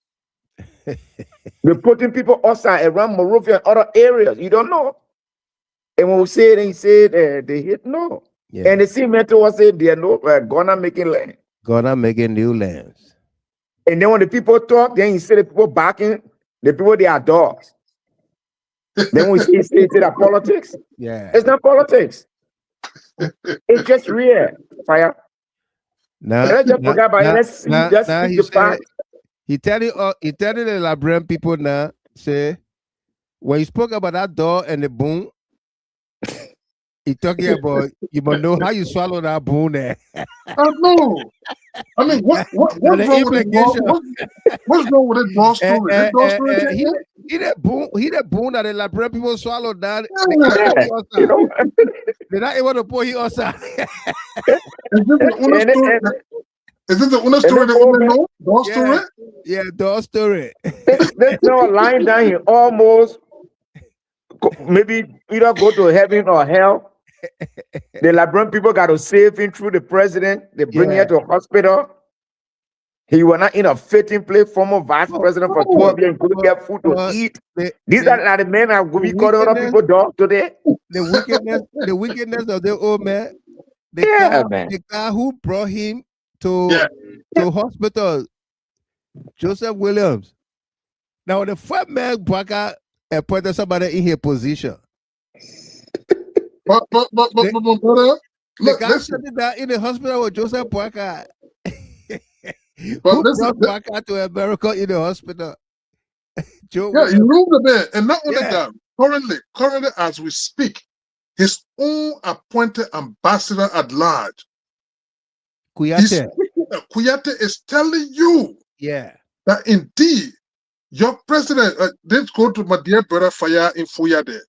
They're putting people outside around Monrovia and other areas. You don't know. And when we say it, and he said they hit no. Yeah. And the same mentor was saying they are no gonna making land. Gonna making new lands. And then when the people talk, then you see the people backing, the people they are dogs. Then we say that politics. Yeah. It's not politics. It's just real fire. Now, Let's just forget about it. Let's see the fact. he telling the Liberian people now, say, when you spoke about that door and the boom, he talking about you must know how you swallow that boom there. No. I mean, what's wrong with it? What's wrong with it? Dog story. That dog story. He that boom that the Liberian people swallowed that. They're not able to pour he outside. Is this the only story that we know? Dog story? Yeah, dog story. There's no lying down here. Almost maybe either go to heaven or hell. The Liberian people got to save him through the president. They bring him to a hospital. He was not in a fitting place, former vice president for 12 years, couldn't get food to eat. These are the men that will be calling other people dog today. The wickedness of the old man. The guy who brought him to hospital, Joseph Williams. Now the first man Baka appointed somebody in his position. But brother, the guy sitting there in the hospital with Joseph Baka. But who brought Baka to America in the hospital? You know the man, and not only that. Currently, as we speak, his own appointed ambassador at large, Kuyate is telling you, that indeed your president. Let's go to my dear brother Fire in Foya there.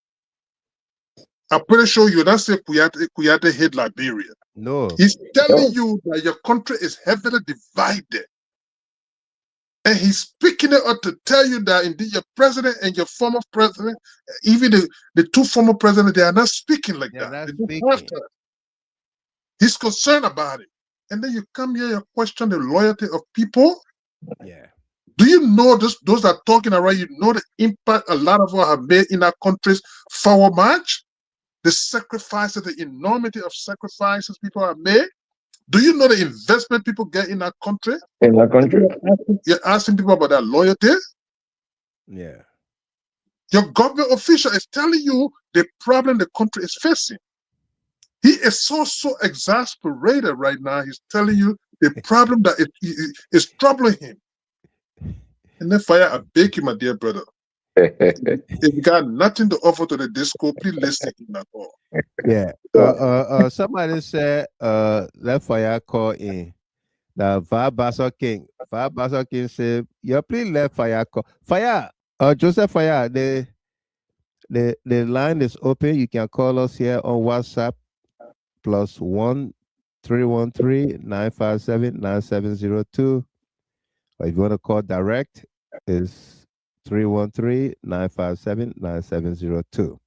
I'm pretty sure you don't say Kuyate hate Liberia. No. He's telling you that your country is heavily divided. And he's speaking it up to tell you that indeed your president and your former president, even the two former presidents, they are not speaking like that. He's concerned about it. And then you come here, you question the loyalty of people. Yeah. Do you know those that are talking around, you know the impact a lot of us have made in our country's forward march? The sacrifices, the enormity of sacrifices people have made. Do you know the investment people get in our country? In our country? You're asking people about their loyalty? Yeah. Your government official is telling you the problem the country is facing. He is so exasperated right now. He's telling you the problem that is troubling him. And then Fire, I beg you, my dear brother. If you got nothing to offer to the disco, please listen at all. Yeah. Somebody said let Fire call in. The Vabaso King. Vabaso King said, please let Fire call. Fire, Joseph Fire, the line is open. You can call us here on WhatsApp +1 313 957 9702. Or if you want to call direct, is 313-957-9702.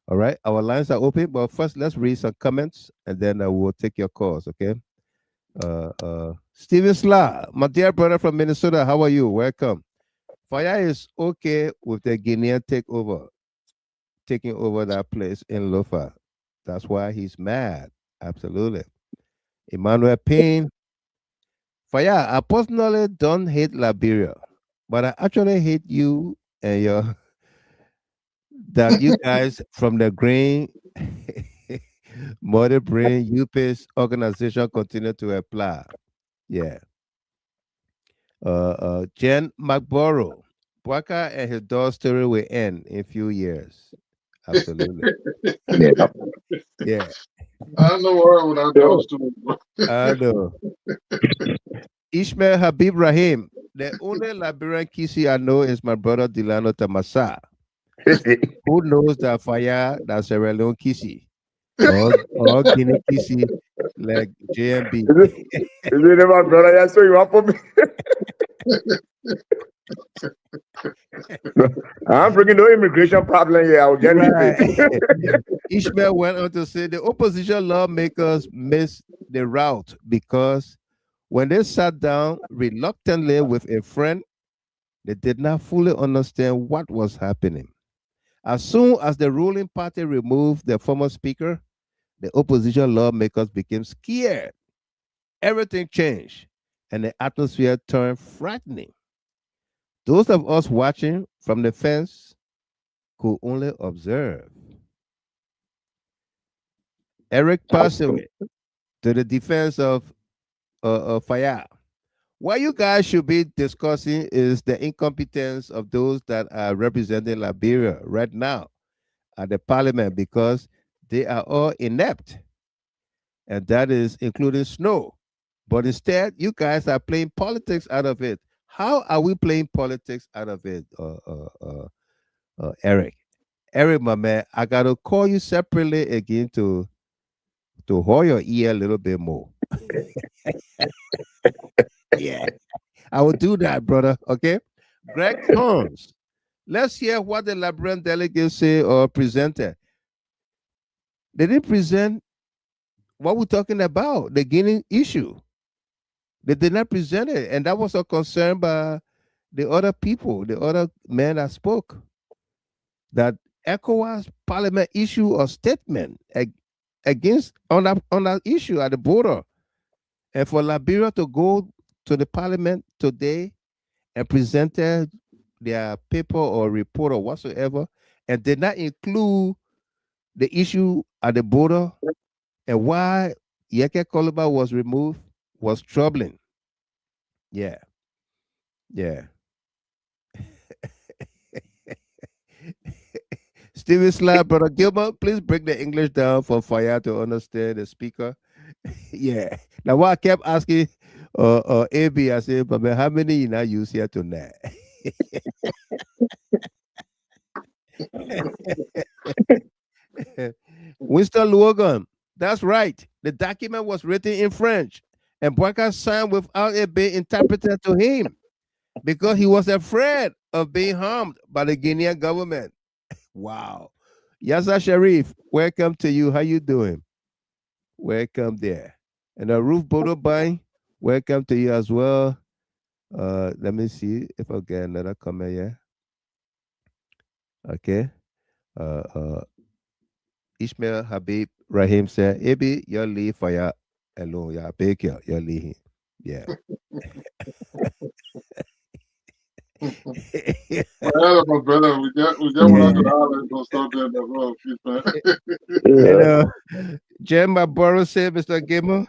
All right, our lines are open, but first let's read some comments and then we'll take your calls, okay? Steven Sla, my dear brother from Minnesota, how are you? Welcome. Fire is okay with the Guinean taking over that place in Lofa. That's why he's mad. Absolutely. Emmanuel Payne, Fire, I personally don't hate Liberia, but I actually hate you and your that you guys from the Green Mother Brain UPS organization continue to apply. Yeah. Jen McBorough. Waka and his dog story will end in a few years. Absolutely. Yeah. Yeah, I don't know where without So, those two. I know. Ishmael Habib Rahim. The only Liberian Kisi I know is my brother Delano Tamasa, who knows that fire that Sierra Leone Kisi or Guinea Kisi like JMB. is it my brother? Yeah, so you want for me? I'm bringing no immigration problem here. I'll get Right. it. Ishmael went on to say the opposition lawmakers missed the route because when they sat down reluctantly with a friend, they did not fully understand what was happening. As soon as the ruling party removed the former speaker, the opposition lawmakers became scared. Everything changed, and the atmosphere turned frightening. Those of us watching from the fence could only observe. Eric Parsons to the defense of Fayad. What you guys should be discussing is the incompetence of those that are representing Liberia right now at the parliament because they are all inept, and that is including Snow. But instead, you guys are playing politics out of it. How are we playing politics out of it, Eric? Eric, my man, I gotta call you separately again to hold your ear a little bit more. Yeah, I will do that, brother. Okay, Greg Torns. Let's hear what the Liberian delegates say or presented. They didn't present what we're talking about, the Guinea issue. They did not present it, and that was a concern by the other people, the other men that spoke. That ECOWAS Parliament issue a statement against on that issue at the border, and for Liberia to go to the Parliament today and present their paper or report or whatsoever, and did not include the issue at the border and why Yeke Koluba was removed was troubling. Yeah, yeah. Steven Slab, Brother Gilbert, please break the English down for Fire to understand the speaker. Yeah. Now, what I kept asking AB, I said, but man, how many you now use here tonight? Winston Logan, that's right. The document was written in French, and Boyka signed without it being interpreted to him because he was afraid of being harmed by the Guinean government. Wow. Yasa Sharif, welcome to you. How you doing? Welcome there. And Ruth Bodobine, welcome to you as well. Let me see if I get another comment here. Okay. Ishmael Habib Rahim said, Ebi, your leave for your alone. Yeah, big your leave. Yeah. Well, my brother, we got one out the island, gonna start there as well. You know, Jen Barbaro said, Mr. Gimmer,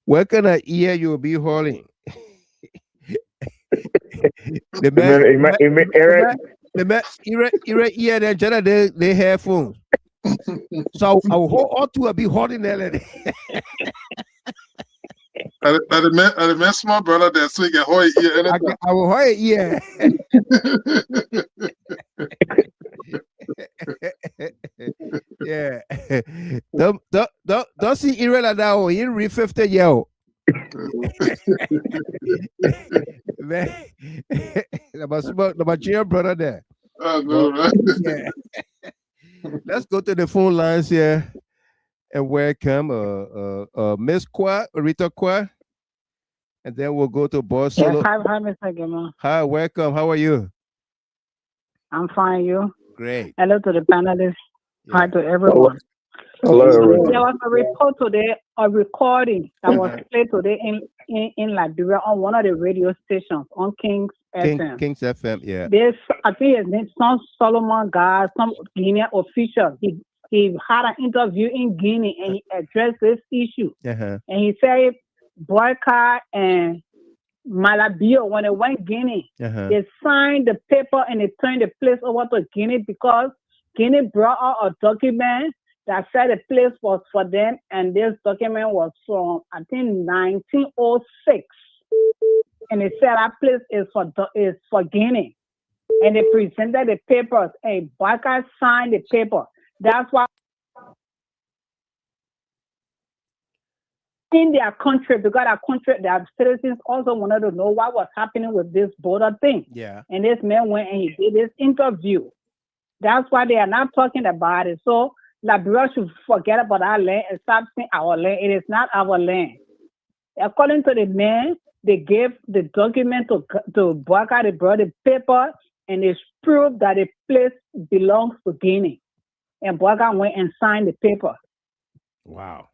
where can I hear you be hauling? The man, yeah, they headphones. So I will ought to be holding that. I met my brother that so he can hold ear anytime. I will hold ear. Yeah. Don't see Irela now. He read 50 year. Man, my cheer brother there. No, right? Yeah. Let's go to the phone lines here and welcome Miss Qua, Rita Qua, and then we'll go to Boss Yes, Solo. hi, Mr. Gilmore. Hi, welcome. How are you? I'm fine, you? Great. Hello to the panelists. Yeah. Hi to everyone. Hello, There everyone. was a report today, a recording that was played today in Liberia on one of the radio stations on King's FM. King's FM, yeah. This, I think his name, some Solomon guy, some Guinean official. He had an interview in Guinea and he addressed this issue. Uh-huh. And he said Boycott and Malabio, when they went Guinea, they signed the paper and they turned the place over to Guinea because Guinea brought out a document that said the place was for them, and this document was from, I think, 1906. And they said that place is for Guinea. And they presented the papers, and Boycott signed the paper. That's why in their country, because our country, their citizens also wanted to know what was happening with this border thing. Yeah. And this man went and he did this interview. That's why they are not talking about it. So Liberia should forget about our land and stop saying our land. It is not our land. According to the man, they gave the document to Boycott, they brought the paper, and they proved that the place belongs to Guinea. And Boycott went and signed the paper. Wow.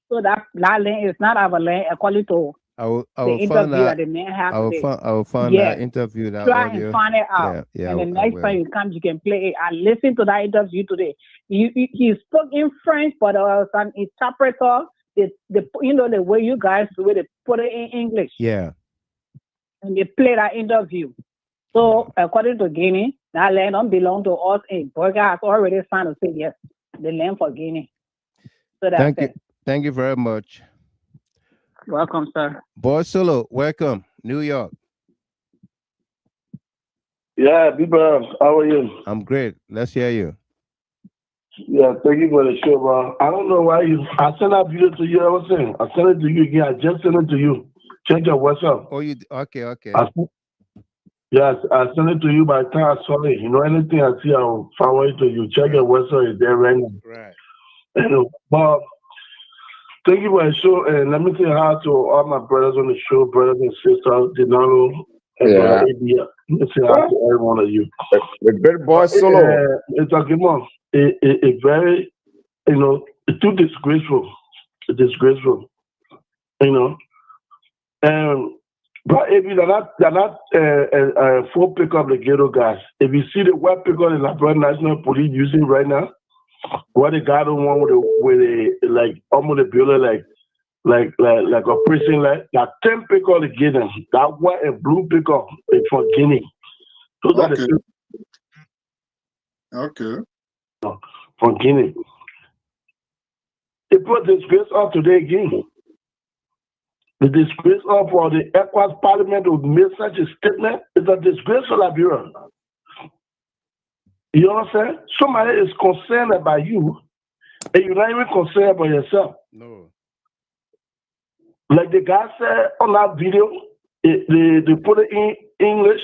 So that land is not our land, according to the interview that the man had today. I will find that interview. That try audio. and find it out. Yeah, and the next time you come, you can play it. I listened to that interview today. He spoke in French, but some interpreter, the way you guys do it, they put it in English. Yeah. And they play that interview. So according to Guinea, that land don't belong to us. And Boycott has already signed to say yes, the land for Guinea. So that's Thank you. it. Thank you very much. Welcome, sir. Boss Solo, welcome. New York. Yeah, people, how are you? I'm great. Let's hear you. Yeah, thank you for the show, bro. I don't know why I sent that video to you. I was saying, I sent it to you again. I just sent it to you. Check your WhatsApp. Oh, okay. Yes, I sent it to you by the time I saw it. You know, anything I see, I'll forward it to you. Check your WhatsApp. It's there right now. Right. But thank you for the show, and let me say hi to all my brothers on the show, brothers and sisters, Dinalo and Brother Abia. Let me say hi to every one of you. The good boy Solo. It's a good one. It's very, it's too disgraceful. It's disgraceful, But if they're not full pick up the ghetto guys. If you see the white pick up the Liberia National Police using right now, what they got on one with a like almost a building like a prison that 10 pick up the get them. That white and blue pick up is for Guinea. Those are the for Guinea. They put disgrace up today again. The disgrace of for the ECOWAS Parliament to make such a statement is a disgrace for Liberia. You understand? Somebody is concerned about you, and you're not even concerned about yourself. No. Like the guy said on that video, they put it in English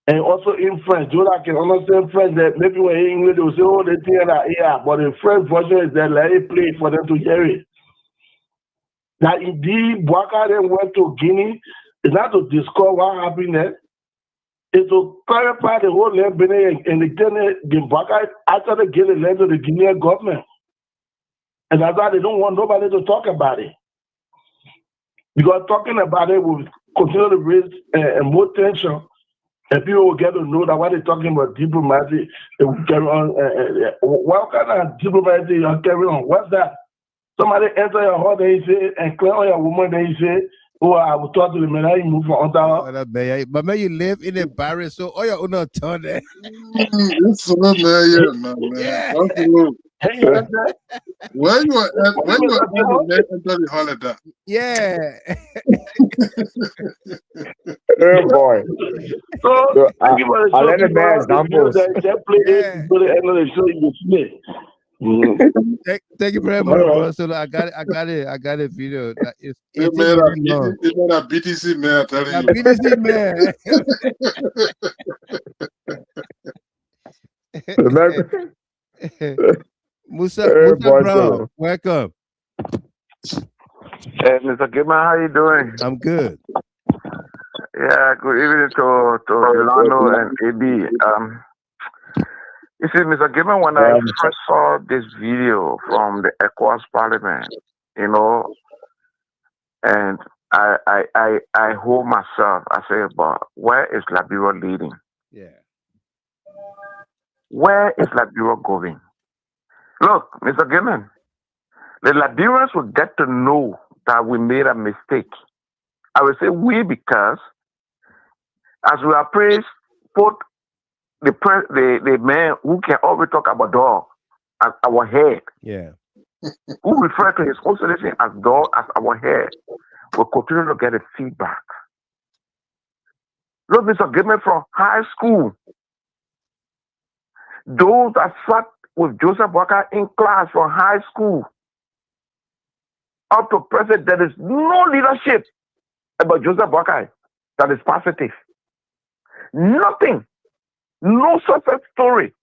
and also in French. You I can understand French that maybe when in English they will say, oh, they think that, yeah, but the French version is that let it play for them to hear it. That indeed, Boycott then went to Guinea, is not to discuss what happened there. It's to clarify the whole land and the Boycott after they get the land to the Guinean government. And that's why they don't want nobody to talk about it. Because talking about it will continue to raise more tension, and people will get to know that when they're talking about diplomacy, they will carry on. What kind of diplomacy are carrying on? What's that? Somebody enter your home, they say, and clear on your woman, they say, oh, I will talk to the man, I move from Ontario. But man, you live in a barrier, so all your own turn there. It's so man. Yeah. When you are enter the holiday. Yeah. Oh boy. So I'll let the man examples. They play it to the end of the show, you see it. Thank you very much, bro. So I got it video. It's They 18 made minutes long. a BTC man, I'm telling you. BDC man. Musa Brown, welcome. Hey, Mr. Gibman, how you doing? I'm good. Yeah, good evening to Delano and AB. You see, Mr. Gibman, when I first saw this video from the ECOWAS Parliament, you know, and I hold myself, I say, but where is Liberia leading? Yeah. Where is Liberia going? Look, Mr. Gibman, the Liberians will get to know that we made a mistake. I will say we because as we are praised, put the man who can always talk about dog as our head. Yeah. Who refer to his own solution as dog as our head will continue to get a feedback. Look, Mr. Gibman, from high school, those that sat with Joseph Walker in class from high school up to present, there is no leadership about Joseph Walker that is positive. Nothing. No success story.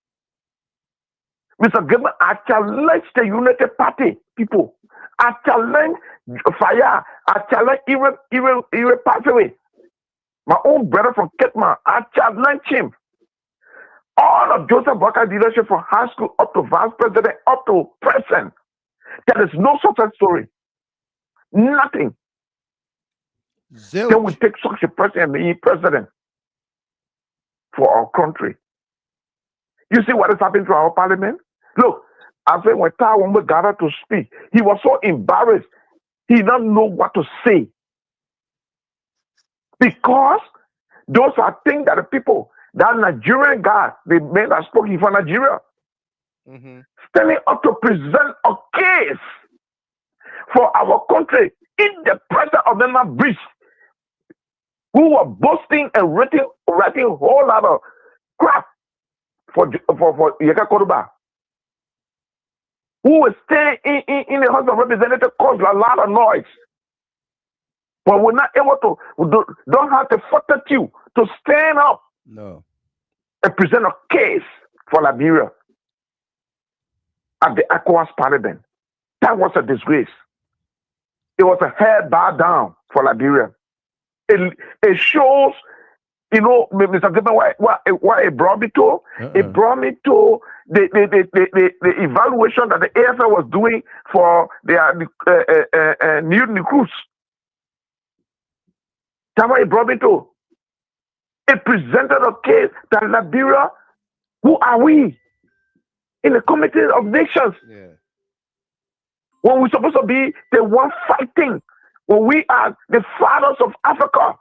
Mr. Gibman, I challenge the United Party people. I challenge Fire. I challenge even Pathway. My own brother from Ketman. I challenge him. All of Joseph Walker's leadership from high school up to vice president, up to president. There is no success story. Nothing. Zilch. Can we take such a person and be president for our country? You see what is happening to our parliament? Look, I said when Tawambe gathered to speak, he was so embarrassed. He didn't know what to say. Because those are things that the people, that Nigerian guy, the man that spoke for Nigeria, standing up to present a case for our country in the presence of the British, who were boasting and writing a whole lot of crap for Yeka Koruba, who was staying in the House of Representatives, caused a lot of noise. But we're not able to, we don't have the fortitude to stand up and present a case for Liberia at the ECOWAS Parliament. That was a disgrace. It was a head bow down for Liberia. It shows, you know, Mr. Gibbon, what it brought me to. It brought me to the evaluation that the AFL was doing for their new recruits. That's what it brought me to. It presented a case that Liberia, who are we in the Committee of Nations? Yeah. When we're supposed to be the one fighting, when we are the fathers of Africa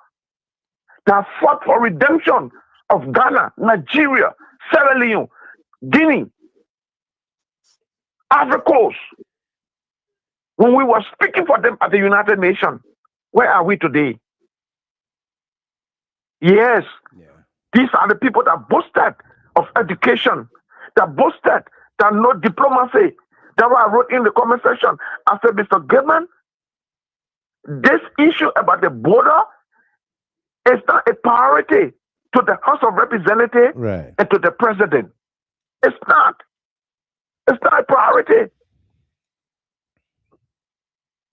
that fought for redemption of Ghana, Nigeria, Sierra Leone, Guinea, Ivory Coast. When we were speaking for them at the United Nations, where are we today? Yes, these are the people that boasted of education, that boasted that no diplomacy. That's why I wrote in the comment section. I said, Mr. Gibman, this issue about the border is not a priority to the House of Representatives and to the President. It's not. It's not a priority.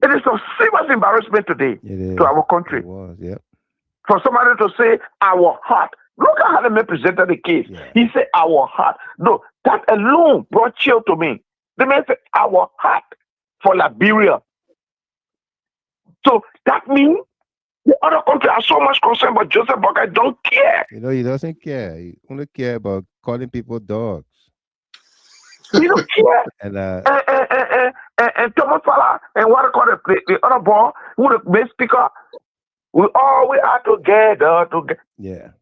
It is a serious embarrassment today to our country. For somebody to say our heart. Look at how the man presented the case. He said our heart. No, that alone brought chill to me. The man said our heart for Liberia. So that means the other country are so much concerned, but Joseph Boakai don't care. You know, he doesn't care. He only care about calling people dogs. He don't care. And Thomas Fala and what I call the other boy, who the main speaker, we are together. Yeah.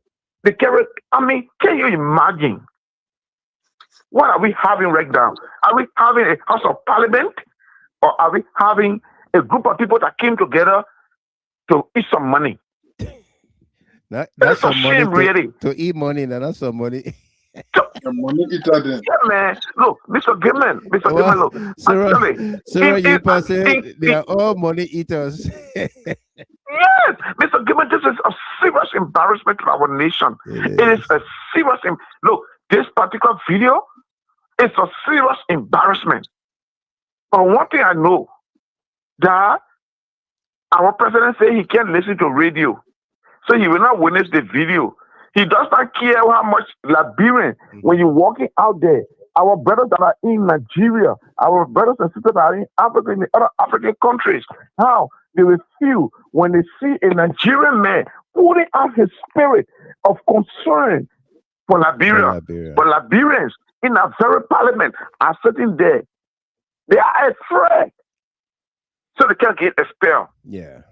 The carrot. I mean, can you imagine? What are we having right now? Are we having a House of Parliament, or are we having a group of people that came together to eat some money? That's some money really. to eat money, not some money. The money eater then. Yeah, man. Look, Mr. Gilman, look. Sarah, Actually, you say they are all money eaters. Yes, Mr. Gilman, this is a serious embarrassment to our nation. It is a serious. Look, this particular video is a serious embarrassment. But one thing I know, that our president said he can't listen to radio, so he will not witness the video. He does not care how much Liberian, when you're walking out there, our brothers that are in Nigeria, our brothers and sisters that are in Africa, in the other African countries, how they will feel when they see a Nigerian man putting out his spirit of concern for Liberia. But Liberians in our very parliament are sitting there. They are afraid, so they can't get expelled. Yeah.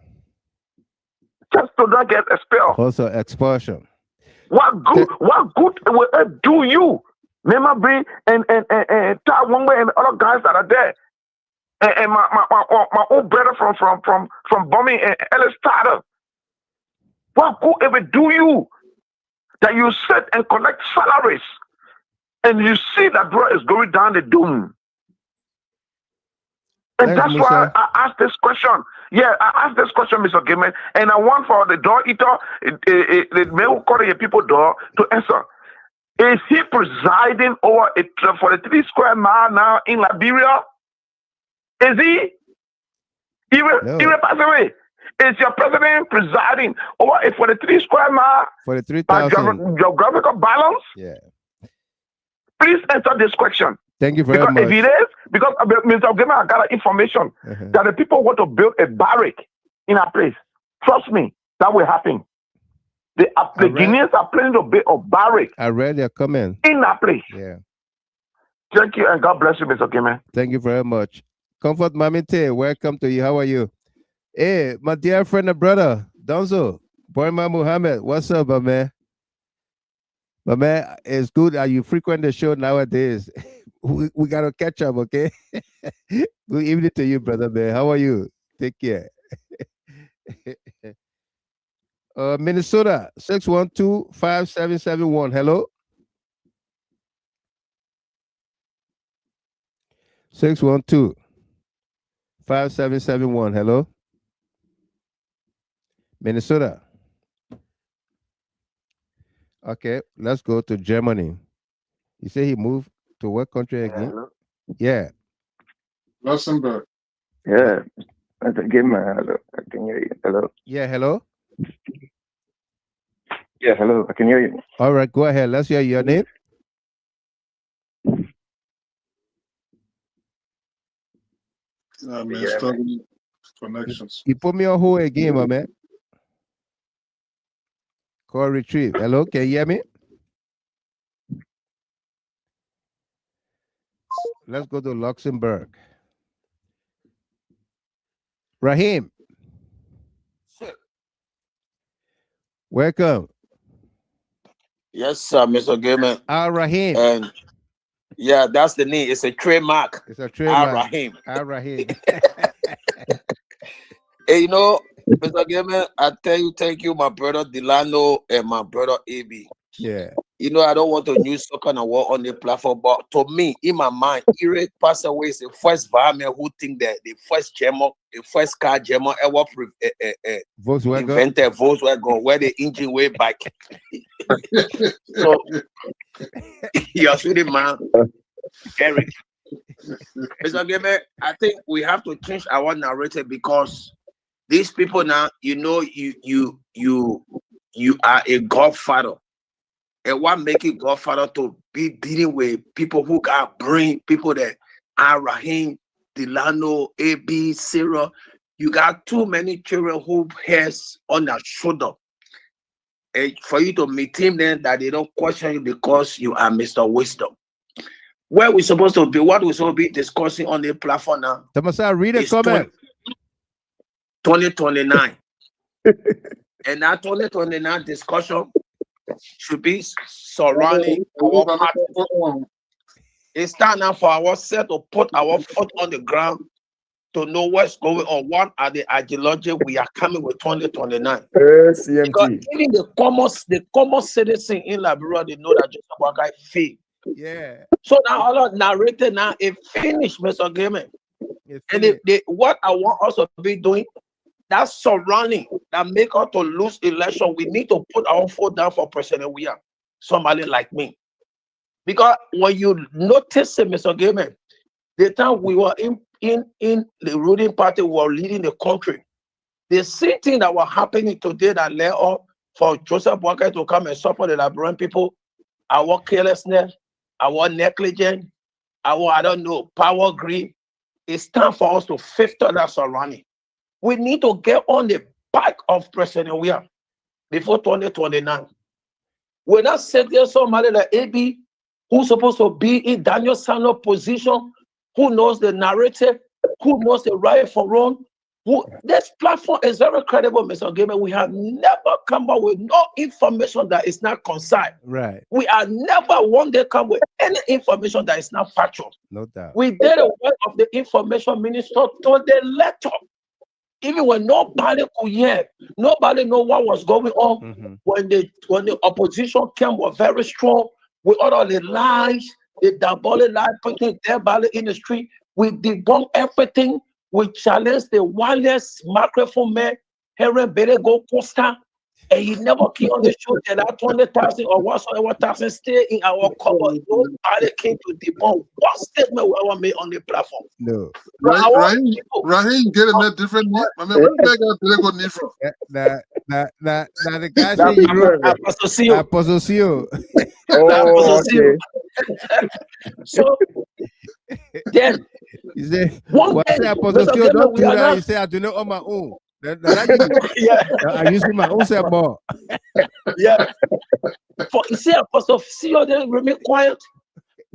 Just to not get expelled. Also expulsion. What good will it do you? Remember, and Tai Wongwe and other guys that are there, and my old brother from Bombing and Ellis Tata. What good it will do you that you sit and collect salaries, and you see that bro is going down the doom? And Thanks, that's Mr. why I asked this question. Yeah, I asked this question, Mr. Gilman, and I want for the door eater, the male calling people door, to answer. Is he presiding over a 43 square mile now in Liberia? Is he? He will pass away. Is your president presiding over a 43 square mile 43,000 geographical balance? Yeah. Please answer this question. Thank you very Because much. if it is, because Mr. Gilman, I got information that the people want to build a barrack in a place. Trust me, that will happen. The Guineans are planning to build a barrack. I read your comment. In that place. Yeah. Thank you, and God bless you, Mr. Gilman. Thank you very much. Comfort Mamite, welcome to you. How are you? Hey, my dear friend and brother, Donzo, Boyma Muhammad, what's up, my man? My man, it's good that you frequent the show nowadays. we got to catch up, okay? Good evening to you, brother, man. How are you? Take care. Minnesota, 612-5771. Hello? 612-5771. Hello? Minnesota. Okay, let's go to Germany. You say he moved to what country again? Hello? Yeah. Luxembourg. Yeah. Give me hello. I can hear you. Hello. Yeah, hello? Yeah, hello. I can hear you. All right, go ahead. Let's hear your name. Man, struggling connections. You put me on hold again, my man. Call retrieve. Hello, can you hear me? Let's go to Luxembourg. Raheem. Welcome. Yes, sir, Mr. Gilman. Raheem. And yeah, that's the name. It's a trademark. It's a trademark. Raheem. Raheem. Hey, you know, Mr. Gilman, I tell you, thank you, my brother Delano and my brother AB. Yeah. You know, I don't want to use some kind of war on the platform, but to me, in my mind, Eric passed away is the first fireman who think that the first German, the first car German ever invented Volkswagen, where the engine way back. So, you're shooting, man. Eric. Mr. Gilman, I think we have to change our narrative because these people now, you know, you are a godfather. And what make you godfather to be dealing with people who got brain, people that are Raheem, Delano, AB, Sarah. You got too many children who has on their shoulder. And for you to meet him then that they don't question you because you are Mr. Wisdom. Where we supposed to be, what we supposed to be discussing on the platform now? Thomas, read a comment. 2029. And that 2029 discussion should be surrounding our party. It's time now for ourselves to put our foot on the ground to know what's going on. What are the ideology we are coming with 2029? Because CMT. even the common citizen in Liberia, they know that Joseph Boakai failed. Yeah. So now all of narrated now it finished, Mr. Gamer. And what I want us to be doing, that surrounding that make us to lose election, we need to put our foot down for President William, somebody like me. Because when you notice it, Mr. Gamer, the time we were in the ruling party, we were leading the country. The same thing that was happening today that led up for Joseph Boakai to come and support the Liberian people, our carelessness, our negligence, our, I don't know, power greed. It's time for us to filter that surrounding. We need to get on the back of President William before 2029. We're not sitting there somebody like AB who's supposed to be in Daniel Sano position, who knows the narrative, who knows the right from wrong. This platform is very credible, Mr. Gamer. We have never come up with no information that is not concise. Right. We are never one day come with any information that is not factual. No doubt. We did a work of the information minister to the letter. Even when nobody could hear, nobody know what was going on. When the opposition came was very strong with all of the lies, the diabolic lies putting their ballot in the street. We debunked everything. We challenged the wireless microphone man, Heron Berego Costa, and he never came on the show. There are 20,000 or whatsoever thousand stay in our cupboard. Nobody came to debunk what statement we ever made on the platform. No. Rahim getting a different name. I mean, where did I get Berego name from? The guy said you wrote Apostle Sio. Oh, okay. So then he said, one day, Apostle Sio, don't do that. He said, I do it on my own. I'm using my own self more. Yeah. For you see, Apostle Sio, they remain quiet.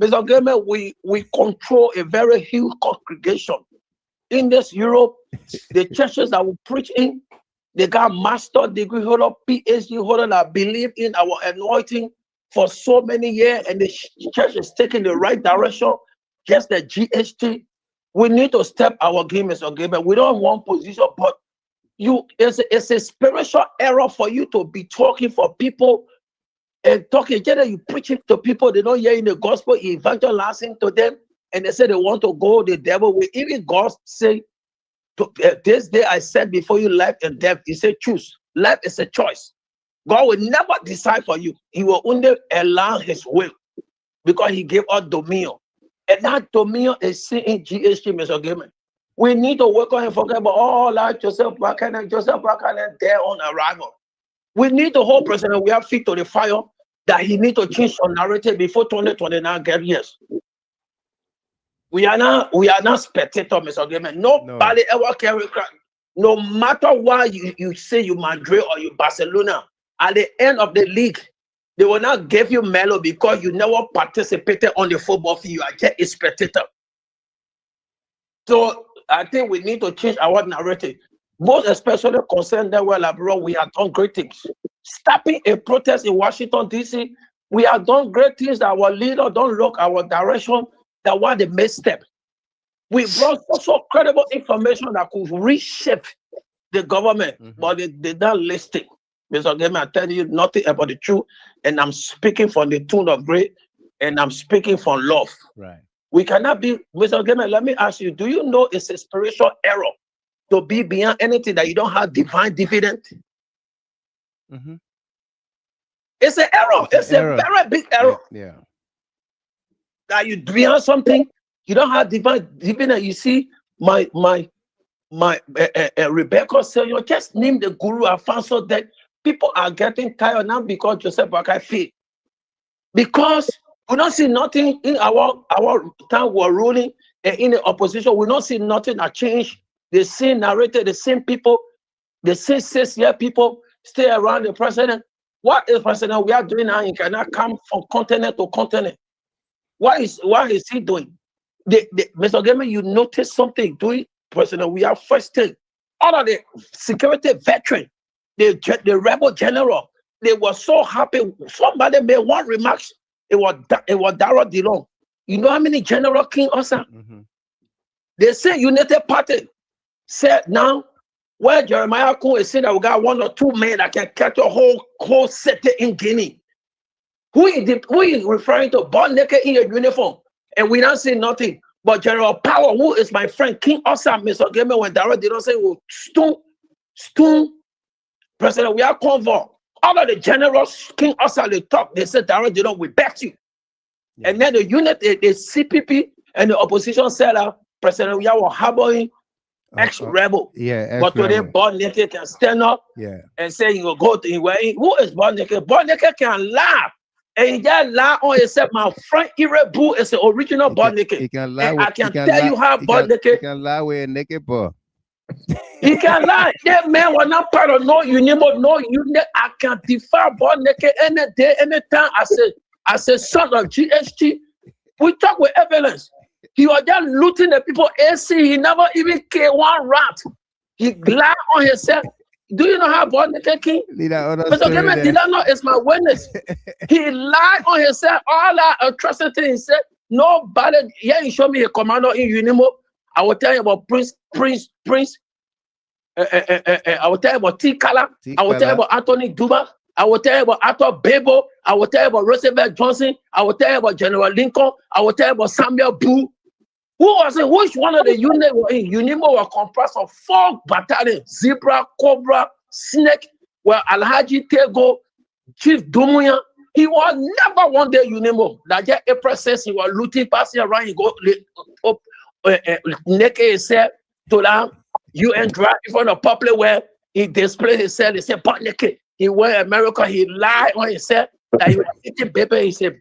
Mr. Gamer, we control a very huge congregation. In this Europe, the churches that we preach in, they got master degree holder, PhD holder that believe in our anointing for so many years, and the church is taking the right direction. Just the GHT. We need to step our game, Mr. Gamer. We don't want position, but it's a spiritual error for you to be talking for people and talking. You preaching to people, they don't hear in the gospel, evangelizing to them, and they say they want to go the devil way. Even God say, this day I said before you life and death. He said, choose. Life is a choice. God will never decide for you. He will only allow his will because he gave us dominion. And that dominion is seen in GHT, Mr. Gamer. We need to work on and forget about all that Joseph Boakai there on arrival. We need to hold President we have feet to the fire that he need to change our narrative before 2029 get years. We are not spectator, Mr. Gamer. Nobody ever carry crack. No matter why you say you Madrid or you Barcelona, at the end of the league, they will not give you medal because you never participated on the football field. You are just a spectator. So I think we need to change our narrative. Most especially concerned that we have done great things. Stopping a protest in Washington, D.C., we have done great things that our leader don't look our direction, that was the misstep. We brought also credible information that could reshape the government, but they not listening. Mr. Gamer, I tell you nothing about the truth, and I'm speaking from the tune of grace, and I'm speaking from love. Right. We cannot be, Mr. Gamer, let me ask you, do you know it's a spiritual error to be beyond anything that you don't have divine dividend? It's an error. It's a very big error. Yeah. That you beyond something, you don't have divine dividend. You see, my Rebecca said, you just name the guru Alfonso that people are getting tired now because Joseph Boakai failed. Because we don't see nothing in our time we're ruling and in the opposition. We don't see nothing that changed. The same narrative, the same people, the same 6-year people stay around the president. What is president we are doing now? He cannot come from continent to continent. What is he doing? Mr. Gamer, you notice something doing president. We are first thing. All of the security veteran, the rebel general, they were so happy. Somebody made one remark. It was Darrell Dillon. You know how many general king also? They say United Party said now, where Jeremiah Kun is saying that we got 1 or 2 men that can catch a whole city in Guinea. Who is referring to born naked in your uniform? And we don't say nothing. But General Power, who is my friend, King Osam, Mr. Game, when Darrell did not say, well, Stone, President, we are convoy. All of the generals, King Osam, they talk, they said, Darrell did not, we bet you. Yeah. And then the unit, the CPP and the opposition said, President, we are harboring ex-rebel. But today, born naked can stand up and say, you will go to who is born naked? Born naked can laugh. And he just lie on himself. My friend Irebu is the original born naked. He can lie. I can tell you how born naked. He can lie with a naked boy. He can lie. That man was not part of no union, no unit. I can defy born naked any day, anytime. I said, son of GHT. We talk with evidence. He was just looting the people. AC. He never even killed one rat. He lied on himself. Do you know how born naked king? Mr. Clement, did I know it's my witness? He lied on himself. All that atrocity. He said, nobody. Yeah, he showed me a commando in Unimo. I will tell you about Prince. I will tell you about T. Kala. I will tell you about Anthony Duba. I will tell you about Arthur Bebo. I will tell you about Roosevelt Johnson. I will tell you about General Lincoln. I will tell you about Samuel Boo. Who was it? Which one of the units were in? Unimo were comprised of 4 battalions: Zebra, Cobra, Snake, where Alhaji Tego, Chief Dumuya. He was never one day Unimo. That just April says he was looting, passing around. He go naked himself to the UN drive in front of public where he displayed himself. He said, "But naked." He went to America. He lied on himself that he was eating paper. He said,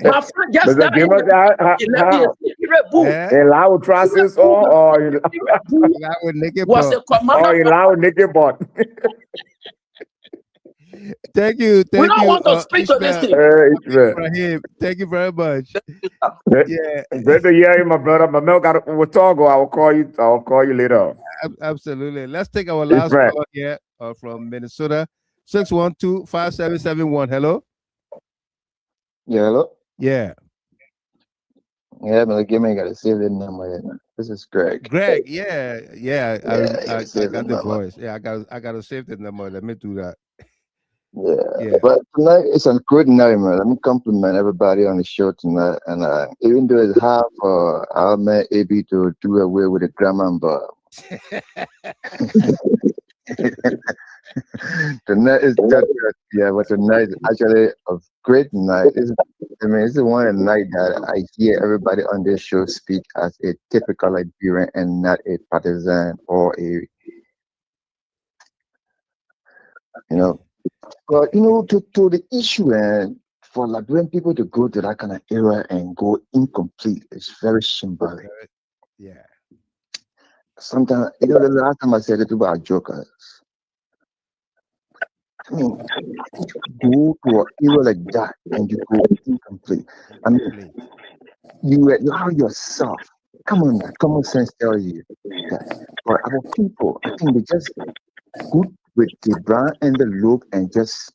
my friend just died. Allow trusses or naked was a commander. Or allow naked bot. Thank you. We don't want to speak to this thing. Thank you very much. Yeah. Good to hear you, my brother. My milk will talk. I'll call you later. Absolutely. Let's take our last call here from Minnesota. 612-5771. Hello. Yeah, hello. Yeah. Yeah, but give me gotta save the number. This is Greg. Greg, yeah. I got the number. voice. Yeah, I gotta save the number. Let me do that. Yeah. But tonight it's a good night, man. Let me compliment everybody on the show tonight. And even though it's hard for our man AB to do away with the grammar, but tonight is just but tonight is actually a great night. It's one of the night that I hear everybody on this show speak as a typical Liberian and not a partisan or a But to the issue, and for Liberian people to go to that kind of era and go incomplete is very symbolic. Yeah. Sometimes, the last time I said it about jokers. I mean, go to an era like that and you go incomplete. I mean, you allow yourself. Come on, man. Common sense tells you that for our people, I think they just go with the brand and the look and just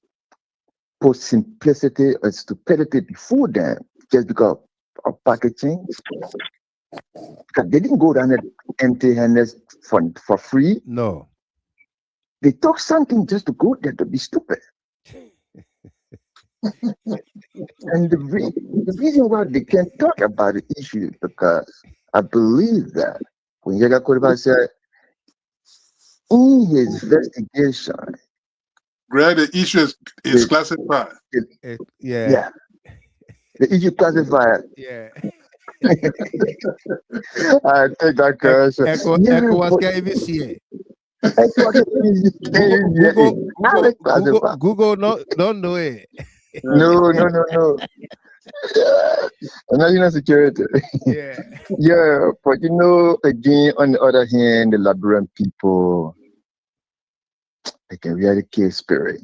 put simplicity or stupidity before them just because of packaging. Because they didn't go down there empty-handed for free. No. They took something just to go there to be stupid. And the reason why they can't talk about the issue is because I believe that when Yaga Kuriba said in his investigation, Greg, the issue is classified. Yeah. The issue classified. Yeah. I take that question. Google don't know it. No. National security. Yeah, but again, on the other hand, the Liberian people, they can really care spirit.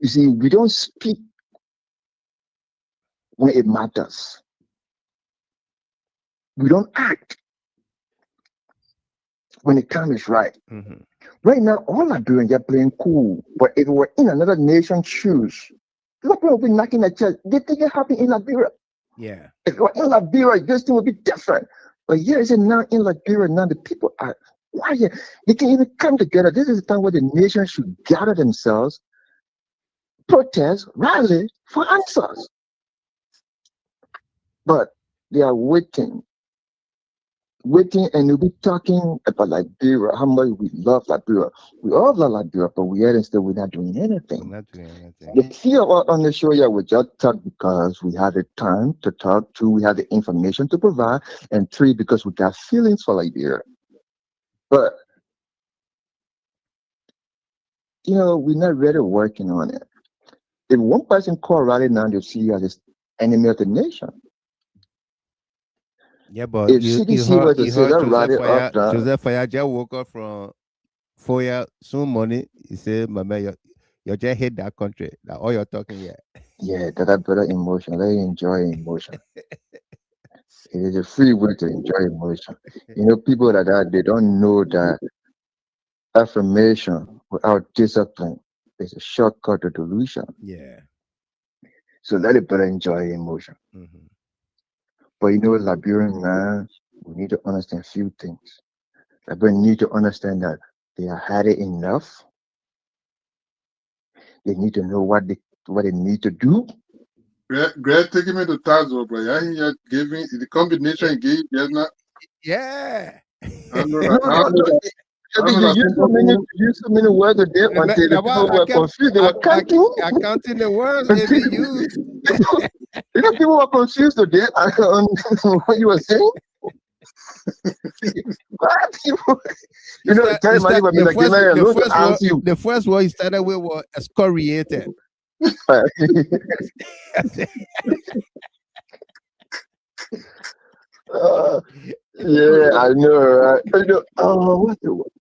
You see, we don't speak when it matters. We don't act when the time is right. Mm-hmm. Right now, all Liberians are playing cool. But if we're in another nation's shoes, Liberians will be knocking at chest. They think it happened in Liberia. Yeah. If it were in Liberia, this thing would be different. But here is it now in Liberia. Now the people are quiet. They can even come together. This is the time where the nation should gather themselves, protest, rally for answers. But they are waiting, and we'll be talking about Liberia, how much we love Liberia. We all love Liberia, but we are still we're not doing anything. We're not doing anything. The few of us on the show here, we just talk because we had the time to talk. 2, we had the information to provide, and 3, because we got feelings for Liberia. But we're not really working on it. If one person call rally now, they see you as an enemy of the nation. Yeah, but If you CDC was to say that rally up now, Joseph Faya just woke up from 4 years soon money. He said, "My man, you just hate that country. That all you're talking here." yeah, that better emotion. Let you enjoy emotion. It is a free way to enjoy emotion. People like that, they don't know that affirmation without discipline is a shortcut to delusion. Yeah. So let it better enjoy emotion. Mm-hmm. But Liberian man, we need to understand a few things. Liberians need to understand that they have had it enough. They need to know what they need to do. Greg taking me to Tazo, but yeah, he giving the combination he gave just not. Yeah. You use so many words a day until the people were confused. They were counting. Counting the words every use. People were confused today on what you were saying. The first word he started with was excoriated. Yeah, I know, right? What's the word?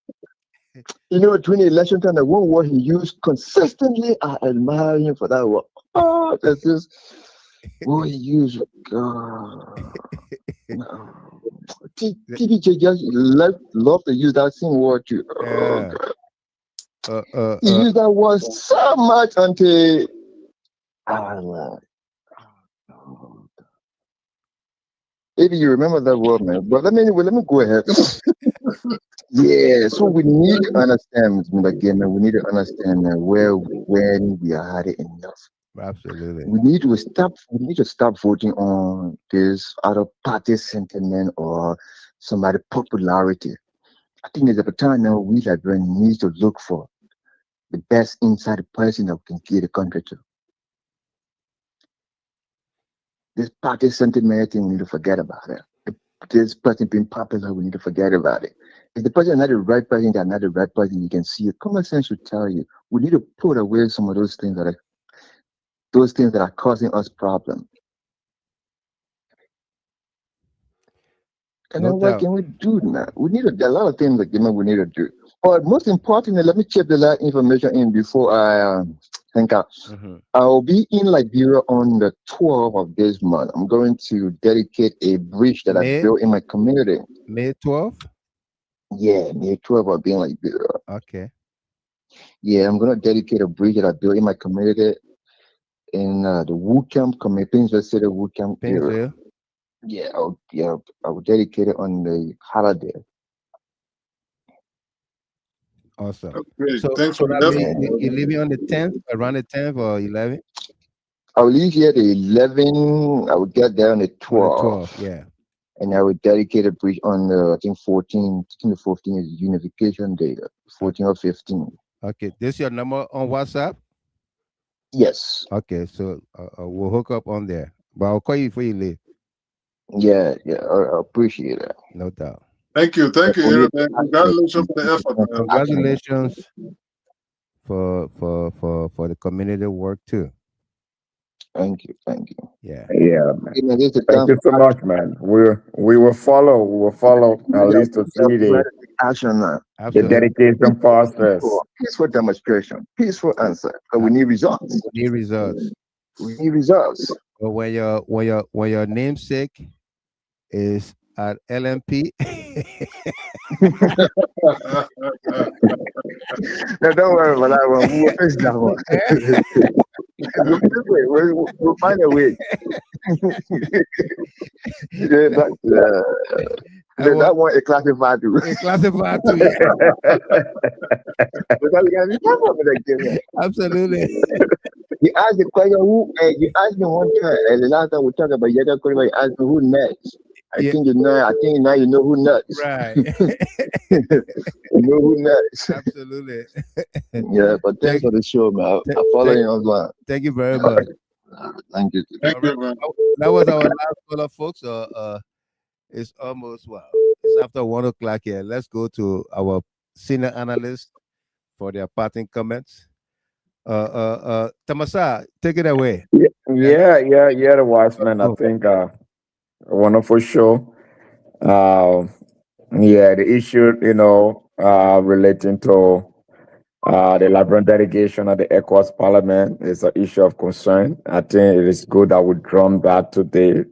During the election time, the one word he used consistently, I admire him for that word. Oh, that's just what he used. TBJ just love to use that same word too. He used that word so much until maybe you remember that word, man. But let me go ahead. Yeah, so we need to understand, again, we need to understand when we are had it enough. Absolutely. We need to stop voting on this other party sentiment or somebody popularity. I think there's a time now we need to look for the best inside the person that can get the country to. This party sentiment thing, we need to forget about it. This person being popular, we need to forget about it. If the person is not the right person, they're not the right person, you can see it. Common sense should tell you we need to put away some of those things that are causing us problems. And then what can we do now? We need a lot of things that we need to do. But most importantly, let me check the last information in before I think out. Mm-hmm. I'll be in Liberia on the 12th of this month. I'm going to dedicate a bridge that I built in my community. May 12th? Yeah, May 12th I'll be in Liberia. Okay. Yeah, I'm going to dedicate a bridge that I built in my community in the Woodcamp community, Painesville City Woodcamp area. Yeah, I will dedicate it on the holiday. Awesome. Okay, so thanks for that. You're leaving on the 10th, around the 10th or 11th? I'll leave here the 11th. I will get there on the 12th. On the 12th, yeah. And I will dedicate a bridge on the, I think, 14. I think the 14 is Unification Day, 14 or 15. Okay, this is your number on WhatsApp? Yes. Okay, so we'll hook up on there. But I'll call you before you leave. Yeah, I appreciate it. No doubt. Thank you, Eric. Congratulations for the effort. Congratulations for the community work too. Thank you. Yeah. Yeah, man. Thank you so much, man. We will follow at least to see the action now. The dedication process. Peaceful demonstration, peaceful answer. But we need results. We need results. But when your namesake is at LMP. No, don't worry about that one. We'll fix that one. We'll find a way. Yeah, that one is classified too. It's classified too, yeah. Because we gotta be careful with that game. Absolutely. You asked the question who you asked me one time, and the last time we talked about Yaga Kurima, you asked me who nuts. I Yeah. think now you know who nuts. Right. You know who nuts. Absolutely. Yeah, but thanks for the show, man. I follow you online. Thank you very much. Thank you. Thank you, man. That was our last caller, folks. It's almost it's after 1 o'clock here. Let's go to our senior analyst for their parting comments. Tamasa, take it away. The wise man. I think a wonderful show. The issue, relating to the Liberian delegation of the ECOWAS Parliament is an issue of concern. I think it is good that we drum that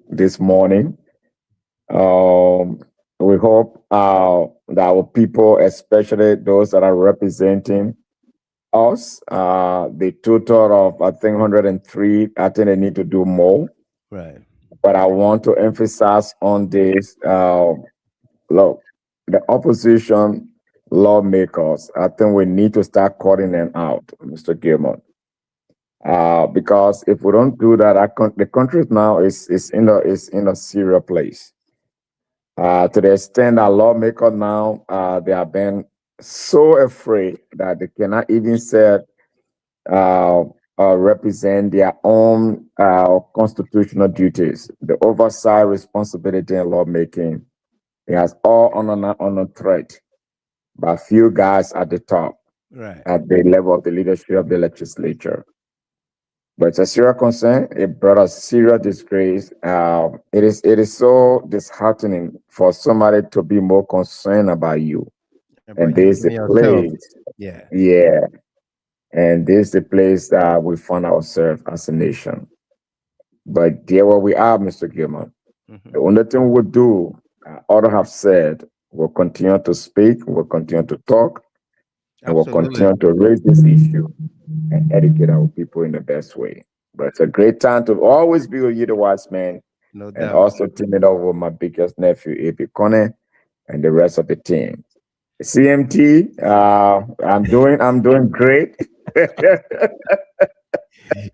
this morning. We hope that our people, especially those that are representing us, the total of, I think, 103, I think they need to do more. Right. But I want to emphasize on this. Look, the opposition lawmakers, I think we need to start calling them out, Mr. Gilmore. Because if we don't do that, the country now is in a serious place. To the extent that lawmakers now they have been so afraid that they cannot even represent their own constitutional duties, the oversight responsibility in lawmaking. It has all on a threat by a few guys at the top, right, at the level of the leadership of the legislature. But it's a serious concern. It brought a serious disgrace. It is so disheartening for somebody to be more concerned about you. And this is the place. Yeah. And this is the place that we find ourselves as a nation. But there where we are, Mr. Gilman. The only thing we'll do, others have said, we'll continue to speak, we'll continue to talk, and we'll continue to raise this issue and educate our people in the best way. But it's a great time to always be with you, the wise man, and also team it up with my biggest nephew, A.P. Kone, and the rest of the team. CMT, I'm doing great.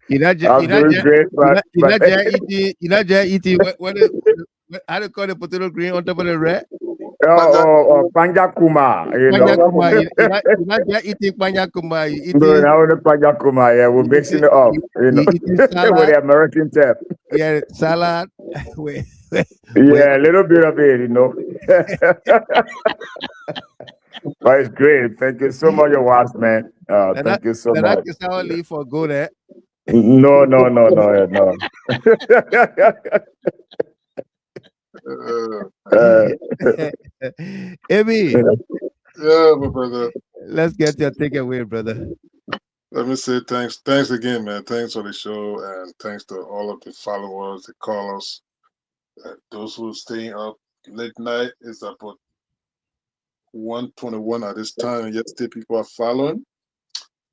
You're not just eating how do you call the potato green on top of the red? Panjakuma, Panjakuma. You're not just eating panjakuma. You eating panjakuma. Yeah, we're mixing it up. Eating salad with the American tap. Yeah, salad. A little bit of it, But it's great. Thank you so much, your wife, man. Thank you so much. That's how I leave for good, eh? No. Amy. Yeah, my brother. Let's get your takeaway, brother. Let me say thanks. Thanks again, man. Thanks for the show, and thanks to all of the followers, the callers, those who are staying up late night. It's about 1:21 at this time, and yet still people are following.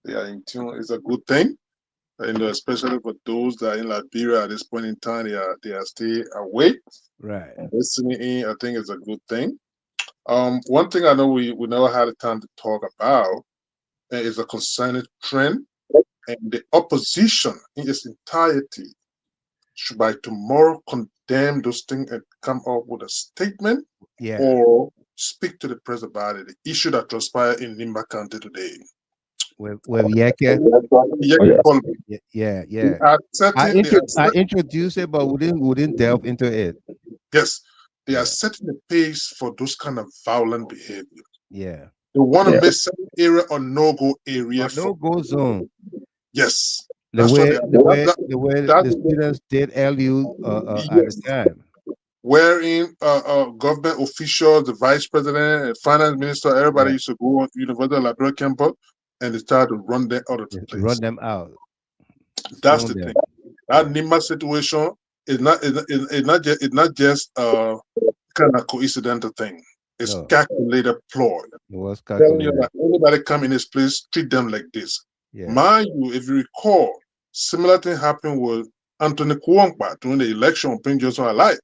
They are in tune. It's a good thing, and especially for those that are in Liberia at this point in time, they are still awake, right, and listening in. I think it's a good thing. One thing I know we never had a time to talk about is a concerning trend, and the opposition in its entirety should by tomorrow condemn those things and come up with a statement, or speak to the press about it. The issue that transpired in Nimba County today. With Yeke. Yeah. I introduced it, but we didn't delve into it. Yes, they are setting the pace for those kind of violent behavior. Yeah. They want to make certain area a no-go area. No-go zone. Yes. The way the students did LU at the time. Wherein government officials, the vice president, and finance minister, everybody used to go on University of Liberia campus, and they started to run them out of the place. Run them out. That's the thing. That Nima situation is not just kind of coincidental thing. It's calculated ploy. It was calculated. Anybody come in this place, treat them like this. Yeah. Mind you, if you recall, similar thing happened with Anthony Kuongba during the election of Prince Joseph alive.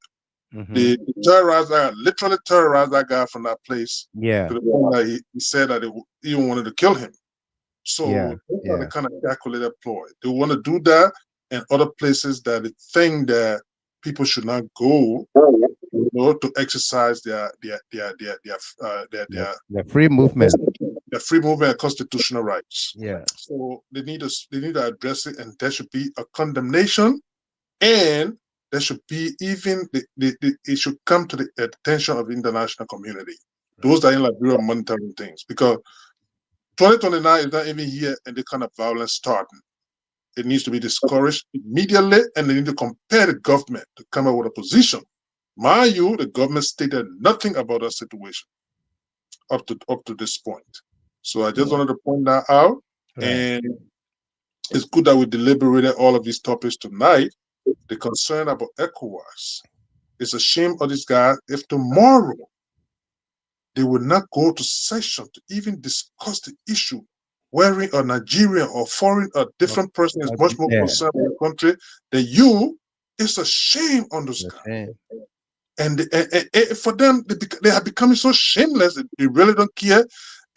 They terrorized that, literally terrorized that guy from that place. Yeah. To the point that he said that they even wanted to kill him. So that's the kind of calculated ploy. They want to do that in other places that they think that people should not go, you know, to exercise their free movement. Their free movement and constitutional rights. Yeah. So they need to address it, and there should be a condemnation, and there should be even it should come to the attention of the international community. Those that are in Liberia monitoring things, because 2029 is not even here, and the kind of violence starting. It needs to be discouraged immediately, and they need to compare the government to come up with a position. Mind you, the government stated nothing about that situation up to this point. So I just wanted to point that out, and it's good that we deliberated all of these topics tonight. The concern about ECOWAS, it's a shame of this guy if tomorrow they will not go to session to even discuss the issue, wherein a Nigerian or foreign or different person is much more concerned with the country than you. It's a shame on those guys. And for them, they are becoming so shameless that they really don't care.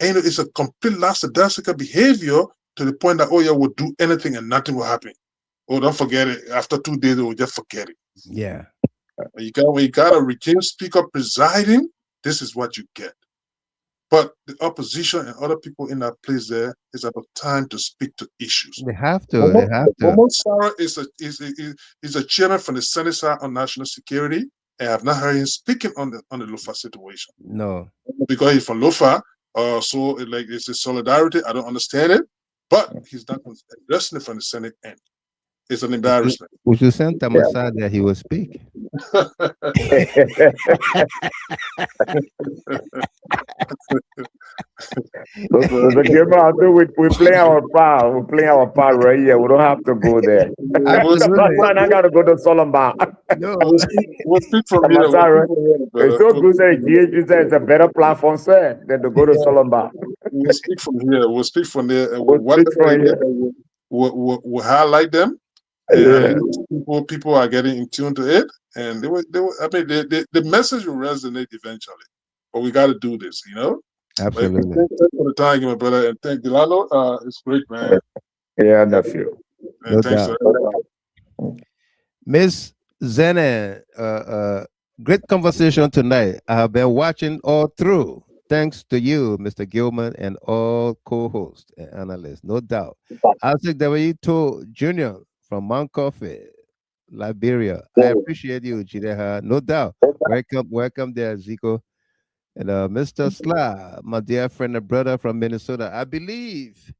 And it's a complete lackadaisical behavior to the point that, oh yeah, we'll do anything and nothing will happen. Oh, don't forget it. After 2 days, they will just forget it. Yeah. When you got a regime speaker presiding, this is what you get. But the opposition and other people in that place there is about time to speak to issues. They have to. They have to. Momo Sarah is a chairman from the Senate side on national security, and I've not heard him speaking on the Lofa situation. No, because he's from Lofa, so like it's a solidarity. I don't understand it, but he's not addressing it from the Senate end. It's an embarrassment. We should send Tamasa that he will speak. We play our part. We play our part right here. We don't have to go there. I gotta go to Solomba. No, we'll speak from here. It's so good that GHT is a better platform, sir, than to go to Solomba. We'll speak from here. We'll speak from there. We'll highlight them. And people are getting in tune to it, and the message will resonate eventually. But we got to do this, you know. Absolutely. Thanks for the time, my brother, and thank Delano. It's great, man. Yeah, nephew. No doubt. Miss Zene, great conversation tonight. I have been watching all through. Thanks to you, Mr. Gilman, and all co-hosts and analysts, no doubt. Isaac W. Jr. from Mount Coffee, Liberia. I appreciate you, Jideha, no doubt. Welcome there, Zico. And Mr. Sla, my dear friend and brother from Minnesota. I believe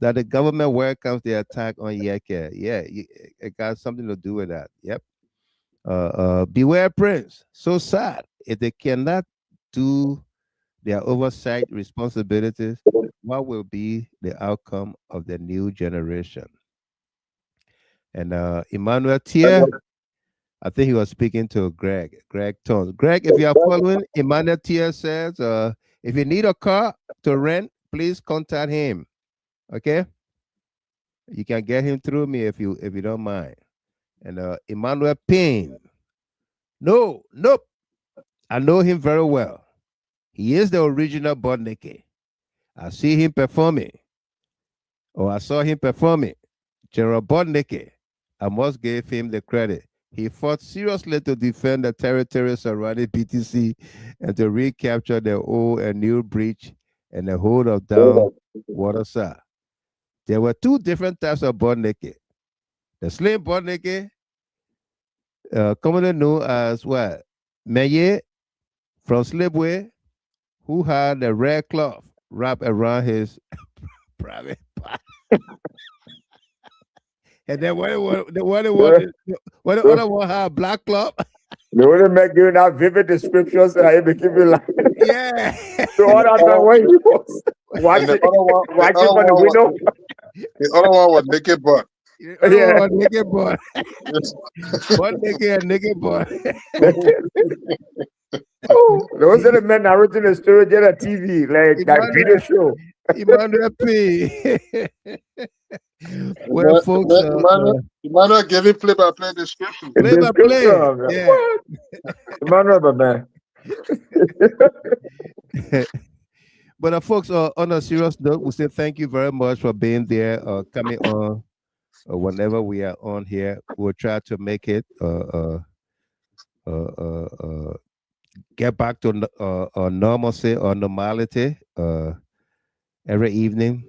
that the government welcomes the attack on Yeke. Yeah, it got something to do with that. Yep. Beware Prince. So sad. If they cannot do their oversight responsibilities, what will be the outcome of the new generation? And Emmanuel Thier, I think he was speaking to Greg Tones. Greg, if you are following, Emmanuel Thier says, if you need a car to rent, please contact him. Okay? You can get him through me if you don't mind. And Emmanuel Payne. Nope. I know him very well. He is the original Bodnike. I see him performing. Or I saw him performing. General Bodnike. I must give him the credit. He fought seriously to defend the territory surrounding BTC and to recapture the old and new breach and the hold of down Watersa. There were 2 different types of Bodnike. The slim Bodnike, commonly known as what? Meye from Slipway, who had a red cloth wrapped around his private part. And then what have black club? They want to make you now vivid descriptions and I make you laugh. Yeah. So what other way you watching from the window? The other one was naked butt. Yeah, naked butt. Butt naked and naked butt. Those are the men narrating the story on TV, like that video show. Emmanuel P. Well, folks, Emmanuel gave it play-by-play description. play by play. Description. Yeah. What? Emmanuel, man. But folks, on a serious note, we say thank you very much for being there, coming on. Whenever we are on here, we'll try to make it get back to normalcy or normality every evening,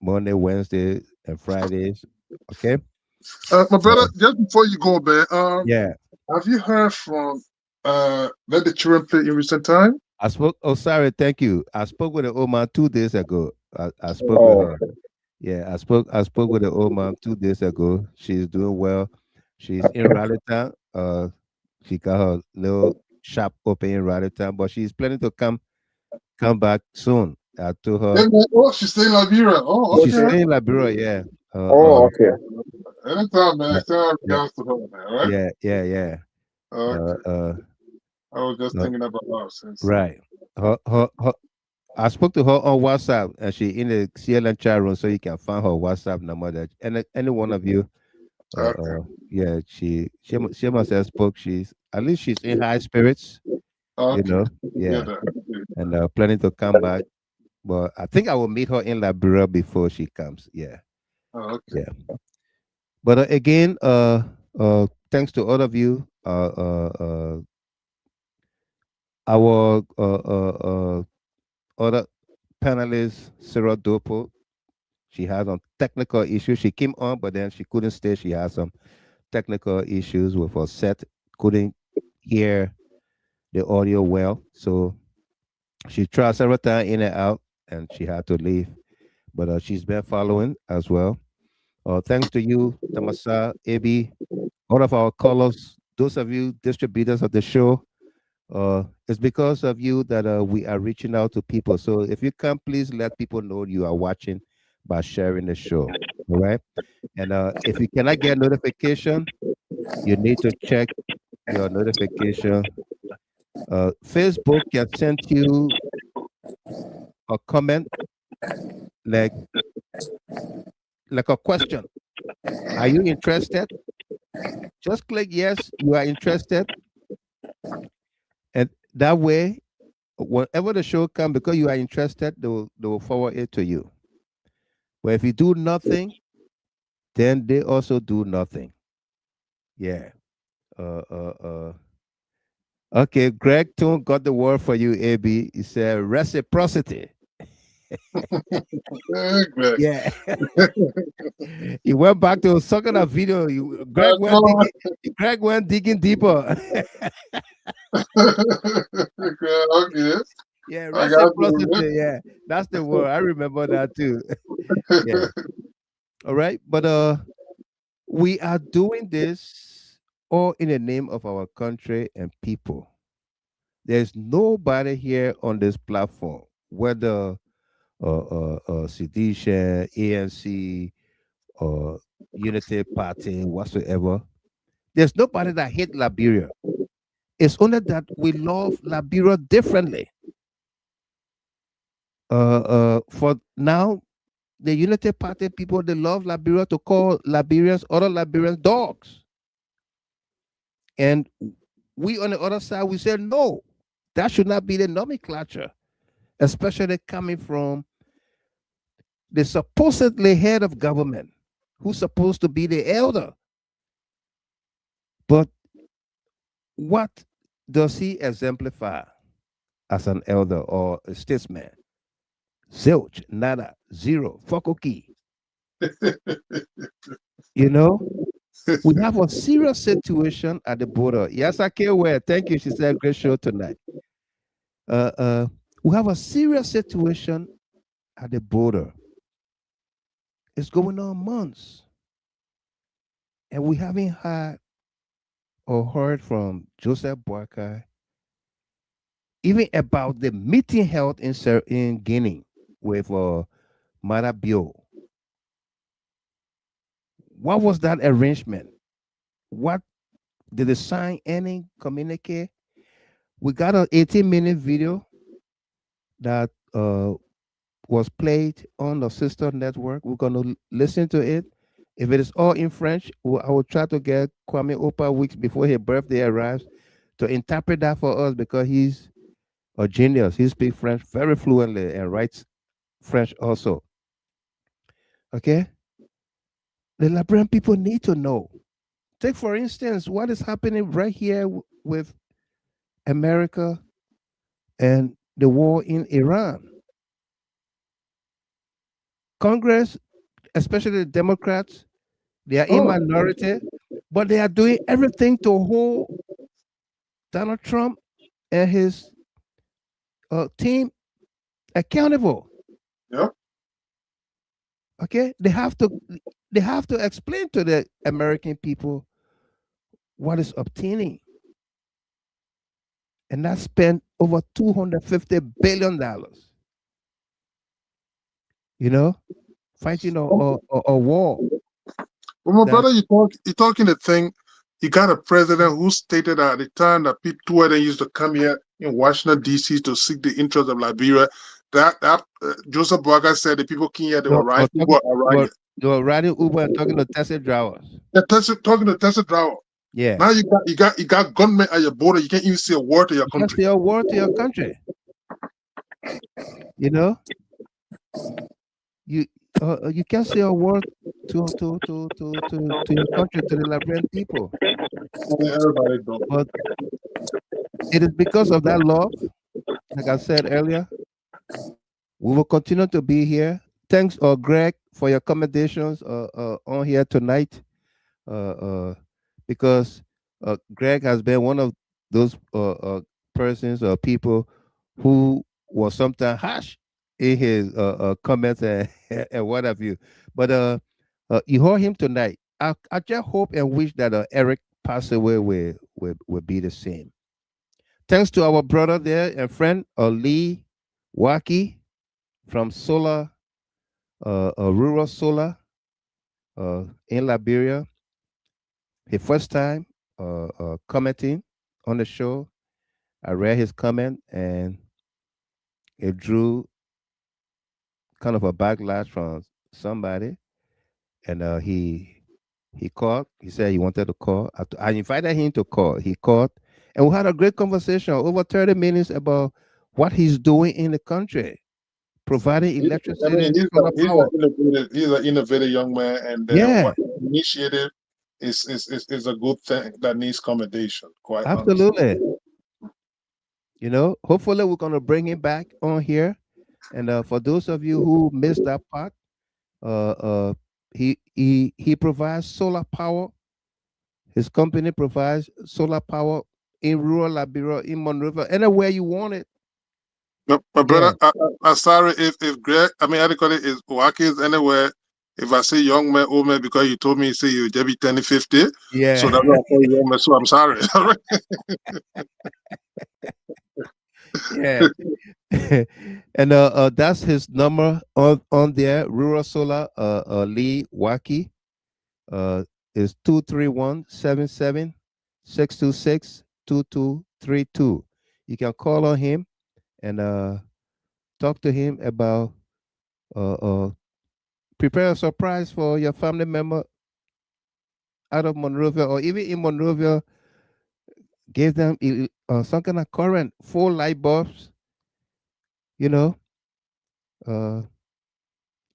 Monday, Wednesday, and Fridays. Okay. My brother, just before you go, man, Yeah. have you heard from Let the Children Play in recent time? I spoke. Oh, sorry. Thank you. I spoke with the old man 2 days ago. I spoke with Oh, her. Yeah, I spoke with the old man 2 days ago. She's doing well. She's in Raleigh. She got her little shop open in Raleigh, but she's planning to come back soon. I told her Oh, she's staying in Liberia. Oh, she's okay. staying in Liberia. Yeah. okay. Anytime, man. Yeah, Anytime, yeah, regards to her, man. Right? yeah. Okay. I was just thinking about her since. Right. Her, I spoke to her on WhatsApp, and she in the CLN chat room, so you can find her WhatsApp number. That any one of you, Okay. yeah, she must have spoke. She's at least she's in high spirits, you Okay. know. Yeah, Yeah, that. and planning to come back. But I think I will meet her in Liberia before she comes. Yeah, Okay. yeah. But again, thanks to all of you. Our other panelist, Sarah Dopo, she had some technical issues. She came on, but then she couldn't stay. She had some technical issues with her set, couldn't hear the audio well. So she tried several times in and out, and she had to leave. But she's been following as well. Thanks to you, Tamasa, AB, all of our callers, those of you distributors of the show. It's because of you that we are reaching out to people. So if you can, please let people know you are watching by sharing the show. All right. And if you cannot get notification, you need to check your notification. Facebook can send you a comment like a question. Are you interested? Just click yes, you are interested, and that way, whenever the show comes, because you are interested, they will forward it to you. But if you do nothing, then they also do nothing. Yeah. Uh, uh, uh. Okay, Greg Toon got the word for you, AB. He said reciprocity. Greg. Yeah. He went back to sucking a video. Greg went digging deeper. Okay. Yeah, I got reciprocity. Yeah, that's the word. I remember that too. Yeah. All right. But we are doing this all in the name of our country and people. There's nobody here on this platform, whether Sedition, ANC, or Unity Party, whatsoever. There's nobody that hate Liberia. It's only that we love Liberia differently. For now, the Unity Party people, they love Liberia to call Liberians, other Liberians, dogs. And we on the other side, we said no, that should not be the nomenclature, especially coming from the supposedly head of government, who's supposed to be the elder. But what does he exemplify as an elder or a statesman? Zilch, nada, zero, fokoki. You know, we have a serious situation at the border. Yes, I can wear. Thank you. She said, great show tonight. We have a serious situation at the border. It's going on months. And we haven't had or heard from Joseph Boakai even about the meeting held in Guinea with Marabio. What was that arrangement? What did they sign any communique? We got an 18-minute video that was played on the sister network. We're going to listen to it. If it is all in French, I will try to get Kwame Opa weeks before his birthday arrives to interpret that for us, because he's a genius. He speaks French very fluently and writes French also. Okay? The Liberian people need to know. Take, for instance, what is happening right here with America and the war in Iran. Congress, especially the Democrats, they are in minority, but they are doing everything to hold Donald Trump and his team accountable. Yeah. Okay, they have to explain to the American people what is obtaining, and that spent over $250 billion. You know, fighting a war. Well, my brother, you're talking the thing. You got a president who stated at the time that people of them used to come here in Washington, D.C. to seek the interests of Liberia. That Joseph Boakai said the people came here, they were riding Uber around here. They were riding Uber and talking to taxi drivers. They're talking to taxi driver. Yeah. Now you got gunmen at your border. You can't even say a word to your country. You can't say a word to your country. You know, you can't say a word to your country, to the Liberian people. Everybody don't. But it is because of that love, like I said earlier, we will continue to be here. Thanks, Greg, for your accommodations on here tonight. Because Greg has been one of those persons or people who was sometimes harsh in his comments and, and what have you. But you heard him tonight. I just hope and wish that Eric passed away will be the same. Thanks to our brother there and friend Lee Waki from Solar, Rural Solar in Liberia. His first time commenting on the show. I read his comment and it drew kind of a backlash from somebody. And he called. He said he wanted to call. I invited him to call. He called, and we had a great conversation over 30 minutes about what he's doing in the country, providing electricity. I mean, he's an innovative young man, and what he initiated is a good thing that needs commendation. Quite absolutely. Honestly. You know, hopefully we're gonna bring him back on here. And for those of you who missed that part, he provides solar power. His company provides solar power in rural Liberia, in Monrovia, anywhere you want it. My brother, I'm sorry if Greg, I mean, adequately is Wakis anywhere. If I say young man, old man, because you told me you say you just be 10, 50. Yeah. So that's why I call you young man. So I'm sorry. Yeah. And that's his number on there. Rural Solar, Lee Waki, is 231-77-626-2232. You can call on him and talk to him about prepare a surprise for your family member out of Monrovia or even in Monrovia. Give them some kind of current, 4 light bulbs, you know,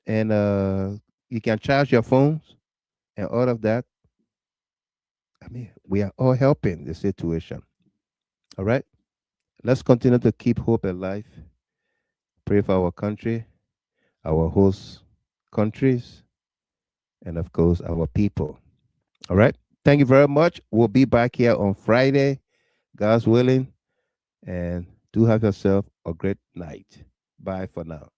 and you can charge your phones and all of that. I mean, we are all helping the situation. All right. Let's continue to keep hope alive. Pray for our country, our host countries, and of course, our people. All right. Thank you very much. We'll be back here on Friday, God's willing. And do have yourself a great night. Bye for now.